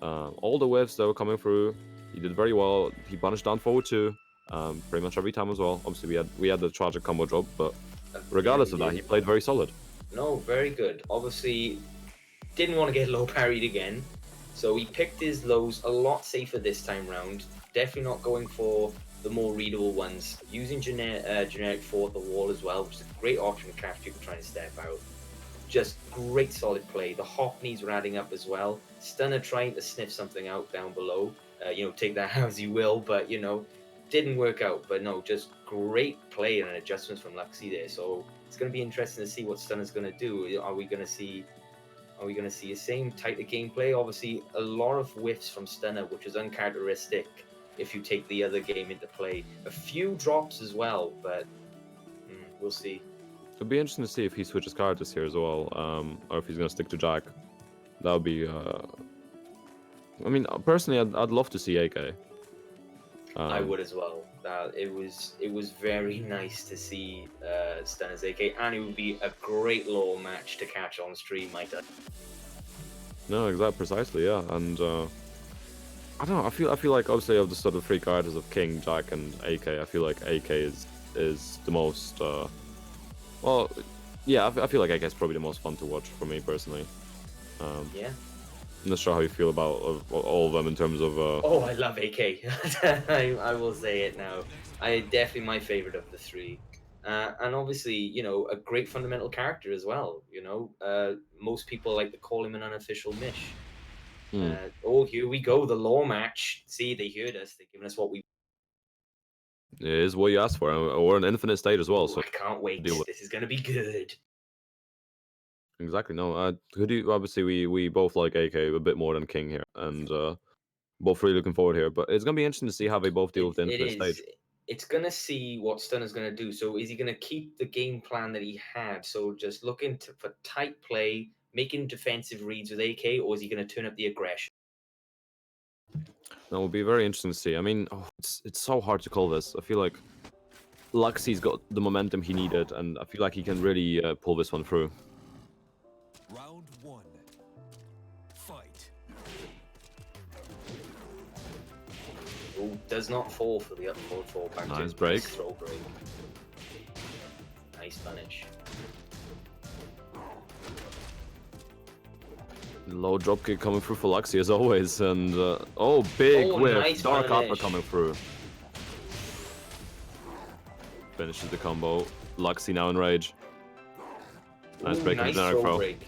All the whiffs that were coming through, he did very well. He punished down forward too, pretty much every time as well. Obviously, we had the tragic combo drop, but regardless of that, he played very solid. No, very good. Obviously, didn't want to get low parried again, so he picked his lows a lot safer this time round. Definitely not going for the more readable ones. Using generic 4 at the wall as well, which is a great option to catch people trying to step out. Just great solid play. The hop knees were adding up as well. Stunner trying to sniff something out down below. Take that as you will, but didn't work out. But no, just great play and adjustments from Luxy there. So it's going to be interesting to see what Stunner's going to do. Are we going to see the same type of gameplay? Obviously, a lot of whiffs from Stunner, which is uncharacteristic if you take the other game into play. A few drops as well, but we'll see. It'd be interesting to see if he switches characters here as well, or if he's gonna stick to Jack. That would be. I mean, personally, I'd love to see AK. I would as well. It was very nice to see Stunner's AK, and it would be a great lore match to catch on stream, might I? No, exactly, precisely, yeah. And I don't know. I feel like obviously of the sort of 3 characters of King, Jack, and AK, I feel like AK is the most. Well, yeah, I feel like AK is probably the most fun to watch for me personally. Yeah. I'm not sure how you feel about all of them in terms of. Oh, I love AK. I will say it now. Definitely my favorite of the 3, and obviously, a great fundamental character as well. Most people like to call him an unofficial Mish. Here we go, the law match. See, they heard us. They're giving us what we. It is what you asked for, or an infinite state as well. So I can't wait. This is gonna be good. Exactly. No, obviously we both like AK a bit more than King here, and both really looking forward here. But it's gonna be interesting to see how they both deal with the infinite stage. It's gonna see what Stunner's gonna do. So is he gonna keep the game plan that he had? So just looking for tight play, making defensive reads with AK, or is he gonna turn up the aggression? That will be very interesting to see. I mean, it's so hard to call this. I feel like Luxy's got the momentum he needed, and I feel like he can really pull this one through. Round 1. Fight. Oh, does not fall for the up forward fall back. Nice break. Throw break. Nice punish. Low dropkick coming through for Luxy as always, and big whiff, nice dark punish. upper coming through. Finishes the combo. Luxy now in rage. Nice break nice and generic throw. Break.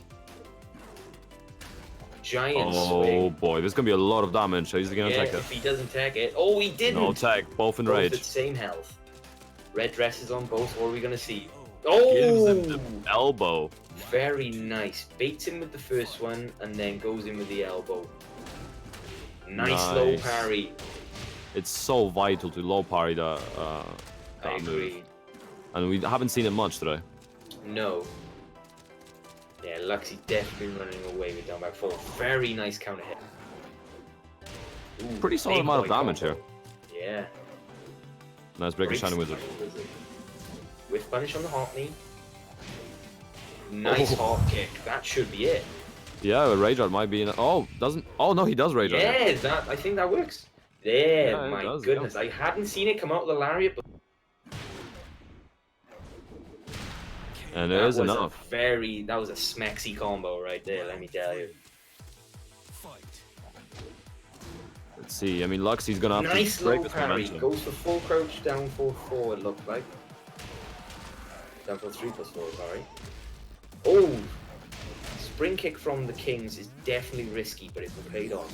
Giant Oh swing. boy, this is gonna be a lot of damage. He's gonna take it. If he doesn't tag it. Oh, he didn't. No tag, both in Both rage. at same health. Red dresses on both. What are we gonna see? Gives him Oh, the elbow. very nice. Baits him with the first one and then goes in with the elbow. Nice low parry. It's so vital to low parry that I agree. move, and we haven't seen it much today. No. Yeah, Luxy definitely running away with down back 4. Very nice counter hit. Ooh, Pretty solid big amount of boy damage combo. here. Yeah. Nice break and Great shining wizard. Whiff punish on the hop knee. Nice hop kick. That should be it. Yeah, rage art might be in. Oh, doesn't. Oh no, he does rage art. Yeah, I think that works. There, Yeah, my does, goodness. I hadn't seen it come out of the lariat, but And it is enough. That was a smexy combo right there, let me tell you. Fight. Let's see. I mean, Luxy's gonna have Nice to break low this parry. momentum. Goes for full crouch, down 4-4, it looked like. Down for 3+4, sorry. Oh! Spring kick from the Kings is definitely risky, but it paid off.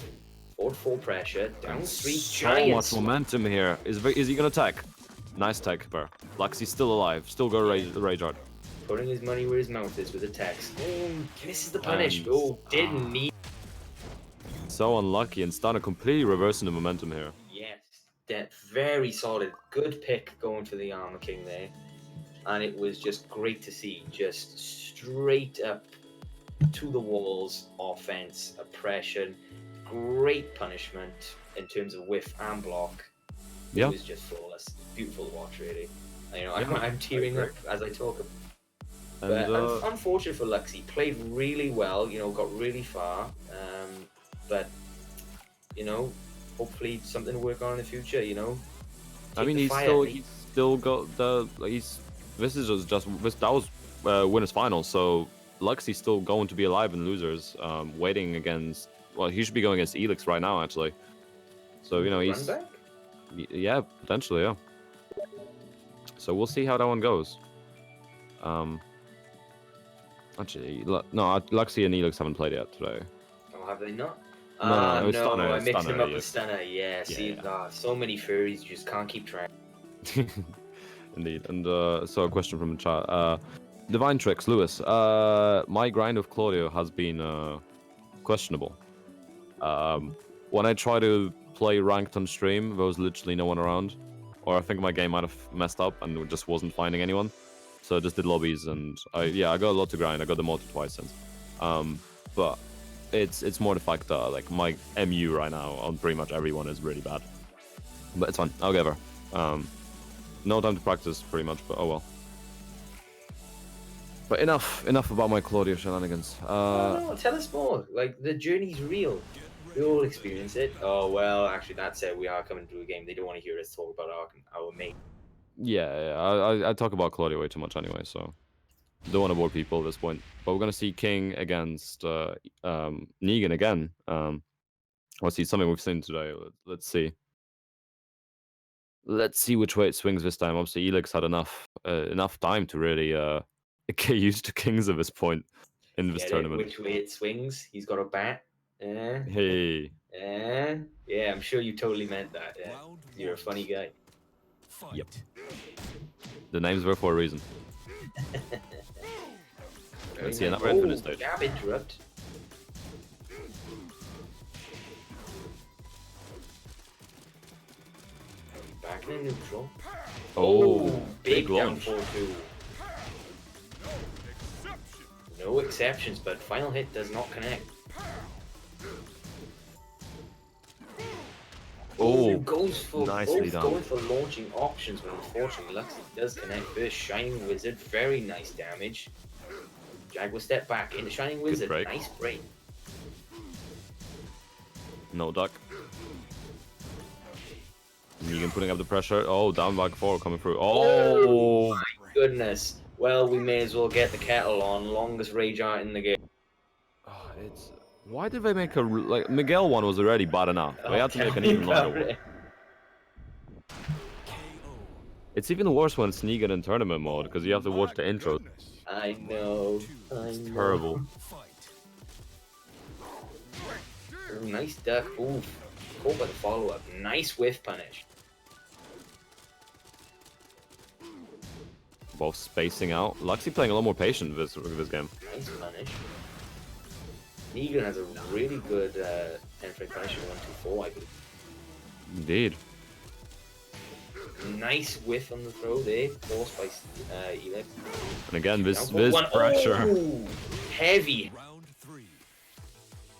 Forward 4 pressure, down 3, So giant much momentum here. Is he gonna attack? Nice tech, Bear. Luxie's still alive. Still go Rage Art. Putting his money where his mouth is with attacks. Oh, misses the punish. And- Oh, didn't need. So unlucky and starting completely reversing the momentum here. Yes, that very solid. Good pick going for the Armor King there. And it was just great to see. Just straight up to the walls, offense, oppression. Great punishment in terms of whiff and block. It Yeah. was just flawless. Beautiful to watch, really. You know, Yeah, I'm tearing I up agree. as I talk. And But unfortunate for Luxie, played really well. You know, got really far. But you know, hopefully something to work on in the future. You know. I mean, he's still got the this is just that was winners final, so Luxie's still going to be alive in losers, waiting against. Well, he should be going against Elix right now, actually. So you know Run he's back? yeah, potentially, yeah. So we'll see how that one goes. Actually, no, Luxie and Elix haven't played yet today. Oh, have they not? No, it's no, Stunner, I mixed Stunner, him up yeah. with Stunner. Yeah, see, Yeah. so many furries, you just can't keep track. Indeed. And so a question from the chat. Divine Tricks, Lewis. My grind of Claudio has been questionable. When I try to play ranked on stream, there was literally no one around. Or I think my game might have messed up and just wasn't finding anyone. So I just did lobbies and I got a lot to grind. I got demoted twice since. But it's more the fact that like my MU right now on pretty much everyone is really bad. But it's fine. I'll get her. No time to practice, pretty much, but oh well. But enough about my Claudio shenanigans. No, tell us more. Like, the journey's real. We all experience it. Oh, well, actually, that's it. We are coming to a game. They don't want to hear us talk about our mate. Yeah, I talk about Claudio way too much anyway, so don't want to bore people at this point. But we're gonna see King against Negan again. Let's see something we've seen today. Let's see. Let's see which way it swings this time. Obviously, Elix had enough time to really get used to Kings at this point in this Get it? tournament. Which way it swings? He's got a bat. Hey, Yeah, I'm sure you totally meant that. Yeah. Round You're a one. funny guy. Fight. Yep. The names were for a reason. Very see nice. another infinite stage. Jab interrupt. Back in a neutral. Oh, big down launch. 4-2. No exceptions, but final hit does not connect. Oh, goes for nicely both done. going for launching options, but unfortunately Luxie does connect first. Shining Wizard, very nice damage. Jaguar step back into Shining Wizard. break. Nice break. No duck. Negan putting up the pressure. Oh, down back 4 coming through. Oh, My goodness. Well, we may as well get the kettle on. Longest rage art in the game. it's. Why did they make a like Miguel one was already bad enough? They had to make an even longer one. It's even worse when it's Negan in tournament mode because you have to watch the intro. I know. I know. Terrible. Fight. Oh, nice duck. Oof. Caught by the follow-up. Nice whiff punish. Both spacing out. Luxie playing a lot more patient with this game. Nice punish. Negan has a really good penetrate punish in 1-2-4, I believe. Indeed. Nice whiff on the throw there, forced by Elix. And again, this One. pressure. Oh, heavy. Round 3.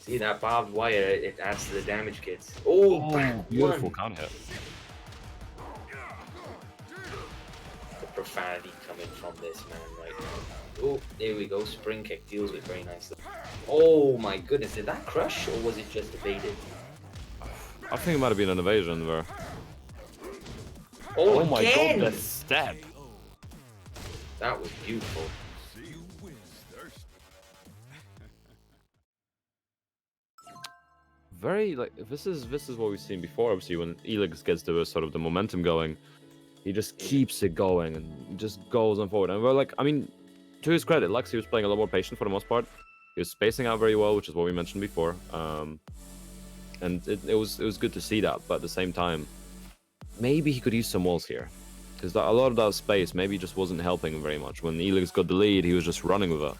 See that barbed wire? It adds to the damage kits. Oh, back Beautiful one. count hit. The profanity coming from this man right now. Oh, there we go. Spring kick deals with very nicely. Oh my goodness, did that crush or was it just evaded? I think it might have been an evasion there. Oh, my again! god, the step. That was beautiful. You win. Very like this is what we've seen before. Obviously, when Elix gets the sort of the momentum going, he just keeps it going and just goes on forward. And we're like, I mean, to his credit, Luxie was playing a lot more patient for the most part. He was spacing out very well, which is what we mentioned before. And it was good to see that. But at the same time, maybe he could use some walls here. Because a lot of that space maybe just wasn't helping him very much. When Elix got the lead, he was just running with it.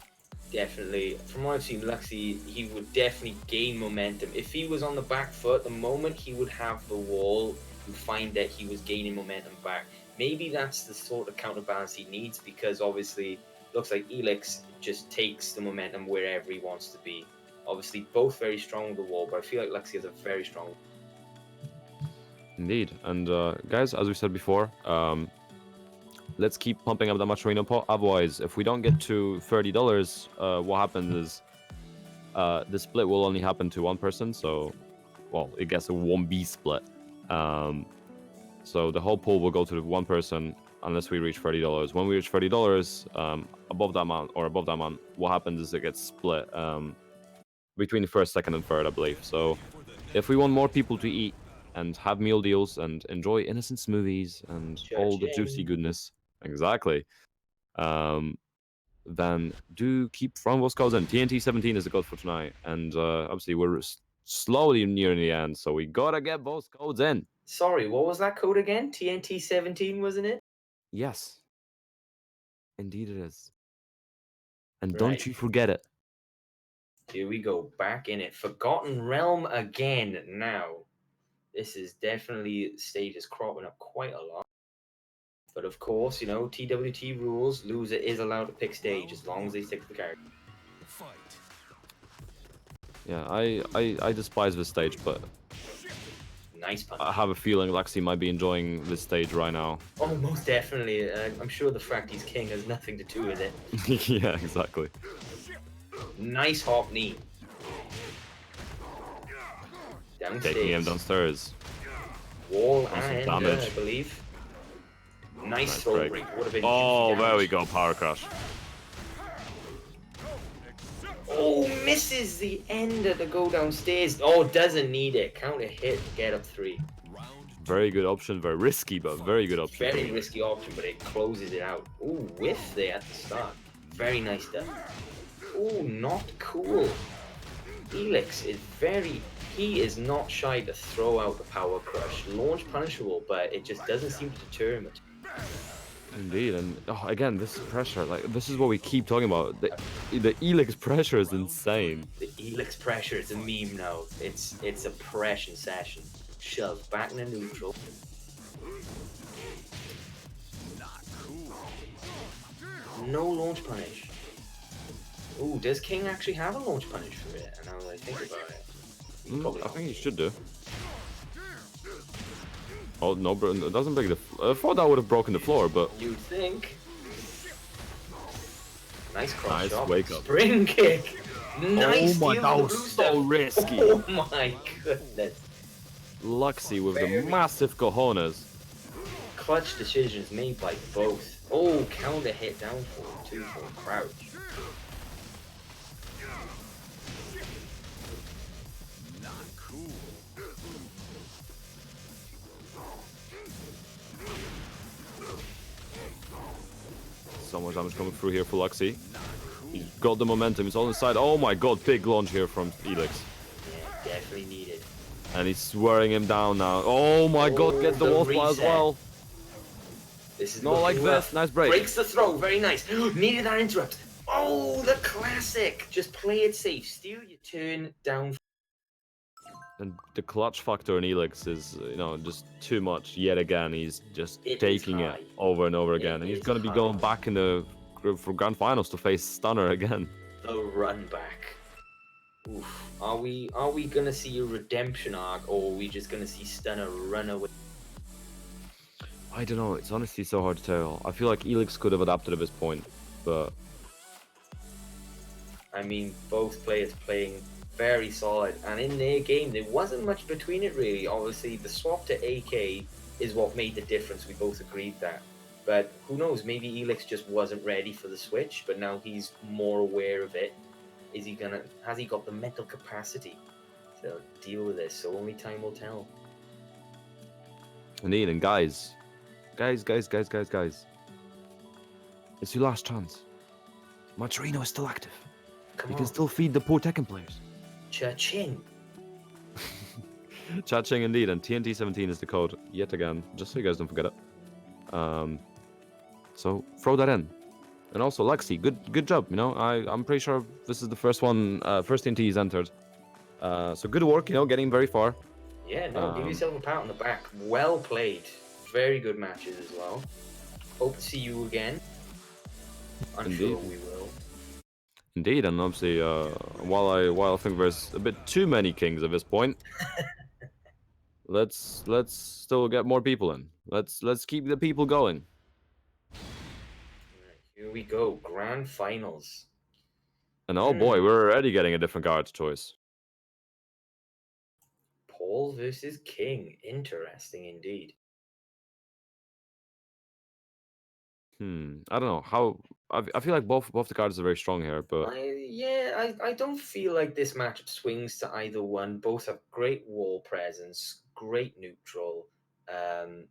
Definitely. From what I've seen, Luxy, he would definitely gain momentum. If he was on the back foot, the moment he would have the wall, you'd find that he was gaining momentum back. Maybe that's the sort of counterbalance he needs, because obviously looks like Elix just takes the momentum wherever he wants to be. Obviously, both very strong with the wall, but I feel like Luxy has a very strong. Indeed. And guys, as we said before, let's keep pumping up that Maturino pot. Otherwise, if we don't get to $30, what happens is the split will only happen to one person. So, well, it gets a 1B split. So the whole pool will go to the one person unless we reach $30. When we reach $30, above that amount, what happens is it gets split between the first, second, and third, I believe. So if we want more people to eat and have meal deals and enjoy innocent smoothies and all the juicy Cha-ching. goodness, exactly, then do keep throwing those codes in. TNT 17 is the code for tonight, and obviously we're slowly nearing the end, so we gotta get those codes in. Sorry, what was that code again? TNT 17, wasn't it? Yes, indeed it is. And Right. don't you forget it. Here we go, back in it. Forgotten Realm again now. This is definitely, stage is cropping up quite a lot. But of course, you know, TWT rules, loser is allowed to pick stage as long as they stick to the character. Fight. Yeah, I despise this stage, but Nice punch. I have a feeling Lexi might be enjoying this stage right now. Oh, most definitely. I'm sure the fact he's king has nothing to do with it. Yeah, exactly. Nice hop knee. Downstairs. Taking him downstairs. Wall Awesome and damage. I believe. Nice Nice throw break. break. Would have been Oh, juicy there we damage. go, power crash. Oh, misses the ender to go downstairs. Oh, doesn't need it. Counter hit to get up 3. Round Very good option, very risky, but very good option. Very risky option, but it closes it out. Ooh, whiff there at the start. Very nice stuff. Ooh, not cool. Elix is very... He is not shy to throw out the power crush. Launch punishable, but it just doesn't seem to deter him. Indeed, and again, this pressure, like this is what we keep talking about. The Elix pressure is insane. The Elix pressure is a meme now. It's a pressure session. Shove back into neutral. not cool. No launch punish. Ooh, does King actually have a launch punish for it? And now that I think about it, he probably I think he not. should do. Oh no, bro, it doesn't break the. I thought that would have broken the floor, but You'd think. Nice cross Nice shot. wake up. Spring kick. Nice Oh my, steal that with was the blue so stuff. risky. Oh my goodness. Luxy with the Very- massive cojones. Clutch decisions made by both. Oh, counter hit down for 2 for crouch. Not cool. So much damage coming through here for Luxy. He's got the momentum. He's on the side. Oh my god, big launch here from Elix. Yeah, definitely needed. And he's wearing him down now. Oh my god, Oh, gets the the wall splat as reset. well. This is Not like looking this. rough. Nice break. Breaks the throw. Very nice. Needed that interrupt. Oh, the classic. Just play it safe. Steal your turn down. And the clutch factor in Elix is, you know, just too much yet again. He's just It is taking high. it over and over again. It And he's is going to be high. going back in the for grand finals to face Stunner again. The run back. Oof. Are we gonna see a redemption arc, or are we just gonna see Stunner run away? I don't know. It's honestly so hard to tell. I feel like Elix could have adapted at this point, but I mean, both players playing very solid, and in their game there wasn't much between it really. Obviously, the swap to AK is what made the difference. We both agreed that. But who knows? Maybe Elix just wasn't ready for the switch, but now he's more aware of it. Has he got the mental capacity to deal with this? So only time will tell. indeed. And guys, it's your last chance. Maturino is still active. Come You on, can still feed the poor Tekken players. cha-ching. Cha-ching indeed, and TNT 17 is the code yet again, just so you guys don't forget it. So throw that in. And also Lexi, good job. You know, I'm pretty sure this is the first one, first TNT he's entered. So good work. You know, getting very far. Yeah, no, give yourself a pat on the back. Well played. Very good matches as well. Hope to see you again. I'm sure Indeed. we will. Indeed, and obviously, while I think there's a bit too many kings at this point, let's still get more people in. Let's keep the people going. Alright, here we go. Grand finals. And oh boy, Hmm. we're already getting a different card choice. Paul versus King. Interesting indeed. I don't know how. I feel like both the cards are very strong here, but I don't feel like this matchup swings to either one. Both have great wall presence, great neutral. Um,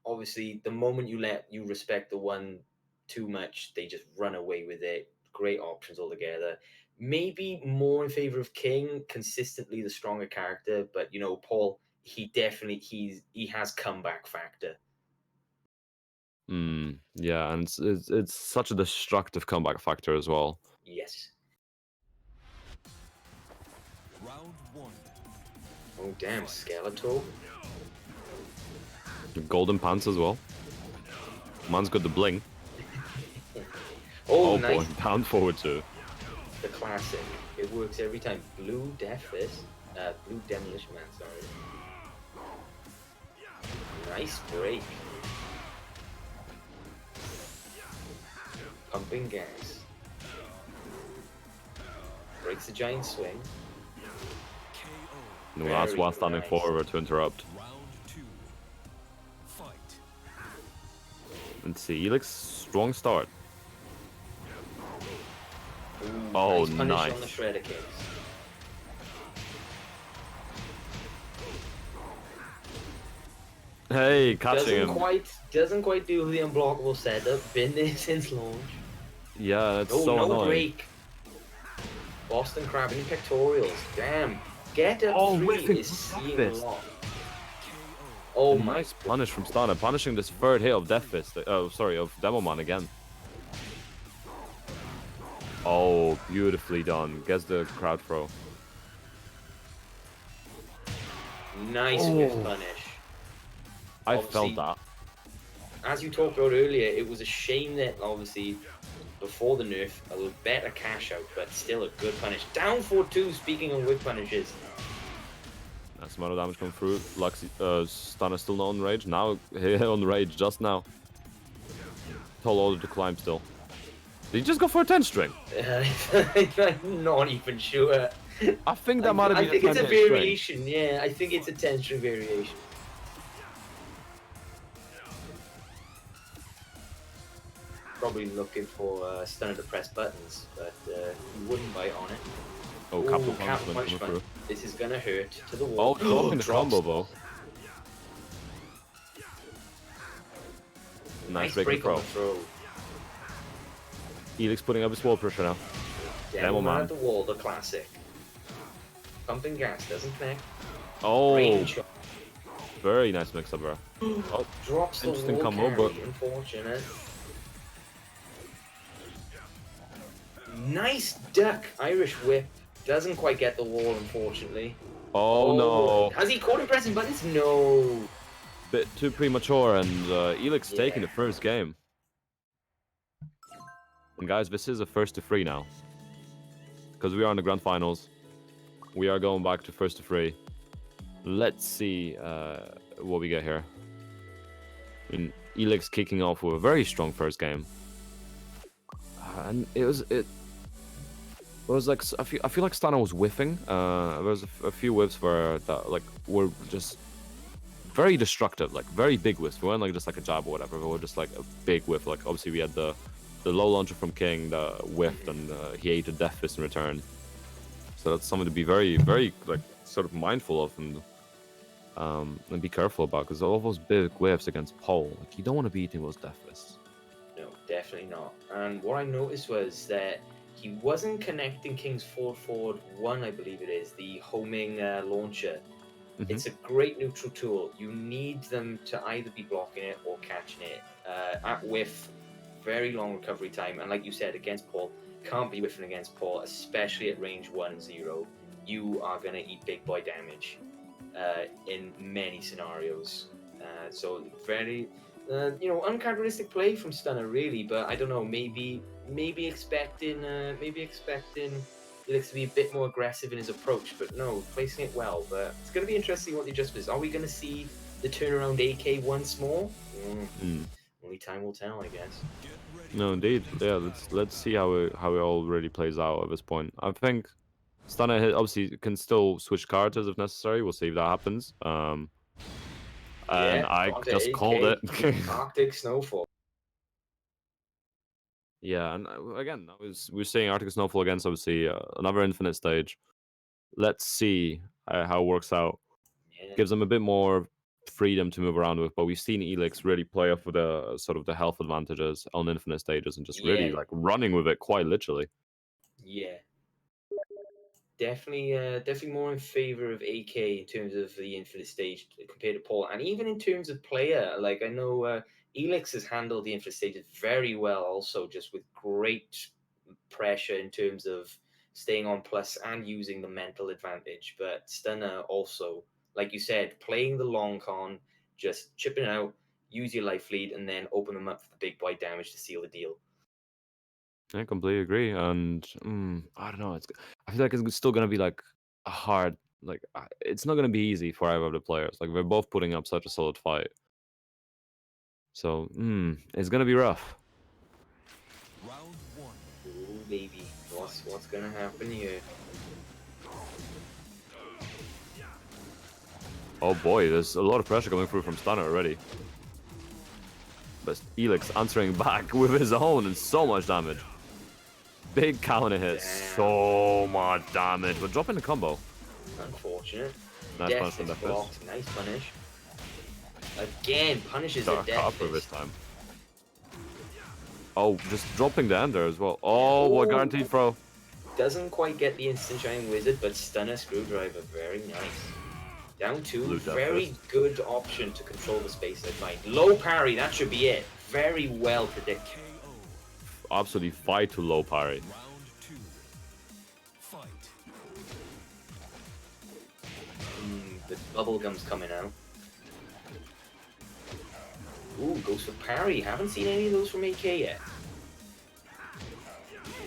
Obviously, the moment you respect the one too much, they just run away with it. Great options altogether. Maybe more in favor of King, consistently the stronger character, but Paul, he has comeback factor. yeah, and it's such a destructive comeback factor as well. Yes. Round one. Oh damn, Skeletor. Golden pants as well. Man's got the bling. Oh, Oh nice. boy, down forward too. The classic. It works every time. Blue Death Fist. Blue Demolition Man, sorry. Nice break. Pumping gas. Breaks the giant swing. No, that's Very while standing nice. forward to interrupt. Round two. Fight. Let's see, Elix, strong start. Ooh, Oh, nice punish on the nice. shredder kicks. Hey, catching him. Doesn't quite do the unblockable setup. Been there since launch. Yeah, that's Oh, so no annoying. break. Boston Crab and pectorials. Damn. Get up Oh, 3 whiffing is from seeing Death a lot. Oh, Oh my. nice punish from Stana, punishing this third hit of Death Fist. Oh, sorry, of Demoman again. Oh, beautifully done. Gets the crowd throw. Nice Oh. whiff punish. I Obviously, felt that. As you talked about earlier, it was a shame that obviously before the nerf, a better cash out, but still a good punish. Down 4-2, speaking of whiff punishes. Nice amount of damage coming through. Luxy, Stana still not on rage. Now, on rage, just now. Told order to climb still. Did he just go for a 10 string? I'm not even sure. I think that might have I been think a it's 10 a hit string. variation, yeah. I think it's a 10 string variation. Probably looking for stunner to press buttons, but you wouldn't bite on it. Oh, Ooh, capital capital punishment coming through. This is gonna hurt to the Oh, wall. dropping the Drops. combo though. Nice break on throw. the throw. Elix putting up his wall pressure now. Demo man Man. at the wall, the classic. Pumping gas doesn't connect. Oh, Rain shot. very nice mix up there. Oh, Drops the interesting wall combo, carry. but- Unfortunate. Nice duck. Irish whip. Doesn't quite get the wall, unfortunately. oh no. Has he caught him pressing buttons? No. Bit too premature, and Elix taking Yeah. the first game. And guys, this is a first to 3 now. Because we are in the grand finals. We are going back to first to 3. Let's see what we get here. I mean, Elix kicking off with a very strong first game. And it was like, I feel like Stana was whiffing. There was a few whiffs where that like were just very destructive, like very big whiffs. We weren't like just like a jab or whatever. We were just like a big whiff. Like obviously we had the low launcher from King that whiffed, and he ate a Death Fist in return. So that's something to be very, very like sort of mindful of and be careful about, because all those big whiffs against Pole, like you don't want to be eating those Death Fists. No, definitely not. And what I noticed was that he wasn't connecting King's forward 1, I believe it is, the homing launcher. It's a great neutral tool. You need them to either be blocking it or catching it. At whiff, very long recovery time. And like you said, against Paul, can't be whiffing against Paul, especially at range 1-0. You are going to eat big boy damage in many scenarios. So very, uncharacteristic play from Stunner, really. But I don't know, maybe expecting Felix to be a bit more aggressive in his approach, but no, placing it well. But it's going to be interesting what the adjustment is. Are we going to see the turnaround AK once more? Only time will tell, I guess. No, indeed. Yeah, let's see how it all really plays out at this point. I think Stunner obviously can still switch characters if necessary. We'll see if that happens. And I just called it. Arctic Snowfall. Yeah, and again, we're seeing Arctic Snowfall against obviously another infinite stage. Let's see how it works out. Yeah. Gives them a bit more freedom to move around with, but we've seen Elix really play off with the sort of the health advantages on infinite stages and just really like running with it quite literally. Yeah. Definitely more in favor of AK in terms of the infinite stage compared to Paul, and even in terms of player. Like I know Elix has handled the infinite stages very well, also just with great pressure in terms of staying on plus and using the mental advantage. But Stunner also, like you said, playing the long con, just chipping out, use your life lead, and then open them up for the big boy damage to seal the deal. I completely agree, and I don't know. I feel like it's still gonna be like a hard, like it's not gonna be easy for either of the players. Like they're both putting up such a solid fight, so it's gonna be rough. Round 1. Ooh, baby, what's gonna happen here? Oh boy, there's a lot of pressure coming through from Stunner already. But Elix answering back with his own and so much damage. Big counter hit, so much damage, but dropping the combo. Unfortunate. Nice punish from Death Death. Nice punish. Again, punishes the Death this time. Oh, just dropping the ender as well. Oh, what guaranteed throw. Doesn't quite get the instant Shining Wizard, but Stunner Screwdriver, very nice. Down 2, very good option to control the space at mind. Low parry, that should be it. Very well predicted. Absolutely fight to low parry. Round 2. Fight. The bubblegum's coming out. Ooh, goes for parry. Haven't seen any of those from AK yet.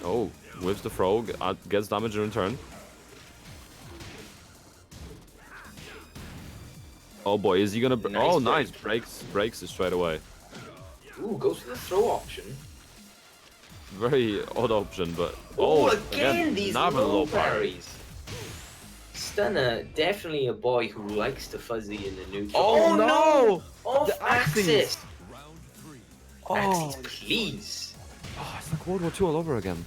Oh, whips the throw, gets damage in return. Oh boy, is he gonna... Nice. Breaks it straight away. Ooh, goes for the throw option. Very odd option, but... again these low parries. Stunner, definitely a boy who likes to fuzzy in the neutral. Oh no! Off The axis! Round 3. Axis, please! Oh, it's like World War II all over again.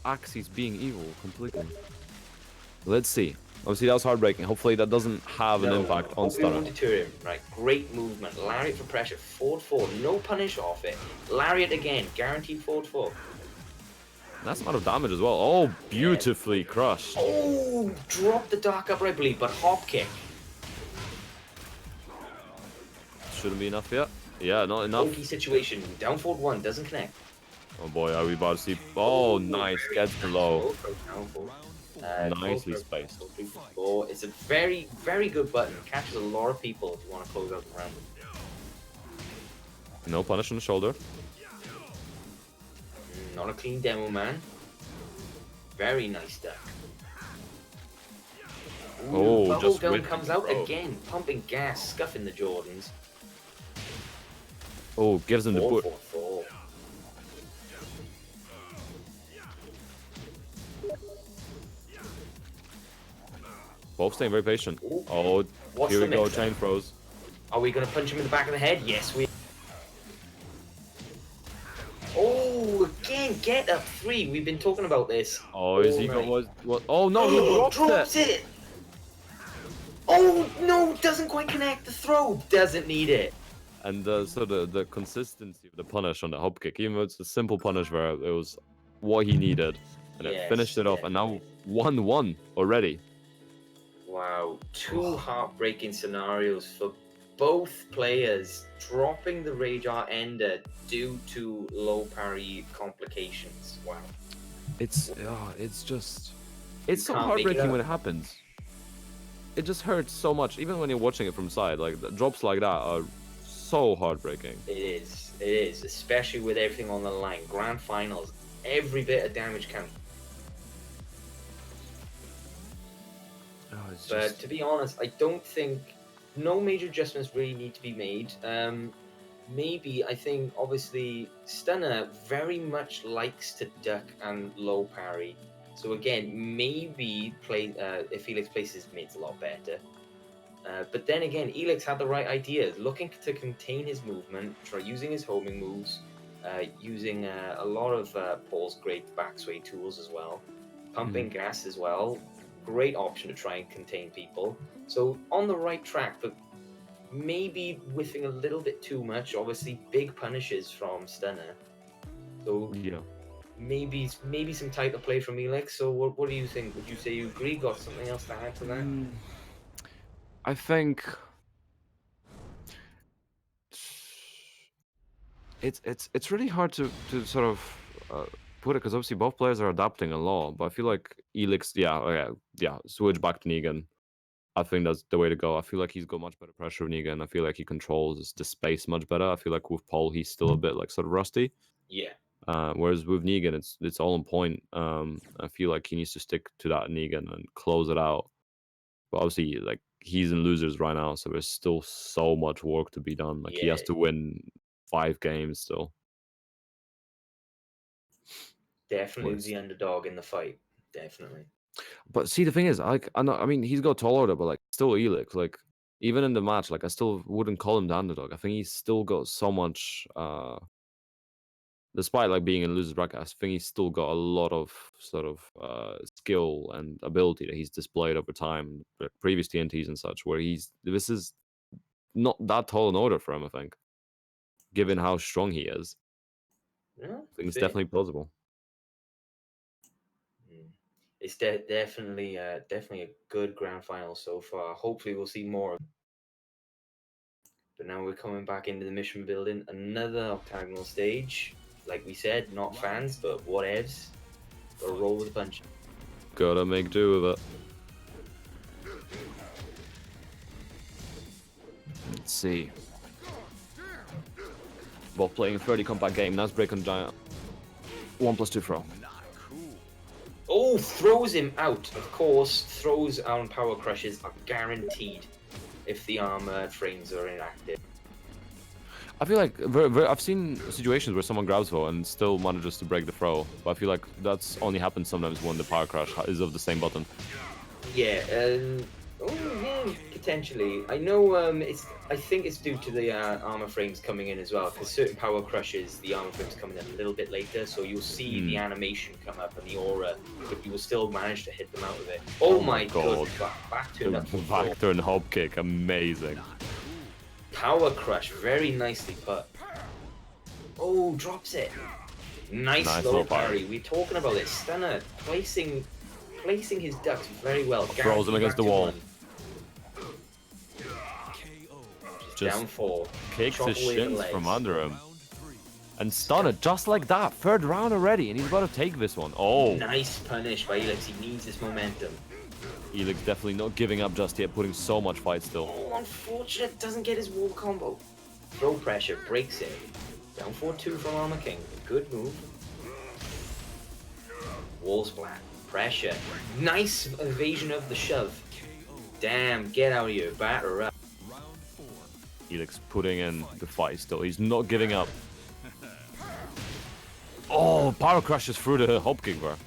Axis being evil completely. Let's see. Obviously, that was heartbreaking. Hopefully, that doesn't have an impact on Stunner. Won't deter him. Right, great movement. Lariat for pressure. Forward 4. No punish off it. Lariat again. Guaranteed forward 4. That's a lot of damage as well. Oh, beautifully crushed. Oh, drop the dark upper, I believe, but hop kick. Shouldn't be enough yet. Yeah, not enough. Okey situation. Down forward 1. Doesn't connect. Oh boy, are we about to see... Oh, nice. Gets below. Nicely spaced. It's a very, very good button. Catches a lot of people if you want to close out the round. No punish on the shoulder. Not a clean demo, man. Very nice duck. Oh, just Bubblegum comes out again, pumping gas, scuffing the Jordans. Oh, gives him the boot. 4-4-4. Both staying very patient. Ooh. Oh, What's here we the go, mix chain throws. Are we going to punch him in the back of the head? Yes, we. Oh, again, get up 3. We've been talking about this. Oh, is he going? What? Oh no, he drops it. Oh no, doesn't quite connect. The throw doesn't need it. And so the consistency of the punish on the hop kick, even though it's a simple punish where it was what he needed, and it finished it off, and now 1-1 already. Wow, two heartbreaking scenarios for both players dropping the Rage Art Ender due to low parry complications. Wow. It's just it's so can't make it heartbreaking up. when it happens. It just hurts so much, even when you're watching it from side. Like the drops like that are so heartbreaking. It is, especially with everything on the line. Grand finals, every bit of damage counts. Oh, it's But just to be honest, I don't think no major adjustments really need to be made. Maybe I think obviously Stunner very much likes to duck and low parry. So again, maybe play if Felix places his mids a lot better. But then again, Elix had the right ideas, looking to contain his movement, try using his homing moves, using a lot of Paul's great backsway tools as well, pumping gas as well. Great option to try and contain people. So on the right track, but maybe whiffing a little bit too much. Obviously, big punishes from Stunner. So yeah. maybe some type of play from Elix. So what do you think? Would you say you agree? Got something else to add to that? I think it's really hard to sort of put it because obviously both players are adapting a lot. But I feel like Elix, switch back to Negan. I think that's the way to go. I feel like he's got much better pressure with Negan. I feel like he controls the space much better. I feel like with Paul, he's still a bit like sort of rusty. Yeah. Whereas with Negan, it's all on point. I feel like he needs to stick to that Negan and close it out. But obviously, like he's in losers right now, so there's still so much work to be done. Like he Yeah. has to win 5 games still. Definitely Whereas- the underdog in the fight. Definitely. But see, the thing is, I mean, he's got taller, but like still Elix. Like even in the match, like I still wouldn't call him the underdog. I think he's still got so much. Despite like being in losers bracket, I think he's still got a lot of sort of skill and ability that he's displayed over time, previous TNTs and such. Where this is not that tall an order for him. I think, given how strong he is, Yeah, I think it's fair. definitely plausible. It's definitely a good grand final so far. Hopefully, we'll see more. But now we're coming back into the mission building, another octagonal stage. Like we said, not fans, but whatevs. Gotta roll with the punch. Gotta make do with it. Let's see. Both playing a 30 combat game. That's break on giant. 1+2 throw. Oh, throws him out. Of course, throws on power crushes are guaranteed if the armor frames are inactive. I feel like I've seen situations where someone grabs throw and still manages to break the throw, but I feel like that's only happens sometimes when the power crash is of the same button. Yeah, potentially. I know. I think it's due to the armor frames coming in as well, because certain power crushes, the armor frames coming in a little bit later, so you'll see the animation come up and the aura, but you will still manage to hit them out with it. Oh my god! Back turn up. Back turn hop kick, amazing. Power crush, very nicely put. Oh, drops it. Nice low parry. We're talking about this. Stunner placing his ducks very well. Throws him against the wall. Just down 4. Kicks his shins from under him. Round 3. And Stunner just like that. 3rd round already, and he's about to take this one. Oh. Nice punish by Elix. He needs this momentum. Elix definitely not giving up just yet, putting so much fight still. Oh, unfortunate. Doesn't get his wall combo. Throw pressure. Breaks it. Down 4-2 from Armor King. Good move. Wall splat. Pressure. Nice evasion of the shove. Damn, get out of here. Batter up. Round 4. Elix putting in the fight still. He's not giving up. Oh, power crashes through the hop kick there.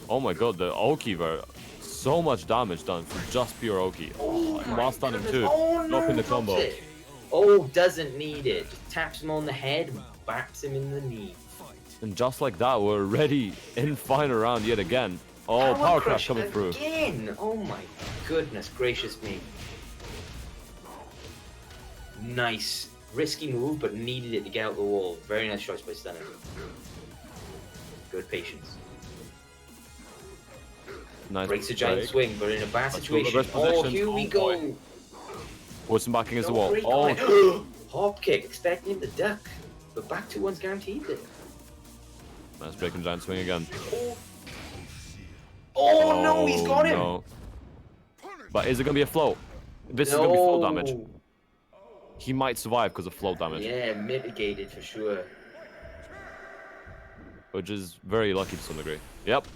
Oh my god, the Oki there. So much damage done for just pure Oki. Oh, last on him too. Oh, no, Dropping the combo. it. Oh, doesn't need it. Just taps him on the head and baps him in the knee. And just like that, we're ready in final round yet again. Oh, power crash coming through. Again! Oh my goodness gracious me. Nice. Risky move, but needed it to get out the wall. Very nice choice by Stunner. Good patience. Nice Breaks a giant break. swing, but in a bad Let's go situation. reverse Oh, positions. here we Oh, go. boy. Puts him back against the No, wall. great Oh, guy. Hop kick, expecting him to duck. But back 2-1's guaranteed there. nice breaking giant swing again. Oh, no, he's got him. No. But is it gonna be a float? This is gonna be float damage. He might survive because of float damage, Yeah, mitigated for sure. which is very lucky to some degree. Yep.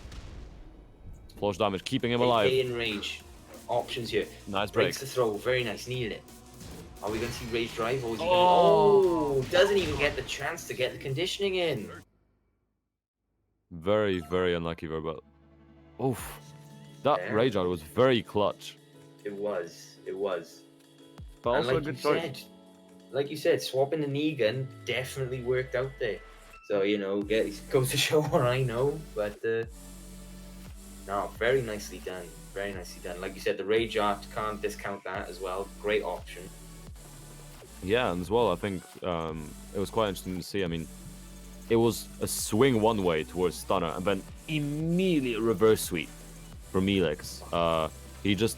Flush damage, keeping him AK alive. in rage. Options here. Nice break. Breaks the throw. Very nice. Needed it. Are we going to see rage drive or is he Oh. going to... doesn't even get the chance to get the conditioning in. Very, very unlucky, but oof. That Yeah. rage out was very clutch. It was. It was. But And also a like good you choice. said, swapping the knee gun definitely worked out there. So, you know, goes to show what I know. But, no, very nicely done. Very nicely done. Like you said, the rage art, can't discount that as well. Great option. Yeah, and as well, I think it was quite interesting to see. I mean, it was a swing one way towards Stunner, and then immediate reverse sweep from Elix. He just,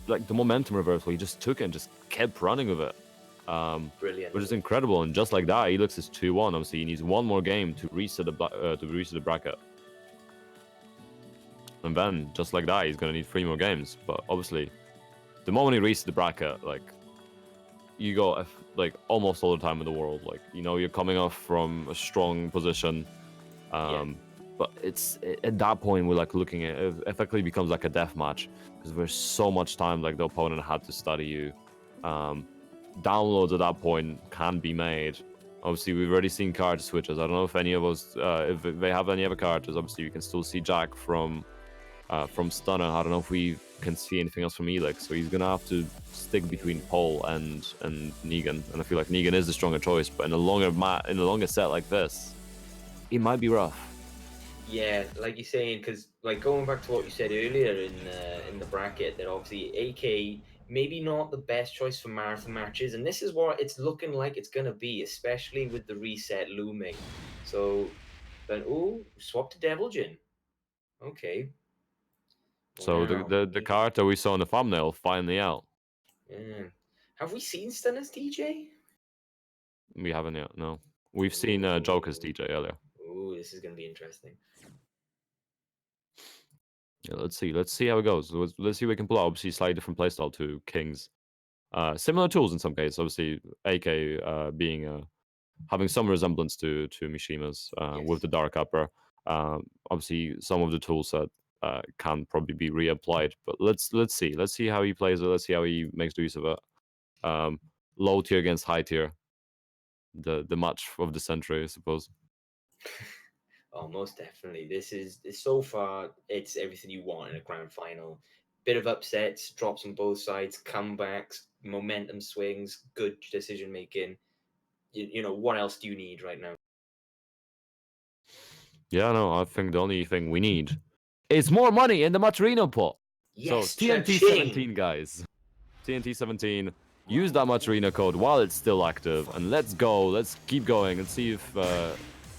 like, the momentum reversal, he just took it and just kept running with it. Brilliant. Which is incredible, and just like that, Elix is 2-1. Obviously, he needs one more game to reset the bracket. And then, just like that, he's going to need 3 more games. But obviously, the moment he resets the bracket, like, you got like almost all the time in the world. Like, you know, you're coming off from a strong position. But it's at that point we're like looking at it effectively becomes like a death match because there's so much time like the opponent had to study you. Downloads at that point can be made. Obviously, we've already seen card switches. I don't know if any of us, if they have any other characters. Obviously, you can still see Jack from Stunner. I don't know if we can see anything else from Elix, so he's gonna have to stick between Paul and Negan. And I feel like Negan is the stronger choice, but in a longer set like this, it might be rough. Yeah, like you're saying, because like going back to what you said earlier in the bracket, that obviously AK maybe not the best choice for marathon matches, and this is what it's looking like it's gonna be, especially with the reset looming. So then, swap to Devil Jin. Okay. So Wow. the card that we saw in the thumbnail finally out. Yeah. Have we seen Stunner's DJ? We haven't yet. No, we've seen Joker's DJ earlier. Ooh, this is gonna be interesting. Yeah, let's see how it goes. Let's see what we can pull out. Obviously, slightly different playstyle to King's. Similar tools in some cases. Obviously, AK being having some resemblance to Mishima's with the Dark Upper. Obviously, some of the tools that can probably be reapplied. But let's see how he plays it. Let's see how he makes use of it. Low tier against high tier. The match of the century, I suppose. Oh, most definitely. This is so far. It's everything you want in a grand final. Bit of upsets, drops on both sides, comebacks, momentum swings, good decision making. You know what else do you need right now? Yeah, no, I think the only thing we need is more money in the Maturino pot. Yes, So TNT cha-ching. 17, guys. TNT 17. Use that Maturino code while it's still active, and let's go. Let's keep going and see if.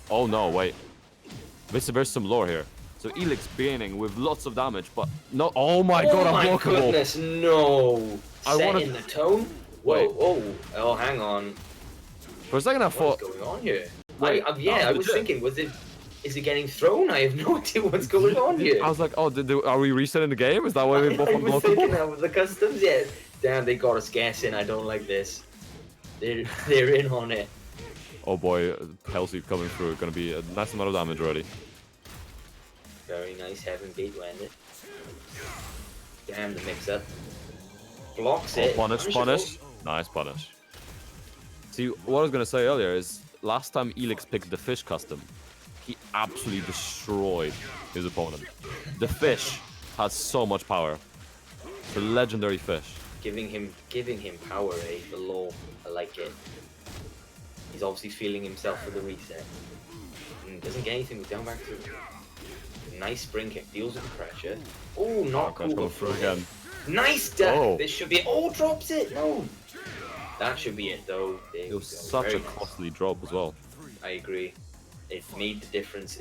Oh no, wait. There's some lore here. So Elix beginning with lots of damage, but no. Oh my god, Oh my unblockable. goodness, no! I wanted- Setting the tone. Wait. Oh, hang on. For a second, I thought. What's going on here? Wait, I was thinking, is it getting thrown? I have no idea what's going on here. I was like, oh, are we resetting the game? Is that why we both I was unblockable? thinking that was the customs. Yeah, damn, they got us guessing. I don't like this. They're in on it. Oh boy, Hellsweep coming through. Gonna be a nice amount of damage already. Very nice, Heaven Gate landed. Damn, the mix-up. Blocks it. Punish. Nice punish. See, what I was gonna say earlier is last time Elix picked the fish custom, he absolutely destroyed his opponent. The fish has so much power. It's a legendary fish. Giving him power, the law. I like it. He's obviously feeling himself for the reset. Doesn't get anything with down back to. Nice spring kick, deals with the pressure. Oh, not cool. Going through again. Nice duck. Oh. This should be. Oh, drops it. No. That should be it though. There It was we go. such Very a nice. costly drop as well. I agree. It made the difference.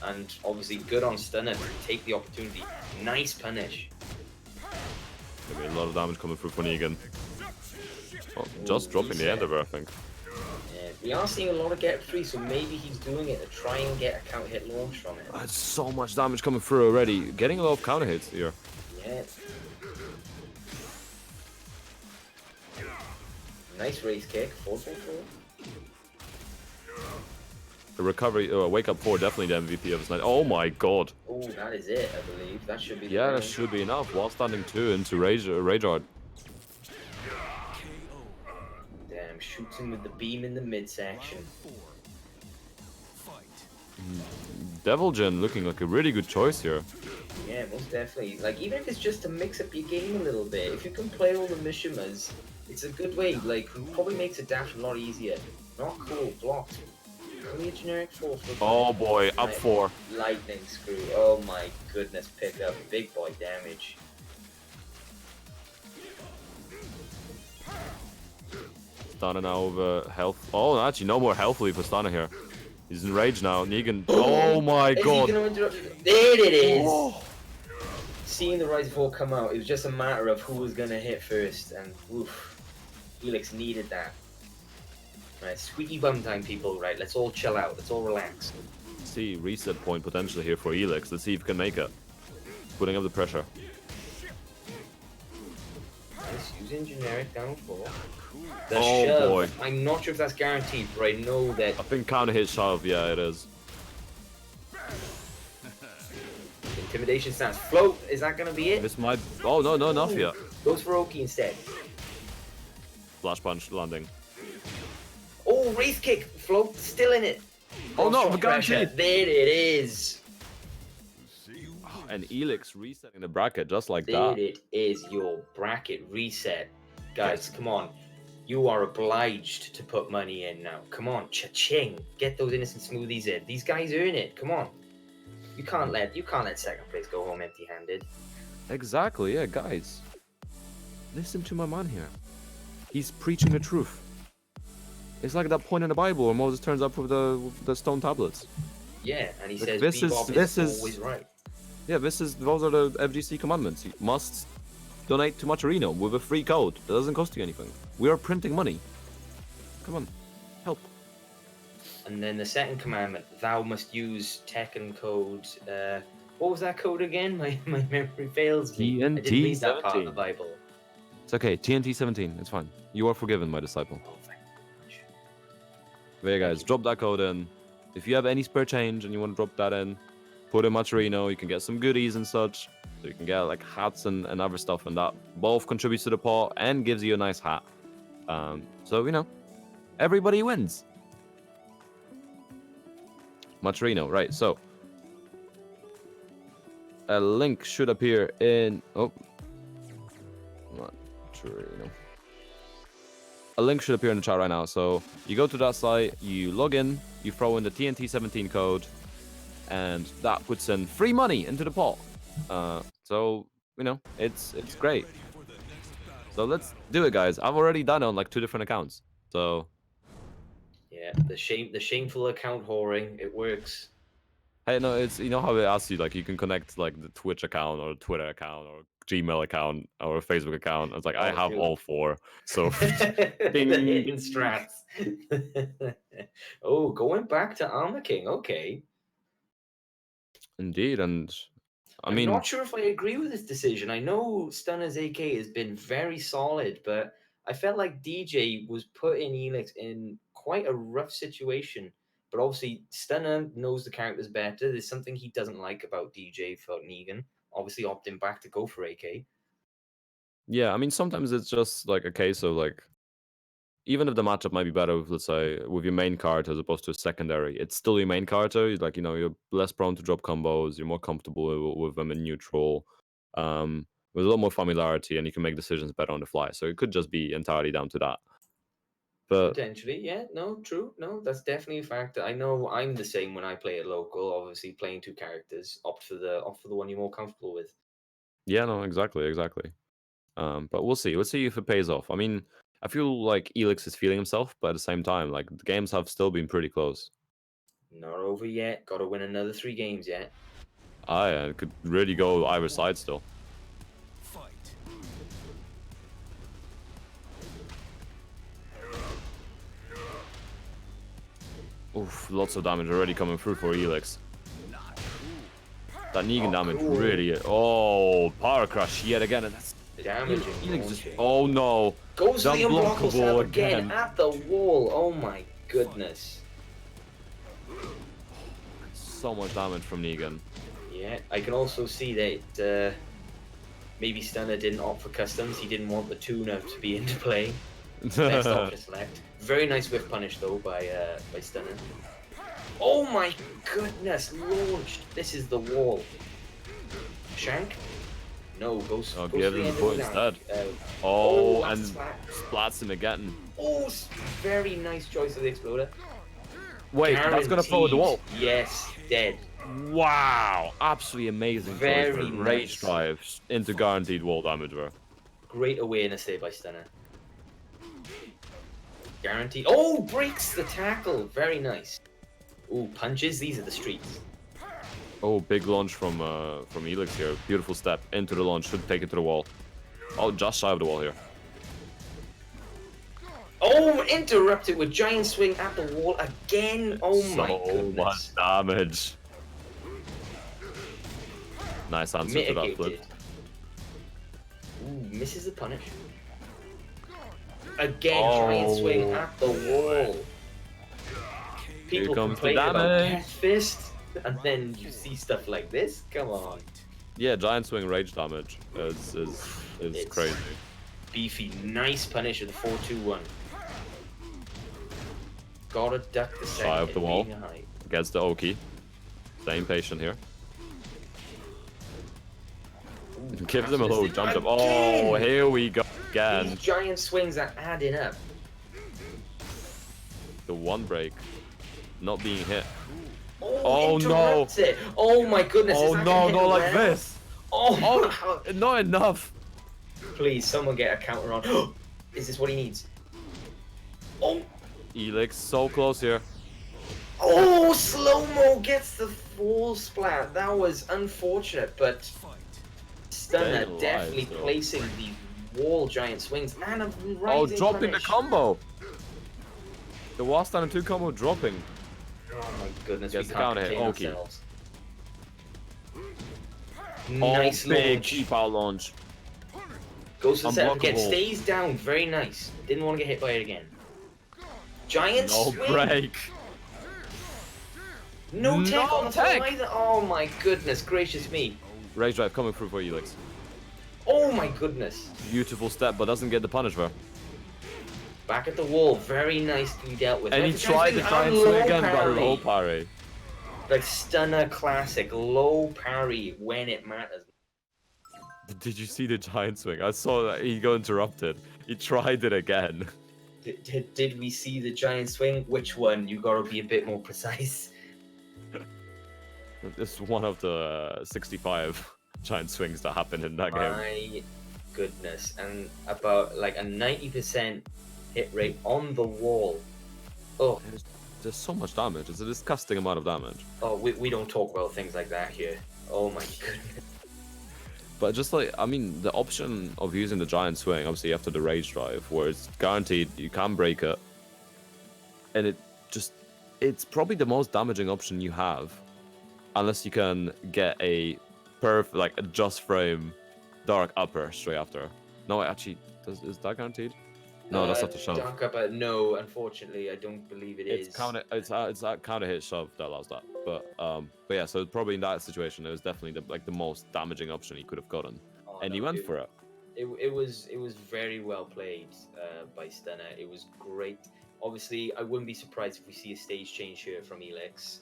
And obviously good on Stunner to take the opportunity. Nice punish. Maybe a lot of damage coming through for Negan. Oh, just dropping the Endeavor, I think. Yeah, we are seeing a lot of get 3, so maybe he's doing it to try and get a counter hit launch from it. That's so much damage coming through already. Getting a lot of counter hits here. Yeah. Nice race kick. 4-4-4. The recovery, wake up 4, definitely the MVP of this night. Oh my god. Oh, that is it, I believe. That should be the Yeah, that round. should be enough. While standing 2 into Rage Art. Damn, shoots him with the beam in the midsection. Devil Jin looking like a really good choice here. Yeah, most definitely. Like, even if it's just to mix up your game a little bit, if you can play all the Mishimas, it's a good way. Like, probably makes adaptation a lot easier. Not cool, blocked. Only a generic 4 for Oh boy, up 4. Lightning screw. Oh my goodness, pick up. Big boy damage. Stunner now over health. Oh, actually, no more health lead for Stunner here. He's in rage now. Negan. Oh my Is god. he gonna interrupt? There it is! Oh. Seeing the Rise 4 come out, it was just a matter of who was gonna hit first, and oof. Helix needed that. Right, squeaky bum time, people. Right, let's all chill out. Let's all relax. See, reset point potentially here for Elix. Let's see if he can make it. Putting up the pressure. Nice, using generic down 4. The Oh, shove. boy. I'm not sure if that's guaranteed, but I know that I think counter hit shove. Yeah, it is. intimidation stance. Float, is that gonna be it? This might. Oh no, no, enough yet. Goes for Oki instead. Flash punch landing. Oh, Wraith kick. Float, still in it. Oh, no, Strong pressure. guaranteed. There it is. And Elix resetting the bracket just like There that. it is, your bracket reset. Guys, come on. You are obliged to put money in now. Come on, cha-ching. Get those innocent smoothies in. These guys earn it. Come on. You can't let second place go home empty-handed. Exactly, yeah, guys. Listen to my man here. He's preaching the truth. It's like that point in the Bible where Moses turns up with the stone tablets. Yeah, and he Look, says this Bebop is- always right. Yeah, those are the FGC commandments. You must donate to Maturino with a free code. That doesn't cost you anything. We are printing money. Come on, help. And then the second commandment, thou must use Tekken code. What was that code again? My memory fails me. I didn't read that part of the 17. Bible. It's okay. TNT 17. It's fine. You are forgiven, my disciple. Oh, thank you very much. There, guys. Drop that code in. If you have any spare change and you want to drop that in, put in Maturino. You can get some goodies and such. So you can get like hats and other stuff, and that both contributes to the pot and gives you a nice hat. So everybody wins. Maturino, right? So a link should appear in. Oh, Maturino. A link should appear in the chat right now. So you go to that site, you log in, you throw in the TNT 17 code, and that puts in free money into the pot. So it's great. So let's do it, guys. I've already done it on like 2 different accounts. So Yeah, the shameful account whoring, it works. hey, no, it's how it asks you, like you can connect like the Twitch account or Twitter account or Gmail account or Facebook account. It's like I Oh, have dude. all 4. So The Ding. hidden strats. Oh, going back to Armor King. Okay. indeed, and I I'm mean, not sure if I agree with this decision. I know Stunner's AK has been very solid, but I felt like DJ was putting Elix in quite a rough situation. But obviously, Stunner knows the characters better. There's something he doesn't like about DJ for Negan. Obviously, opting back to go for AK. yeah, I mean sometimes it's just like a case of like, even if the matchup might be better with, let's say, with your main card as opposed to a secondary, it's still your main card. So like you're less prone to drop combos. You're more comfortable with them in neutral, with a lot more familiarity, and you can make decisions better on the fly. So it could just be entirely down to that. But Potentially, yeah. No, true. No, that's definitely a factor. I know I'm the same when I play at local. Obviously, playing 2 characters, opt for the one you're more comfortable with. yeah, no, exactly. But we'll see. Let's see if it pays off. I mean, I feel like Elix is feeling himself, but at the same time, like the games have still been pretty close. Not over yet. Got to win another 3 games yet. It could really go either side still. Fight. Oof, lots of damage already coming through for Elix. That Negan damage cool. really. Oh, power crush yet again. And that's Damaging. Elix just, launching. oh no. Goes to the unblockable stab again again. at the wall. Oh my goodness. So much damage from Negan. Yeah, I can also see that maybe Stunner didn't opt for customs. He didn't want the tuner to be into play. Best option select. Very nice whiff punish though by Stunner. Oh my goodness, launched. This is the wall. Shank? No, goes, Oh, goes give to the him end the of the point down. instead. Oh, that's and splat. splats him again. Oh, very nice choice of the exploder. Wait, that's gonna throw the wall. Yes, dead. Wow, absolutely amazing choice Very for Rage nice. Drive into guaranteed wall damage there. Great awareness there by Stunner. Guaranteed. Oh, breaks the tackle. Very nice. Ooh, punches. These are the streets. Oh, big launch from Elix here. Beautiful step into the launch. Should take it to the wall. Oh, just shy of the wall here. Oh, interrupted with giant swing at the wall again. Oh my So goodness. much damage. Nice answer to that Mitigated. flip. Ooh, misses the punish. Again, giant swing at the wall. People comes the complain about damage. Cat Fist, and then you see stuff like this. Come on. Yeah, giant swing rage damage is It's crazy. Beefy, nice punish of the 4-2-1. Gotta duck the second. Shy of the wall. medium height. Gets the Oki. Staying patient here. Ooh, Gives him a Cat low Fist jump up. again! Oh, here we go again. These giant swings are adding up. The one break. Not being hit. Oh, no. interrupts it. Oh my goodness. Oh is that no, gonna hit not like well? this. Oh, Oh, not enough. please, someone get a counter on. Is this what he needs? Oh, Elix so close here. oh, slow-mo gets the full splat. That was unfortunate, but Fight. Stunner Staying alive, definitely though. placing the wall giant swings and a Oh, rising dropping the punish. combo. The wall stand and 2 combo dropping. Oh my goodness, Gets we the can't counter hit. contain Okay. ourselves. Oh, Nice big launch. cheap out launch. Goes to the center again. Unblockable. Stays down. Very nice. Didn't want to get hit by it again. Giant No swing. break. No tech No on the tech. floor either. Oh my goodness gracious me. Rage drive coming through for Elix. Oh my goodness. Beautiful step, but doesn't get the punish there. Back at the wall. Very nicely dealt with. And he Look, tried to giant try and low swing again, but parry. low parry. Like Stunner classic. Low parry when it matters. Did you see the giant swing? I saw that he got interrupted. He tried it again. Did we see the giant swing? Which one? You gotta be a bit more precise. This is one of the 65 giant swings that happened in that game. My goodness. And about like a 90% hit rate on the wall. Oh, There's so much damage. It's a disgusting amount of damage. oh, we don't talk about things like that here. Oh my goodness. But just like, I mean, the option of using the giant swing, obviously after the rage drive, where it's guaranteed you can break it, and it's probably the most damaging option you have, unless you can get a like a just frame dark upper straight after. No, actually, is that guaranteed? No, that's not the shove. Dark upper, no, unfortunately, I don't believe it is. It's that counter hit shove that allows that. But yeah, so probably in that situation, it was definitely the most damaging option he could have gotten, Oh, and no, he went for it. It was very well played by Stunner. It was great. Obviously, I wouldn't be surprised if we see a stage change here from Elix.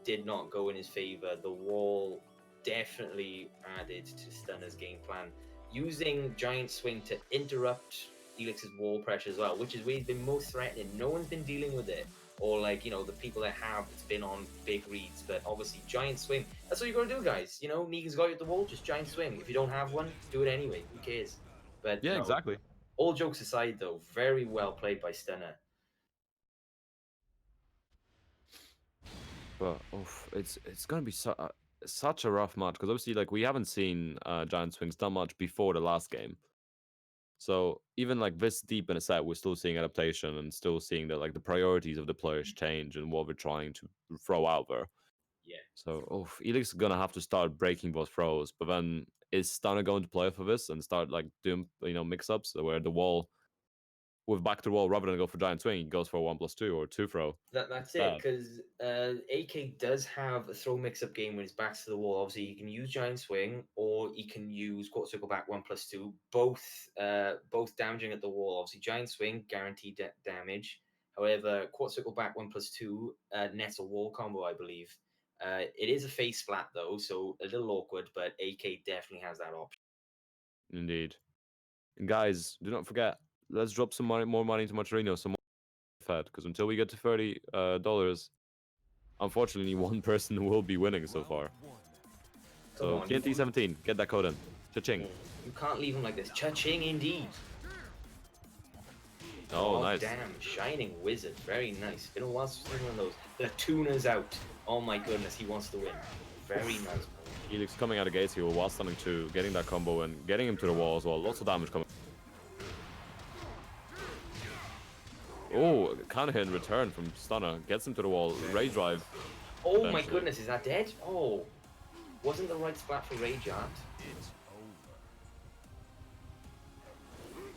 Did not go in his favor. The wall definitely added to Stunner's game plan. Using giant swing to interrupt Elix's wall pressure as well, which is where he's been most threatening. No one's been dealing with it, or like, you know, the people that have, it's been on big reads. But obviously, giant swing. That's what you gotta do, guys. You know, Negan's got you at the wall, just giant swing. If you don't have one, do it anyway. Who cares? But Yeah, no, exactly. all jokes aside, though, very well played by Stunner. But oof, it's gonna be such a rough match because obviously like we haven't seen Giant Swings done much before the last game. So even like this deep in a set, we're still seeing adaptation and still seeing that like the priorities of the players change and what we're trying to throw out there. Yeah. So oof, Elix is gonna have to start breaking those throws. But then is Stunner going to play for this and start like doing mix ups where the wall with back to the wall rather than go for giant swing, he goes for a 1+2 or two throw. That's it, because AK does have a throw mix-up game when his back's to the wall. Obviously, he can use giant swing or he can use quarter circle back 1+2. Both damaging at the wall. Obviously, giant swing guaranteed damage. However, quarter circle back 1+2 nets a wall combo, I believe. It is a face splat though, so a little awkward. But AK definitely has that option. Indeed. And guys, do not forget, let's drop some more money into Maturino, some more Fed, because until we get to $30, unfortunately, one person will be winning so far. Round one. So on. TNT 17, get that code in. Cha-ching. You can't leave him like this. Cha-ching indeed. Oh, nice. Damn, Shining Wizard. Very nice. Been a while since one of those. The tuner's out. Oh my goodness, he wants to win. Very nice. Helix coming out of gates here while stunning 2, getting that combo and getting him to the wall as well. Lots of damage coming. Oh, counter hit in return from Stunner. Gets him to the wall. Rage drive. Oh my eventually. goodness, is that dead? Oh. Wasn't the right splat for Rage Art. It's over.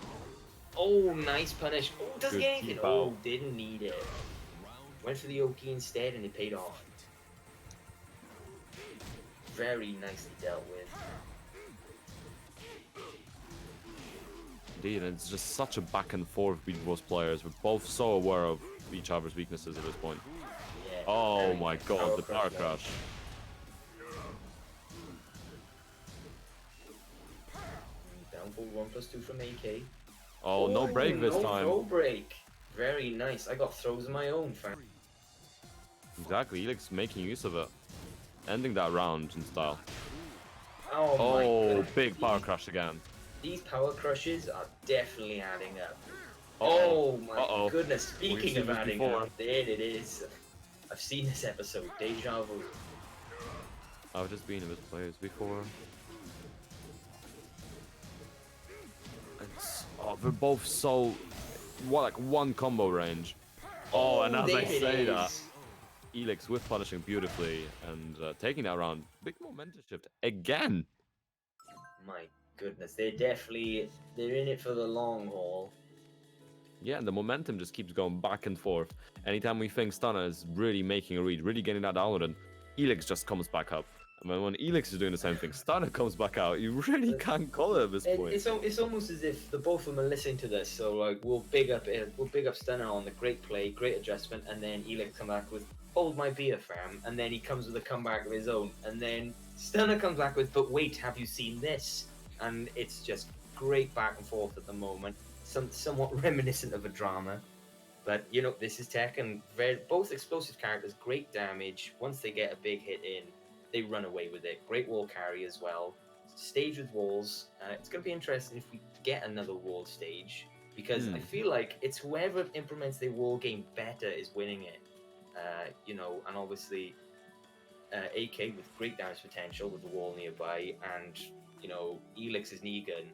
Oh, nice punish. Oh, doesn't Good get anything. keep Oh, out. didn't need it. Round Went for the Oki instead and it paid off. Very nicely dealt with. Indeed, and it's just such a back and forth between both players. We're both so aware of each other's weaknesses at this point. Yeah. Oh very my nice. god, the power there. crash. Down for 1+2 from AK. Oh, no break this no time. throw break. Very nice. I got throws of my own, fam. Exactly, Helix making use of it. Ending that round in style. Oh, my Oh, goodness. big power crash again. These power crushes are definitely adding up. Uh-oh. Oh my Uh-oh. goodness! Speaking seen of this adding before. up, there it is. I've seen this episode. Deja vu. I've just been with players before. They're both so like one combo range. Oh, and as there I it say that, is. Elix with punishing beautifully and taking that round. Big momentum shift again. My goodness, they're in it for the long haul. Yeah, and the momentum just keeps going back and forth. Anytime we think Stunner is really making a read, really getting that download, and Elix just comes back up. And when Elix is doing the same thing, Stunner comes back out. You really can't call it at this point. It's almost as if the both of them are listening to this. So like we'll big up Stunner on the great play, great adjustment, and then Elix come back with hold my beer, fam, and then he comes with a comeback of his own, and then Stunner comes back with but wait, have you seen this? And it's just great back and forth at the moment, somewhat reminiscent of a drama. But you know, this is Tekken. Both explosive characters, great damage. Once they get a big hit in, they run away with it. Great wall carry as well. Stage with walls. It's going to be interesting if we get another wall stage, because I feel like it's whoever implements their wall game better is winning it. You know, and obviously AK with great damage potential with the wall nearby, and you know Elix's knee gun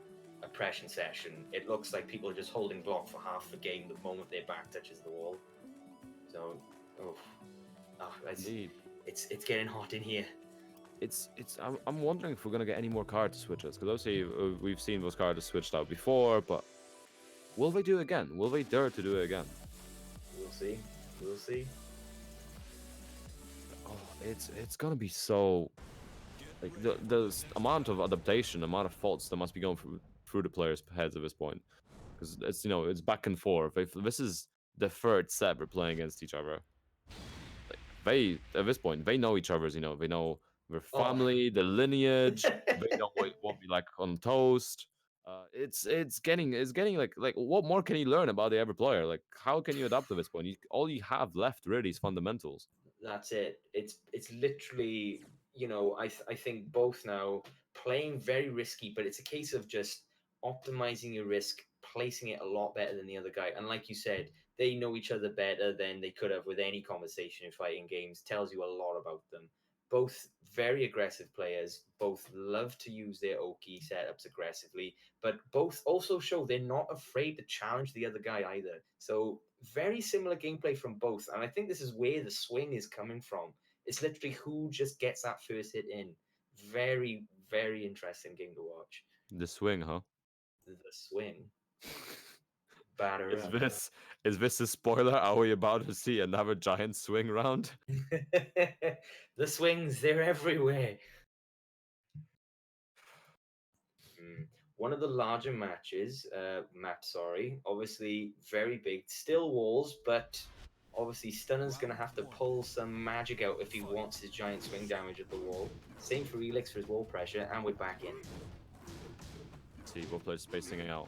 oppression session. It looks like people are just holding block for half the game the moment their back touches the wall. So, Indeed. it's getting hot in here. I'm wondering if we're gonna get any more card switches, because obviously we've seen those cards switched out before, but will they do it again? Will they dare to do it again? We'll see. We'll see. Oh, it's gonna be so like the amount of adaptation, amount of faults that must be going through the players' heads at this point, because it's it's back and forth. If this is the third set we're playing against each other, like they at this point they know each other's they know their family, the lineage, they know what we like on toast. It's getting like what more can you learn about the other player? Like how can you adapt to this point? All you have left really is fundamentals. That's it. It's literally, you know, I think both now playing very risky, but it's a case of just optimizing your risk, placing it a lot better than the other guy. And like you said, they know each other better than they could have with any conversation in fighting games. Tells you a lot about them. Both very aggressive players, both love to use their Oki setups aggressively, but both also show they're not afraid to challenge the other guy either. So very similar gameplay from both, and I think this is where the swing is coming from. It's literally who just gets that first hit in. Very, very interesting game to watch. The swing, huh? The swing. Batter Is up. this a spoiler? Are we about to see another giant swing round? The swings, they're everywhere. One of the larger maps, obviously very big, still walls, but obviously Stunner's going to have to pull some magic out if he wants his giant swing damage at the wall. Same for Elix for his wall pressure, and we're back in. Let's see, both players spacing out.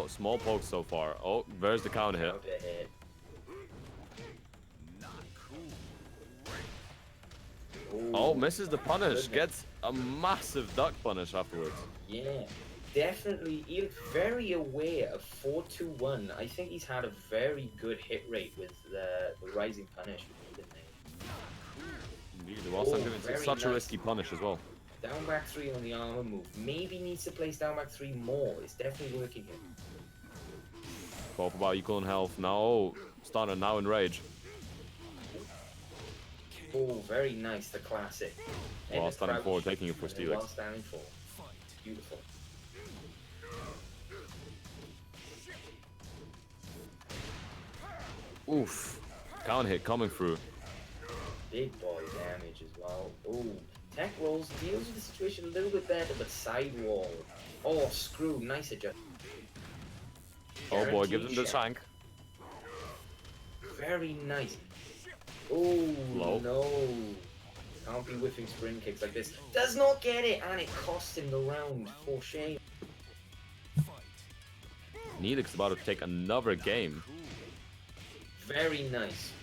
Small poke so far. Oh, there's the counter hit. Counter hit. Oh, misses the punish. Goodness. Gets a massive duck punish afterwards. Yeah, definitely. He's very aware of 4-2-1. I think he's had a very good hit rate with the rising punish. Indeed, the Wales FGC, it's such a nice. risky punish as well. Down back 3 on the armor move. Maybe needs to place down back 3 more. It's definitely working here. Both about equal in health. Now, Stunner now in rage. Oh, very nice. The classic. While standing forward, taking it for Steelix. While standing forward. Beautiful. Oof. Counter hit coming through. Big boy damage as well. Oh, tech rolls deals with the situation a little bit better, but side wall. Oh, screw. Nice adjustment. Oh boy, gives him the shank. Very nice. Oh, Low. no. Can't be whiffing spring kicks like this. Does not get it, and it costs him the round. For shame. Neelix about to take another game. Very nice.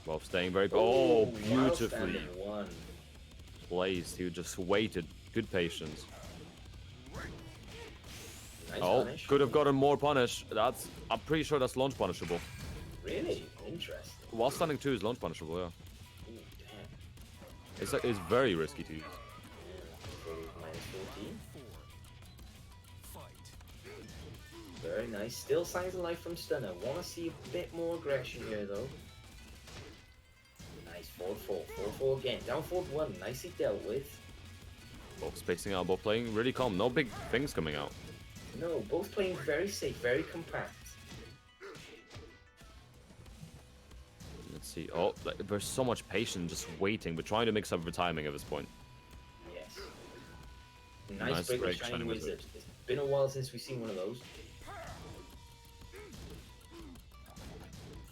Both staying very... Oh, beautifully outstanding one. placed. He just waited. Good patience. Nice Oh, punish. could have gotten more punish. I'm pretty sure that's launch punishable. Really? Interesting. While standing 2 is launch punishable, yeah. Ooh, damn. It's very risky to use. So, minus 14. Very nice. Still signs of life from Stunner. Want to see a bit more aggression here, though. Nice. 4-4. 4-4 again. Down forward 1. Nicely dealt with. Both spacing out, both playing really calm. No big things coming out. No, both playing very safe, very compact. Let's see. Oh, there's so much patience just waiting. We're trying to mix up the timing at this point. Yes. Nice break with Shining Wizard. It's been a while since we've seen one of those.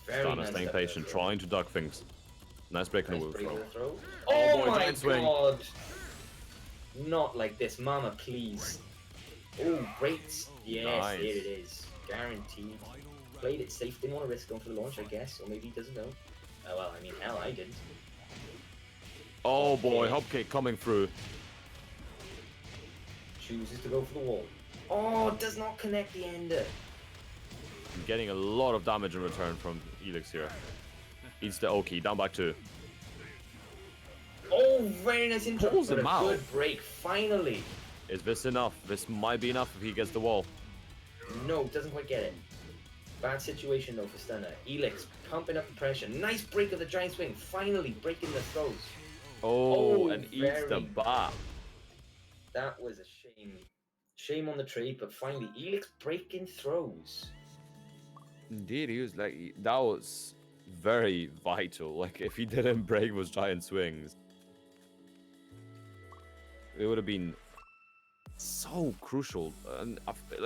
Very Stunner nice staying patient, trying to duck things. Nice break and a nice move throw. Oh boy, my giant swing. god! Not like this, mama, please. Oh, great. Yes, Nice. here it is. Guaranteed. Played it safe, didn't want to risk going for the launch, I guess. Or maybe he doesn't know. Oh, well, I mean, hell, I didn't. Oh boy, Okay. hop kick coming through. Chooses to go for the wall. Oh, does not connect the ender. Getting a lot of damage in return from Elix here. Eats the Oki, down back 2. Oh, very nice intro. Pulls But him a out. good break, finally. Is this enough? This might be enough if he gets the wall. No, doesn't quite get it. Bad situation though for Stunner. Elix pumping up the pressure. Nice break of the giant swing. Finally breaking the throws. Oh, Oh, and eats the very- bat. That was a shame. Shame on the trade, but finally Elix breaking throws. Indeed, he was like, that was very vital. Like, if he didn't break those giant swings, it would have been so crucial. And I feel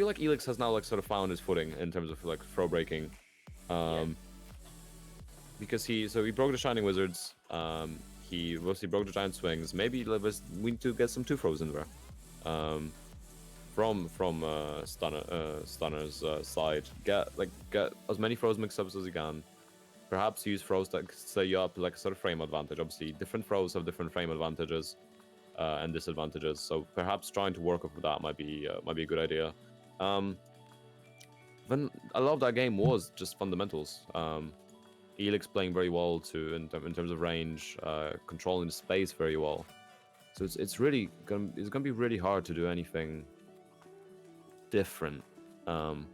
like Elix has now like sort of found his footing in terms of like throw breaking, because he broke the Shining Wizards. He mostly broke the giant swings. Maybe we need to get some 2 throws in there. From Stunner's side, get as many throws mix-ups as you can. Perhaps use throws that set you up like sort of frame advantage. Obviously, different throws have different frame advantages. and disadvantages. So perhaps trying to work off of that might be a good idea. Then a lot of that game was just fundamentals. Elix playing very well too in terms of range, controlling the space very well. So it's really gonna be really hard to do anything different. The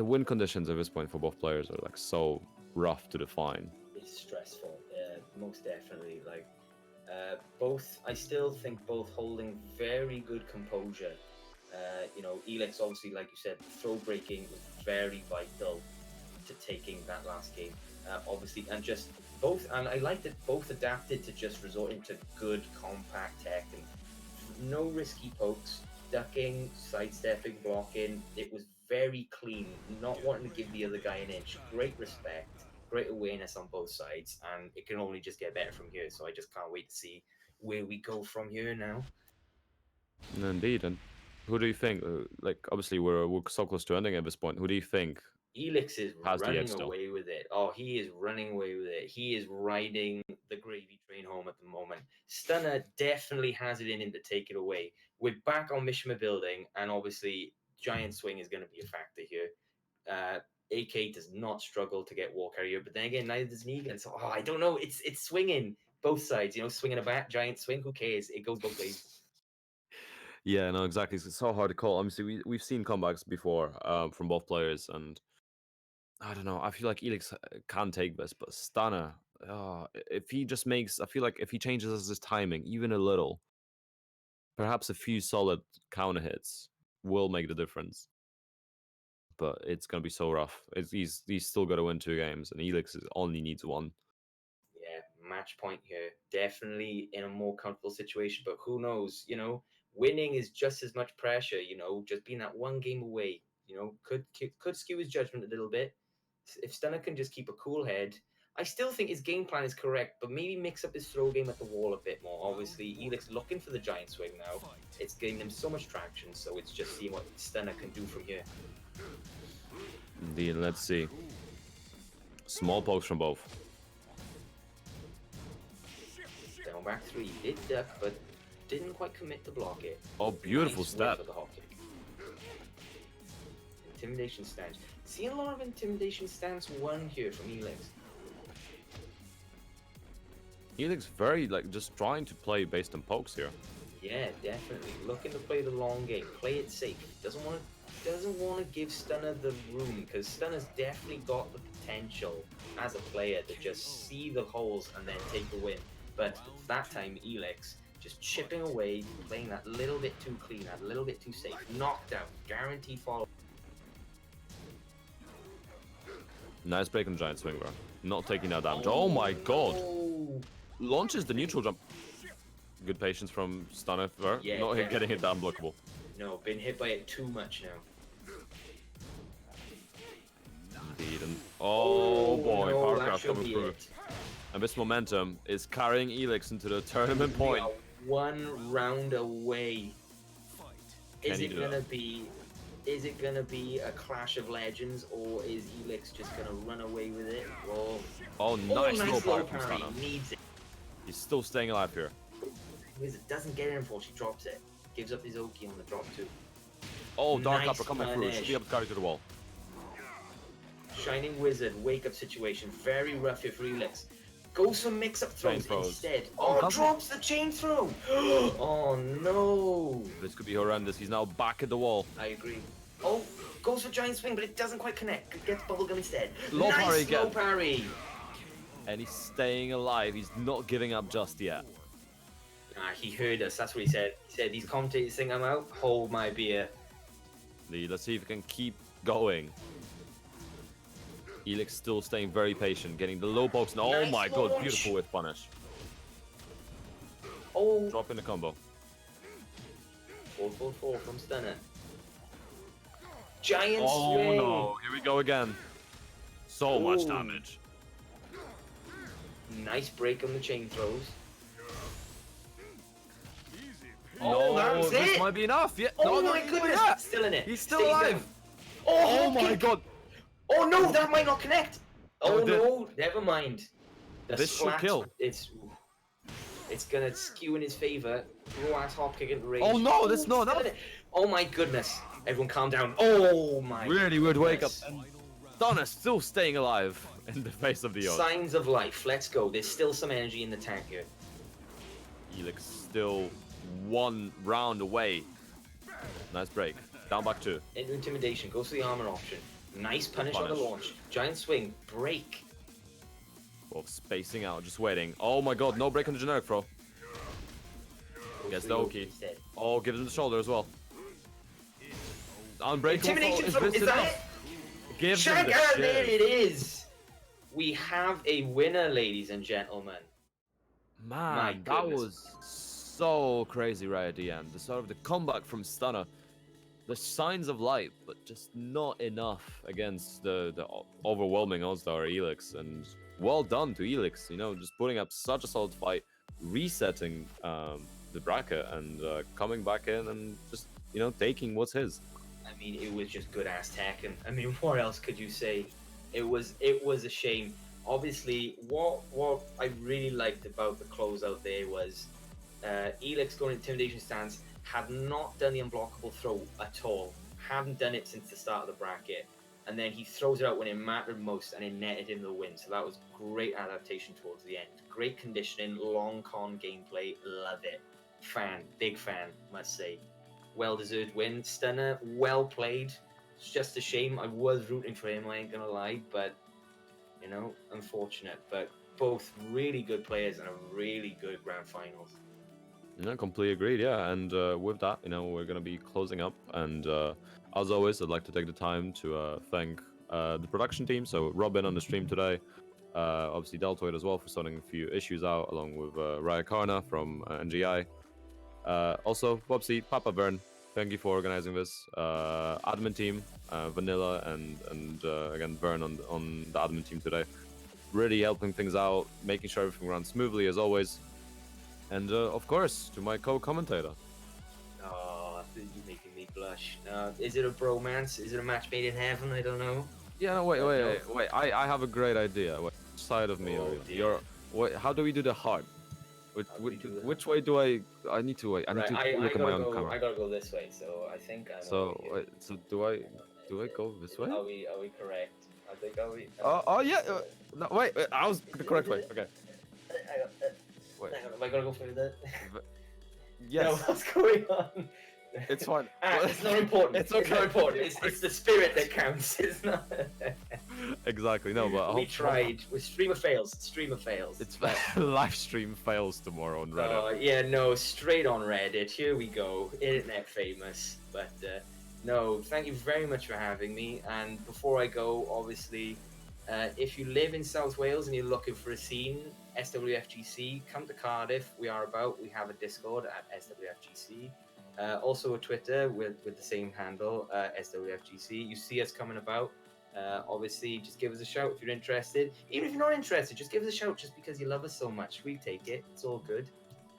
win conditions at this point for both players are like so rough to define. It's stressful, most definitely. Like both, I still think both holding very good composure. Elix obviously, like you said, throw breaking was very vital to taking that last game. Obviously, and just both, and I like that both adapted to just resorting to good compact tech and no risky pokes, ducking, sidestepping, blocking. It was very clean, not wanting to give the other guy an inch. Great respect, great awareness on both sides, and it can only just get better from here. So I just can't wait to see where we go from here now. Indeed, and who do you think? Like, obviously, we're so close to ending at this point. Who do you think Elix is has the edge running still? away with it. Oh, he is running away with it. He is riding the gravy train home at the moment. Stunner definitely has it in him to take it away. We're back on Mishima building, and obviously, Giant Swing is going to be a factor here. AK does not struggle to get wall carrier, but then again, neither does Negan. So, I don't know. It's swinging both sides. Swinging a bat, Giant Swing. Who cares? It goes both ways. Yeah, no, exactly. It's so hard to call. Obviously, we've seen comebacks before from both players, and I don't know. I feel like Elix can take this, but Stunner, if he just makes, I feel like if he changes his timing even a little, perhaps a few solid counter hits will make the difference. But it's gonna be so rough. He's still got to win 2 games, and Elix only needs 1. Yeah, match point here. Definitely in a more comfortable situation, but who knows? Winning is just as much pressure. Just being that one game away. Could skew his judgment a little bit. If Stunner can just keep a cool head, I still think his game plan is correct, but maybe mix up his throw game at the wall a bit more. Obviously, Elix looking for the Giant Swing now. It's gaining him so much traction, so it's just seeing what Stunner can do from here. Indeed, let's see. Small pokes from both. Down back 3, did duck, but didn't quite commit to block it. Oh, beautiful Nice step. whiff of the hop kick. Intimidation stance. Seeing a lot of intimidation stance 1 here from Elix. Elix very just trying to play based on pokes here. Yeah, definitely looking to play the long game, play it safe. Doesn't want to give Stunner the room, because Stunner's definitely got the potential as a player to just see the holes and then take the win. But that time, Elix just chipping away, playing that little bit too clean, that little bit too safe. Knocked out, guaranteed follow. Nice break on Giant Swing, bro. Not taking that damage. Oh my god! Launches the neutral jump. Good patience from Stunner there. Yeah, Not definitely. getting it that unblockable. No, been hit by it too much now. Indeed, and oh boy, no, power that craft should coming be through. it. And this momentum is carrying Elix into the tournament We point. are 1 round away. Can he do that? Is it gonna be a clash of legends, or is Elix just gonna run away with it? Oh, nice low power low from parry. Stunner. Needs it. He's still staying alive here. Because it doesn't get it in she drops it. Gives up his Oki on the drop too. Oh, Dark Nice Upper coming through. punish. Should be able to carry to the wall. Shining Wizard, wake up situation. Very rough here for Elix. Goes for mix up throws throws. instead. Oh, Oh, doesn't- drops the chain throw. Oh no. This could be horrendous. He's now back at the wall. I agree. Oh, goes for Giant Swing, but it doesn't quite connect. Gets Bubblegum instead. Low nice parry low again. parry. And he's staying alive. He's not giving up just yet. He heard us. That's what he said. He said, these commentators think I'm out. Hold my beer. Let's see if he can keep going. Elix still staying very patient, getting the low pokes. And oh Nice my god, launch. beautiful with punish. Oh, Drop in the combo. 4-4-4 from Stunner. Giant Oh Swing. no, here we go again. So much Ooh. damage. Nice break on the chain throws. No, that's this it. might be enough. Yeah. Oh no, my no, goodness, yeah. it's still in it. He's still Stays alive. down. Oh hop my kick. god. Oh no, that might not connect. No, Oh it did. no, never mind. The This should splat- kill. It's It's gonna skew in his favor. Raw ass hop kick into range. Oh no, that's not Still in enough. it. Oh my goodness. Everyone calm down. Oh my Really weird wake up. goodness. And Stunner still staying alive in the face of the odds. Signs of life. Let's go. There's still some energy in the tank here. Elix still 1 round away. Nice break. Down back 2. Into intimidation. Goes for the armor option. Nice punish on the launch. Giant swing. Break. Both spacing out, just waiting. Oh my god, no break on the generic throw. Gets the Oki. Oh, gives him the shoulder as well. Unbreakable Intimidation throw. throw. Is that it? Gives him Check the out, there shiv. it is. We have a winner, ladies and gentlemen. Man, that was so crazy right at the end. The sort of the comeback from Stunner. The signs of life, but just not enough against the overwhelming All-Star Elix. And well done to Elix, you know, just putting up such a solid fight, resetting the bracket and coming back in and just, you know, taking what's his. I mean, it was just good ass Tekken. I mean, what else could you say? It was a shame. Obviously, what I really liked about the closeout there was Elix going intimidation stance, had not done the unblockable throw at all. Hadn't done it since the start of the bracket. And then he throws it out when it mattered most and it netted him the win. So that was great adaptation towards the end. Great conditioning, long con gameplay, love it. Big fan, must say. Well-deserved win. Stunner, well played. It's just a shame. I was rooting for him, I ain't gonna lie, but you know, unfortunate. But both really good players and a really good grand finals. Yeah, completely agreed. Yeah, and with that, you know, we're gonna be closing up. And as always, I'd like to take the time to thank the production team. So Robin on the stream today, obviously Deltoid as well for sorting a few issues out, along with Raya Karna from NGI. Also, Bobsy, Papa Vern, thank you for organizing this. Admin team, Vanilla, and again Vern on the admin team today, really helping things out, making sure everything runs smoothly as always. And of course, to my co-commentator. Oh, you're making me blush. Is it a bromance? Is it a match made in heaven? I don't know. Yeah, no, wait. I have a great idea. Which side of me Oh, are you? dear. You're. Wait, how do we do the heart? Which way do I need to wait? I need to look at my own camera. I gotta go this way, so I think I'm So over here. wait, so do I go this way? Are we correct? I think we? Oh yeah. No, wait. I was the correct way. Okay. Wait. Hang on, am I gonna go further? Yes. No, what's going on? It's fine. It's not important. It's okay. It's not important. It's the spirit that counts. It's not. Exactly. No, but We tried. With streamer fails. Streamer fails. It's live stream fails tomorrow on Reddit. Oh yeah, no, straight on Reddit. Here we go. Internet famous. But no, thank you very much for having me. And before I go, obviously, if you live in South Wales and you're looking for a scene, SWFGC, come to Cardiff. We have a Discord at SWFGC. Also a Twitter with the same handle, SWFGC. You see us coming about. Obviously, just give us a shout if you're interested. Even if you're not interested, just give us a shout just because you love us so much. We take it. It's all good.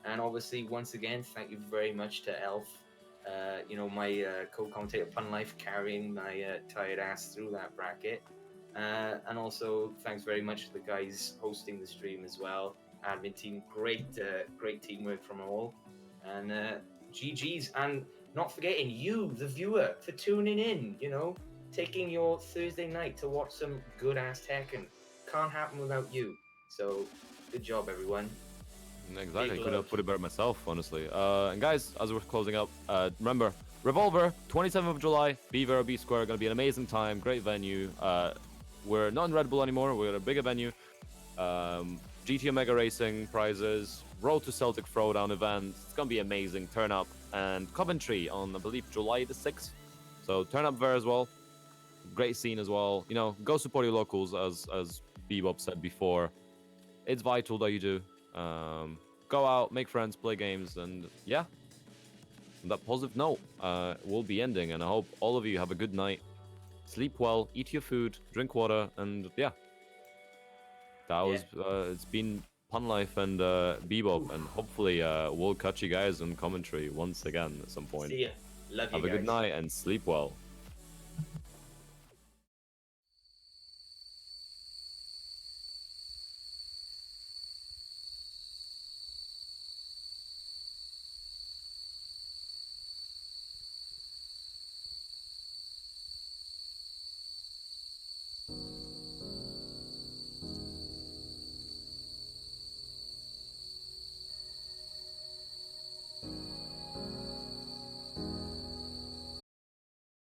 And obviously, once again, thank you very much to Elf. You know, my co-commentator Pun Life, carrying my tired ass through that bracket. And also, thanks very much to the guys hosting the stream as well. Admin team, great teamwork from all. And GG's, and not forgetting you, the viewer, for tuning in. You know, taking your Thursday night to watch some good ass Tekken. Can't happen without you. So, good job, everyone. Exactly, couldn't have put it better myself, honestly. And guys, as we're closing up, remember, Revolver, 27th of July, be there, be square, gonna be an amazing time, great venue. We're not in Red Bull anymore, we're at a bigger venue. GT Omega Racing prizes, Road to Celtic Throwdown event, it's gonna be amazing, turn up. And Coventry on, I believe, July the 6th. So turn up there as well. Great scene as well. You know, go support your locals, as Bebop said before. It's vital that you do. Go out, make friends, play games, and yeah. On that positive note, we'll be ending, and I hope all of you have a good night. Sleep well, eat your food, drink water, and yeah. That was it's been Pun Life and Bebop, and hopefully we'll catch you guys on commentary once again at some point. See ya. Love you Have a guys. good night and sleep well.